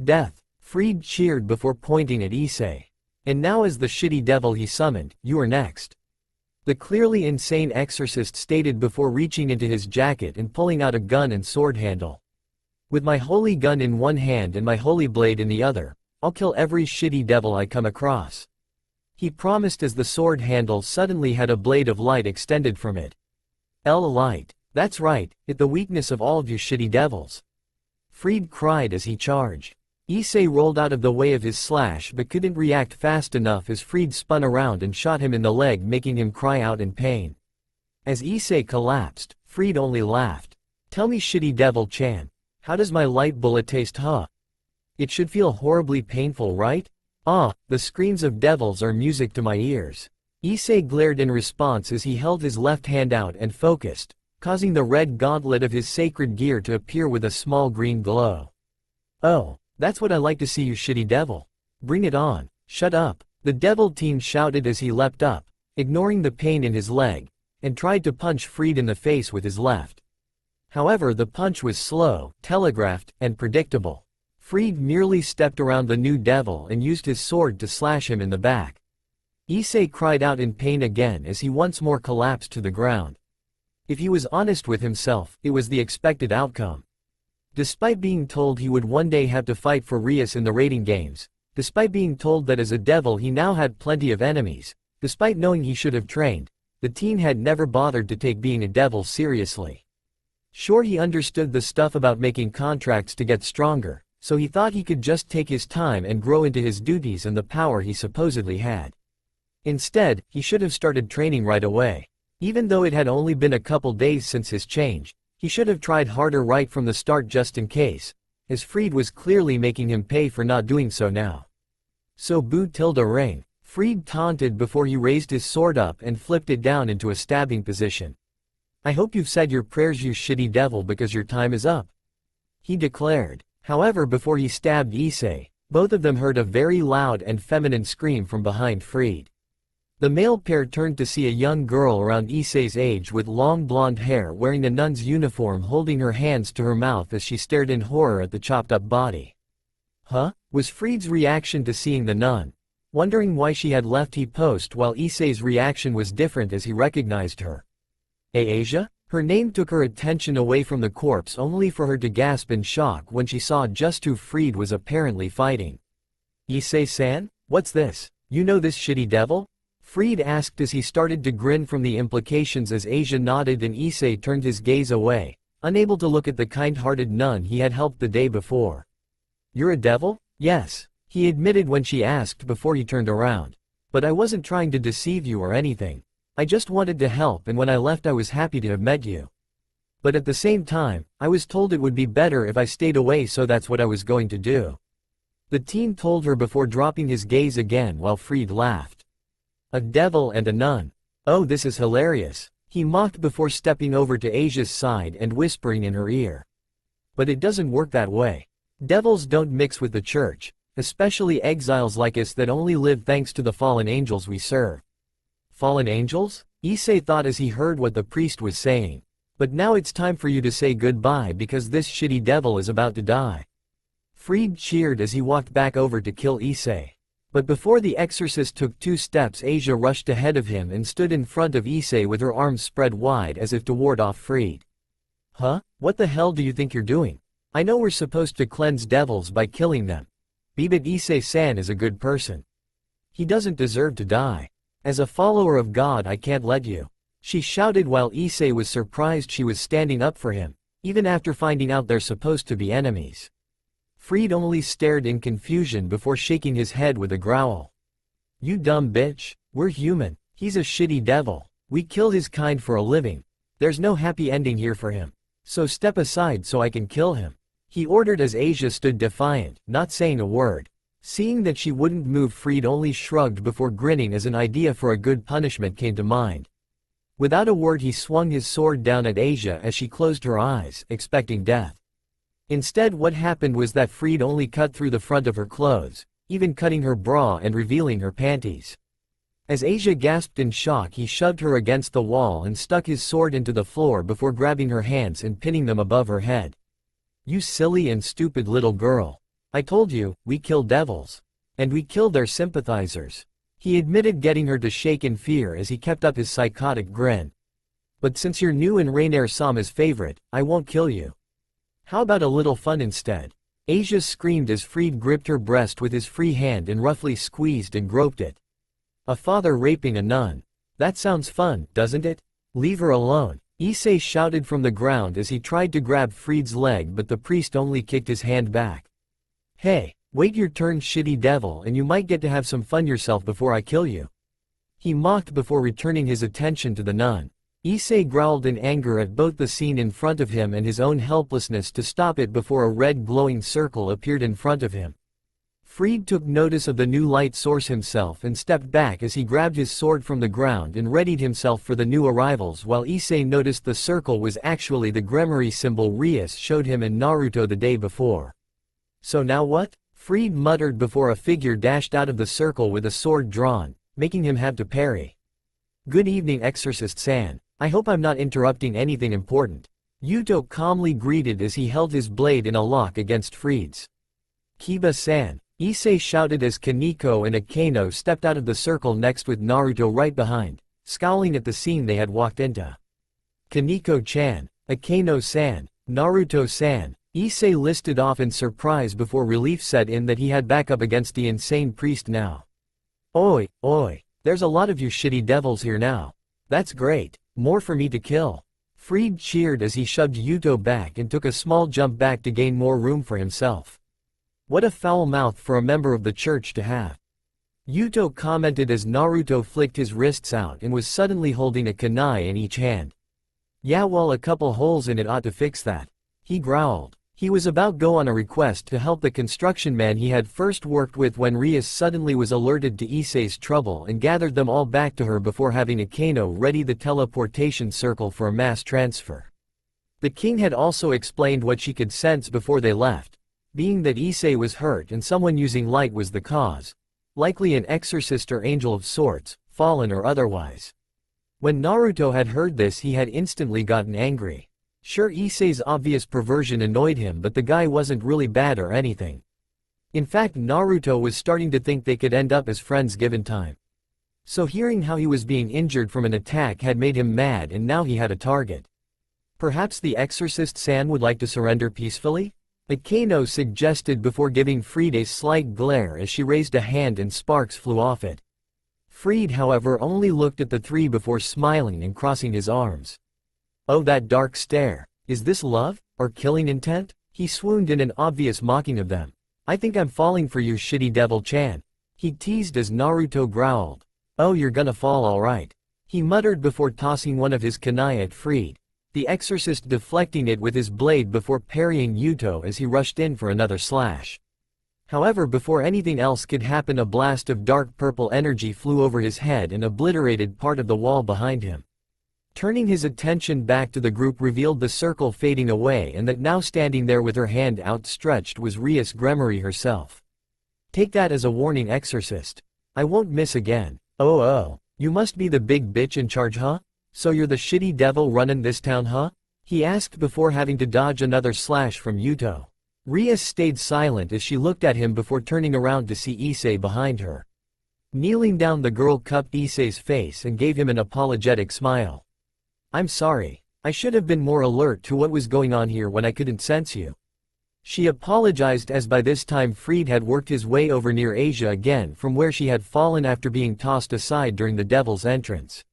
Death. Fried cheered before pointing at Issei. "And now, as the shitty devil he summoned, you are next," the clearly insane exorcist stated before reaching into his jacket and pulling out a gun and sword handle. "With my holy gun in one hand and my holy blade in the other, I'll kill every shitty devil I come across," he promised as the sword handle suddenly had a blade of light extended from it. Light. That's right, it the weakness of all of you shitty devils," Fried cried as he charged. Issei rolled out of the way of his slash but couldn't react fast enough as Fried spun around and shot him in the leg, making him cry out in pain. As Issei collapsed, Fried only laughed. "Tell me, shitty devil-chan, how does my light bullet taste, huh? It should feel horribly painful, right? Ah, the screams of devils are music to my ears." Issei glared in response as he held his left hand out and focused, causing the red gauntlet of his sacred gear to appear with a small green glow. "Oh, that's what I like to see, you shitty devil. Bring it on." "Shut up," the devil teen shouted as he leapt up, ignoring the pain in his leg, and tried to punch Fried in the face with his left. However, the punch was slow, telegraphed, and predictable. Fried merely stepped around the new devil and used his sword to slash him in the back. Issei cried out in pain again as he once more collapsed to the ground. If he was honest with himself, it was the expected outcome. Despite being told he would one day have to fight for Rias in the raiding games, despite being told that as a devil he now had plenty of enemies, despite knowing he should have trained, the teen had never bothered to take being a devil seriously. Sure, he understood the stuff about making contracts to get stronger, so he thought he could just take his time and grow into his duties and the power he supposedly had. Instead, he should have started training right away. Even though it had only been a couple days since his change, he should have tried harder right from the start just in case, as Fried was clearly making him pay for not doing so now. "So boo tilde ring," Fried taunted before he raised his sword up and flipped it down into a stabbing position. "I hope you've said your prayers, you shitty devil, because your time is up," he declared. However, before he stabbed Issei, both of them heard a very loud and feminine scream from behind Fried. The male pair turned to see a young girl around Issei's age with long blonde hair, wearing a nun's uniform, holding her hands to her mouth as she stared in horror at the chopped-up body. "Huh?" was Fried's reaction to seeing the nun. Wondering why she had left, he posed, while Issei's reaction was different as he recognized her. Asia? Her name took her attention away from the corpse, only for her to gasp in shock when she saw just who Fried was apparently fighting. "Issei-san? What's this? You know this shitty devil?" Fried asked as he started to grin from the implications as Asia nodded and Issei turned his gaze away, unable to look at the kind-hearted nun he had helped the day before. "You're a devil?" "Yes," he admitted when she asked before he turned around. "But I wasn't trying to deceive you or anything. I just wanted to help, and when I left I was happy to have met you. But at the same time, I was told it would be better if I stayed away, so that's what I was going to do," the teen told her before dropping his gaze again while Fried laughed. "A devil and a nun. Oh, this is hilarious," he mocked before stepping over to Asia's side and whispering in her ear. "But it doesn't work that way. Devils don't mix with the church, especially exiles like us that only live thanks to the fallen angels we serve." "Fallen angels?" Issei thought as he heard what the priest was saying. "But now it's time for you to say goodbye because this shitty devil is about to die." Fried cheered as he walked back over to kill Issei. But before the exorcist took 2 steps, Asia rushed ahead of him and stood in front of Issei with her arms spread wide as if to ward off Fried. Huh? What the hell do you think you're doing? I know we're supposed to cleanse devils by killing them. But Issei-san is a good person. He doesn't deserve to die. As a follower of God, I can't let you. She shouted while Issei was surprised she was standing up for him, even after finding out they're supposed to be enemies. Fried only stared in confusion before shaking his head with a growl. You dumb bitch, we're human, he's a shitty devil, we kill his kind for a living. There's no happy ending here for him. So step aside so I can kill him. He ordered as Asia stood defiant, not saying a word. Seeing that she wouldn't move, Fried only shrugged before grinning as an idea for a good punishment came to mind. Without a word he swung his sword down at Asia as she closed her eyes, expecting death. Instead, what happened was that Fried only cut through the front of her clothes, even cutting her bra and revealing her panties. As Asia gasped in shock, he shoved her against the wall and stuck his sword into the floor before grabbing her hands and pinning them above her head. You silly and stupid little girl. I told you, we kill devils. And we kill their sympathizers. He admitted, getting her to shake in fear as he kept up his psychotic grin. But since you're new and Rainier-sama's favorite, I won't kill you. How about a little fun instead? Asia screamed as Fried gripped her breast with his free hand and roughly squeezed and groped it. A father raping a nun. That sounds fun, doesn't it? Leave her alone. Issei shouted from the ground as he tried to grab Fried's leg, but the priest only kicked his hand back. Hey, wait your turn, shitty devil, and you might get to have some fun yourself before I kill you. He mocked before returning his attention to the nun. Issei growled in anger at both the scene in front of him and his own helplessness to stop it before a red glowing circle appeared in front of him. Fried took notice of the new light source himself and stepped back as he grabbed his sword from the ground and readied himself for the new arrivals, while Issei noticed the circle was actually the Gremory symbol Rias showed him in Naruto the day before. So now what? Fried muttered before a figure dashed out of the circle with a sword drawn, making him have to parry. Good evening, Exorcist-san. I hope I'm not interrupting anything important. Yuto calmly greeted as he held his blade in a lock against Fried's. Kiba-san, Issei shouted as Kaneko and Akeno stepped out of the circle next with Naruto right behind, scowling at the scene they had walked into. Kaneko-chan, Akeno-san, Naruto-san, Issei listed off in surprise before relief set in that he had backup against the insane priest now. Oi, oi, there's a lot of you shitty devils here now. That's great. More for me to kill. Fried cheered as he shoved Yuto back and took a small jump back to gain more room for himself. What a foul mouth for a member of the church to have. Yuto commented as Naruto flicked his wrists out and was suddenly holding a kunai in each hand. Yeah, well, a couple holes in it ought to fix that. He growled. He was about to go on a request to help the construction man he had first worked with when Rias suddenly was alerted to Issei's trouble and gathered them all back to her before having Akeno ready the teleportation circle for a mass transfer. The king had also explained what she could sense before they left, being that Issei was hurt and someone using light was the cause, likely an exorcist or angel of sorts, fallen or otherwise. When Naruto had heard this, he had instantly gotten angry. Sure, Issei's obvious perversion annoyed him, but the guy wasn't really bad or anything. In fact, Naruto was starting to think they could end up as friends given time. So hearing how he was being injured from an attack had made him mad, and now he had a target. Perhaps the exorcist-san would like to surrender peacefully? Akeno suggested before giving Fried a slight glare as she raised a hand and sparks flew off it. Fried, however, only looked at the three before smiling and crossing his arms. Oh, that dark stare. Is this love, or killing intent? He swooned in an obvious mocking of them. I think I'm falling for you, shitty devil-chan. He teased as Naruto growled. Oh, you're gonna fall alright. He muttered before tossing one of his kunai at Fried, the exorcist deflecting it with his blade before parrying Yuto as he rushed in for another slash. However, before anything else could happen, a blast of dark purple energy flew over his head and obliterated part of the wall behind him. Turning his attention back to the group revealed the circle fading away, and that now standing there with her hand outstretched was Rias Gremory herself. Take that as a warning, exorcist. I won't miss again. Oh, you must be the big bitch in charge, huh? So you're the shitty devil runnin' this town, huh? He asked before having to dodge another slash from Yuto. Rias stayed silent as she looked at him before turning around to see Issei behind her. Kneeling down, the girl cupped Issei's face and gave him an apologetic smile. "I'm sorry. I should have been more alert to what was going on here when I couldn't sense you." She apologized as by this time Fried had worked his way over near Asia again from where she had fallen after being tossed aside during the devil's entrance.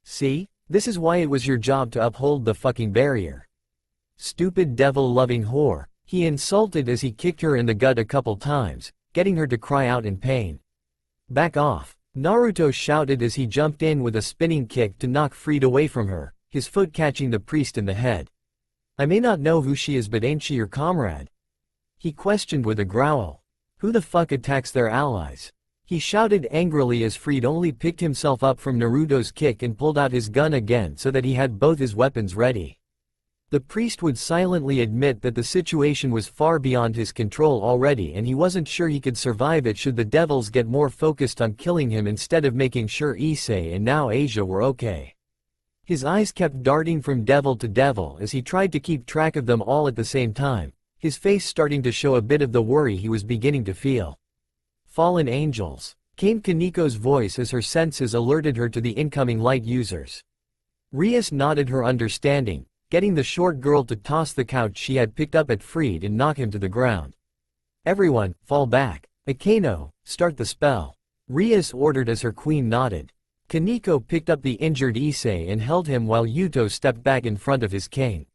"See? This is why it was your job to uphold the fucking barrier. Stupid devil-loving whore," he insulted as he kicked her in the gut a couple times, getting her to cry out in pain. "Back off," Naruto shouted as he jumped in with a spinning kick to knock Fried away from her, his foot catching the priest in the head. "I may not know who she is, but ain't she your comrade?" he questioned with a growl. "Who the fuck attacks their allies?" he shouted angrily as Fried only picked himself up from Naruto's kick and pulled out his gun again so that he had both his weapons ready. The priest would silently admit that the situation was far beyond his control already and he wasn't sure he could survive it should the devils get more focused on killing him instead of making sure Issei and now Asia were okay. His eyes kept darting from devil to devil as he tried to keep track of them all at the same time, his face starting to show a bit of the worry he was beginning to feel. "Fallen angels," came Kaniko's voice as her senses alerted her to the incoming light users. Rias nodded her understanding, getting the short girl to toss the couch she had picked up at Fried and knock him to the ground. "Everyone, fall back. Akeno, start the spell," Rias ordered as her queen nodded. Kaniko picked up the injured Issei and held him while Yuto stepped back in front of his king.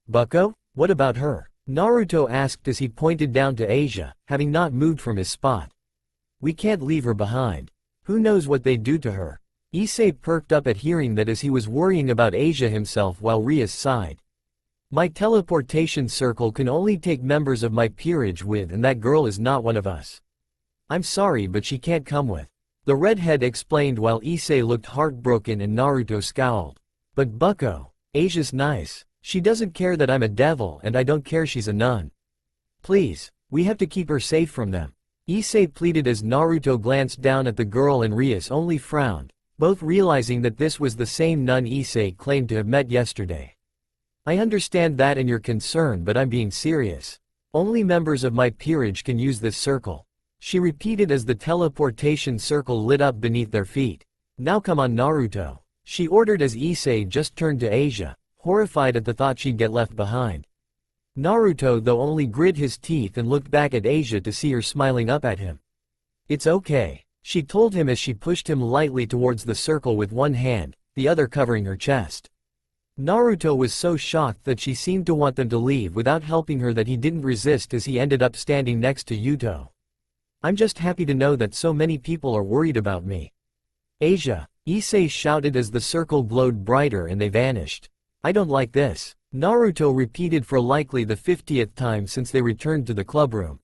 Bucko? What about her?" Naruto asked as he pointed down to Asia, having not moved from his spot. "We can't leave her behind. Who knows what they'd do to her?" Issei perked up at hearing that as he was worrying about Asia himself while Rias sighed. "My teleportation circle can only take members of my peerage with, and that girl is not one of us. I'm sorry, but she can't come with," the redhead explained while Issei looked heartbroken and Naruto scowled. "But Bucko, Asia's nice. She doesn't care that I'm a devil and I don't care she's a nun. Please, we have to keep her safe from them," Issei pleaded as Naruto glanced down at the girl and Rias only frowned, both realizing that this was the same nun Issei claimed to have met yesterday. "I understand that and your concern, but I'm being serious. Only members of my peerage can use this circle," she repeated as the teleportation circle lit up beneath their feet. "Now come on, Naruto," she ordered as Issei just turned to Asia, horrified at the thought she'd get left behind. Naruto though only grit his teeth and looked back at Asia to see her smiling up at him. "It's okay," she told him as she pushed him lightly towards the circle with one hand, the other covering her chest. Naruto was so shocked that she seemed to want them to leave without helping her that he didn't resist as he ended up standing next to Yuto. "I'm just happy to know that so many people are worried about me." "Asia," Issei shouted as the circle glowed brighter and they vanished. "I don't like this," Naruto repeated for likely the 50th time since they returned to the clubroom.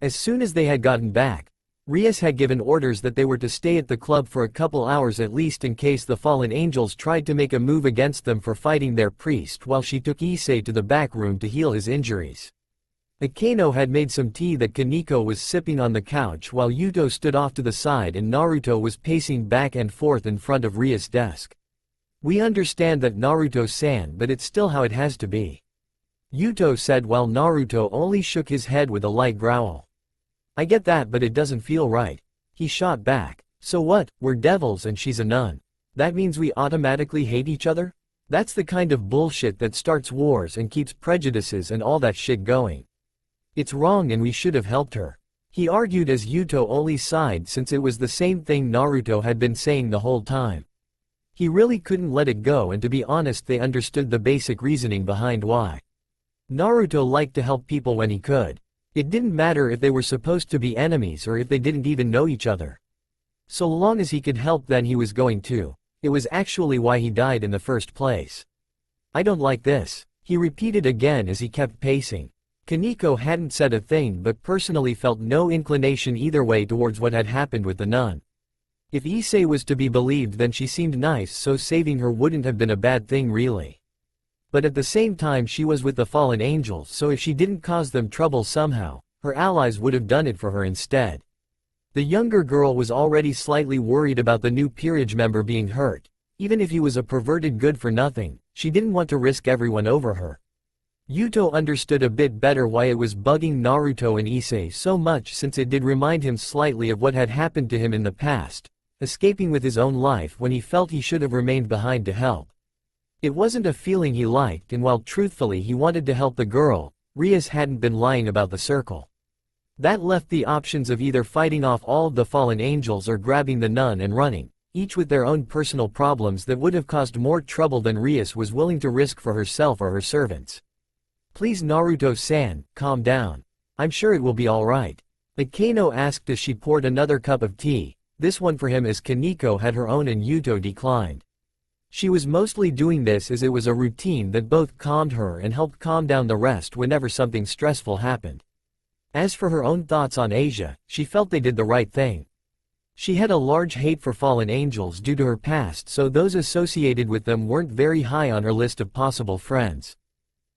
As soon as they had gotten back, Rias had given orders that they were to stay at the club for a couple hours at least in case the fallen angels tried to make a move against them for fighting their priest, while she took Issei to the back room to heal his injuries. Akeno had made some tea that Kaniko was sipping on the couch while Yuto stood off to the side and Naruto was pacing back and forth in front of Rias' desk. "We understand that, Naruto-san, but it's still how it has to be," Yuto said while Naruto only shook his head with a light growl. "I get that, but it doesn't feel right," he shot back. "So what, we're devils and she's a nun. That means we automatically hate each other? That's the kind of bullshit that starts wars and keeps prejudices and all that shit going. It's wrong and we should have helped her," he argued as Yuto only sighed since it was the same thing Naruto had been saying the whole time. He really couldn't let it go, and to be honest they understood the basic reasoning behind why. Naruto liked to help people when he could. It didn't matter if they were supposed to be enemies or if they didn't even know each other. So long as he could help, then he was going to. It was actually why he died in the first place. "I don't like this," he repeated again as he kept pacing. Kaniko hadn't said a thing but personally felt no inclination either way towards what had happened with the nun. If Issei was to be believed, then she seemed nice, so saving her wouldn't have been a bad thing really. But at the same time she was with the fallen angels, so if she didn't cause them trouble somehow, her allies would have done it for her instead. The younger girl was already slightly worried about the new peerage member being hurt. Even if he was a perverted good-for-nothing, she didn't want to risk everyone over her. Yuto understood a bit better why it was bugging Naruto and Issei so much, since it did remind him slightly of what had happened to him in the past, escaping with his own life when he felt he should have remained behind to help. It wasn't a feeling he liked, and while truthfully he wanted to help the girl, Rias hadn't been lying about the circle. That left the options of either fighting off all of the fallen angels or grabbing the nun and running, each with their own personal problems that would have caused more trouble than Rias was willing to risk for herself or her servants. "Please Naruto-san, calm down. I'm sure it will be alright," Akeno asked as she poured another cup of tea, this one for him as Kaneko had her own and Yuto declined. She was mostly doing this as it was a routine that both calmed her and helped calm down the rest whenever something stressful happened. As for her own thoughts on Asia, she felt they did the right thing. She had a large hate for fallen angels due to her past, so those associated with them weren't very high on her list of possible friends.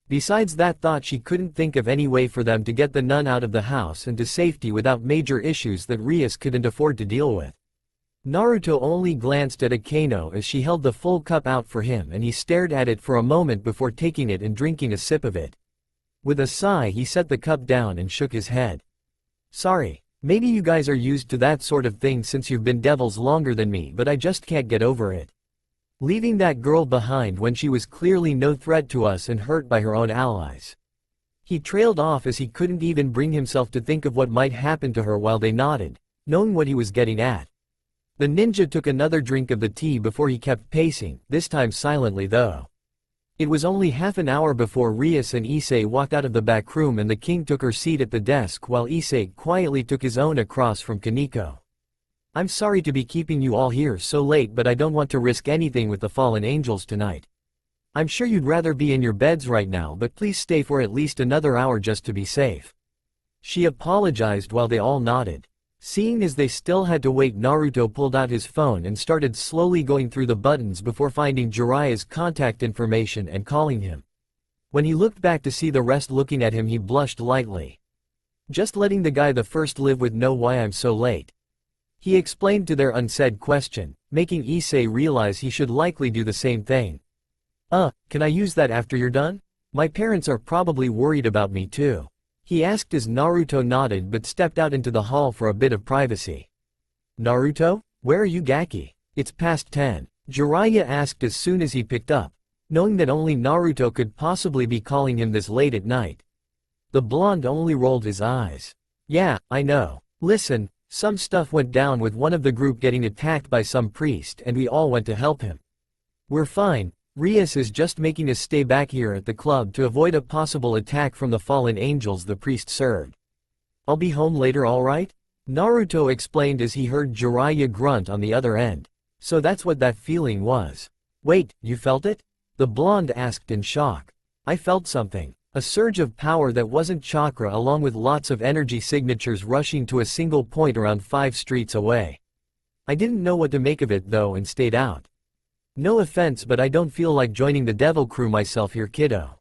Besides that thought, she couldn't think of any way for them to get the nun out of the house and to safety without major issues that Rias couldn't afford to deal with. Naruto only glanced at Akeno as she held the full cup out for him, and he stared at it for a moment before taking it and drinking a sip of it. With a sigh, he set the cup down and shook his head. "Sorry, maybe you guys are used to that sort of thing since you've been devils longer than me, but I just can't get over it. Leaving that girl behind when she was clearly no threat to us and hurt by her own allies." He trailed off as he couldn't even bring himself to think of what might happen to her while they nodded, knowing what he was getting at. The ninja took another drink of the tea before he kept pacing, this time silently though. It was only half an hour before Rias and Issei walked out of the back room and the king took her seat at the desk while Issei quietly took his own across from Kaneko. "I'm sorry to be keeping you all here so late, but I don't want to risk anything with the fallen angels tonight. I'm sure you'd rather be in your beds right now, but please stay for at least another hour just to be safe." She apologized while they all nodded. Seeing as they still had to wait, Naruto pulled out his phone and started slowly going through the buttons before finding Jiraiya's contact information and calling him. When he looked back to see the rest looking at him, he blushed lightly. "Just letting the guy the first live with know why I'm so late," he explained to their unsaid question, making Issei realize he should likely do the same thing. Can I use that after you're done? My parents are probably worried about me too," he asked as Naruto nodded but stepped out into the hall for a bit of privacy. "Naruto, where are you Gaki? It's past 10, Jiraiya asked as soon as he picked up, knowing that only Naruto could possibly be calling him this late at night. The blonde only rolled his eyes. "Yeah, I know. Listen, some stuff went down with one of the group getting attacked by some priest and we all went to help him. We're fine. Rias is just making us stay back here at the club to avoid a possible attack from the fallen angels the priest served. I'll be home later, alright?" Naruto explained as he heard Jiraiya grunt on the other end. "So that's what that feeling was. Wait, you felt it?" the blonde asked in shock. "I felt something. A surge of power that wasn't chakra, along with lots of energy signatures rushing to a single point around 5 streets away. I didn't know what to make of it though and stayed out. No offense, but I don't feel like joining the devil crew myself here, kiddo,"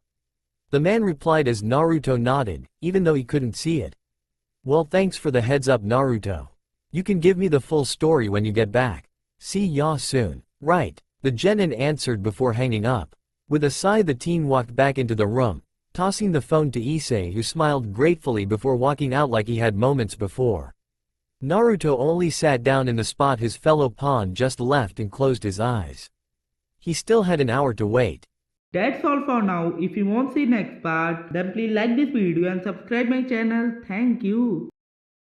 the man replied as Naruto nodded, even though he couldn't see it. "Well, thanks for the heads up, Naruto. You can give me the full story when you get back. See ya soon." "Right," the genin answered before hanging up. With a sigh, the teen walked back into the room, tossing the phone to Issei, who smiled gratefully before walking out like he had moments before. Naruto only sat down in the spot his fellow pawn just left and closed his eyes. He still had an hour to wait. That's all for now. If you want to see next part, then please like this video and subscribe my channel. Thank you.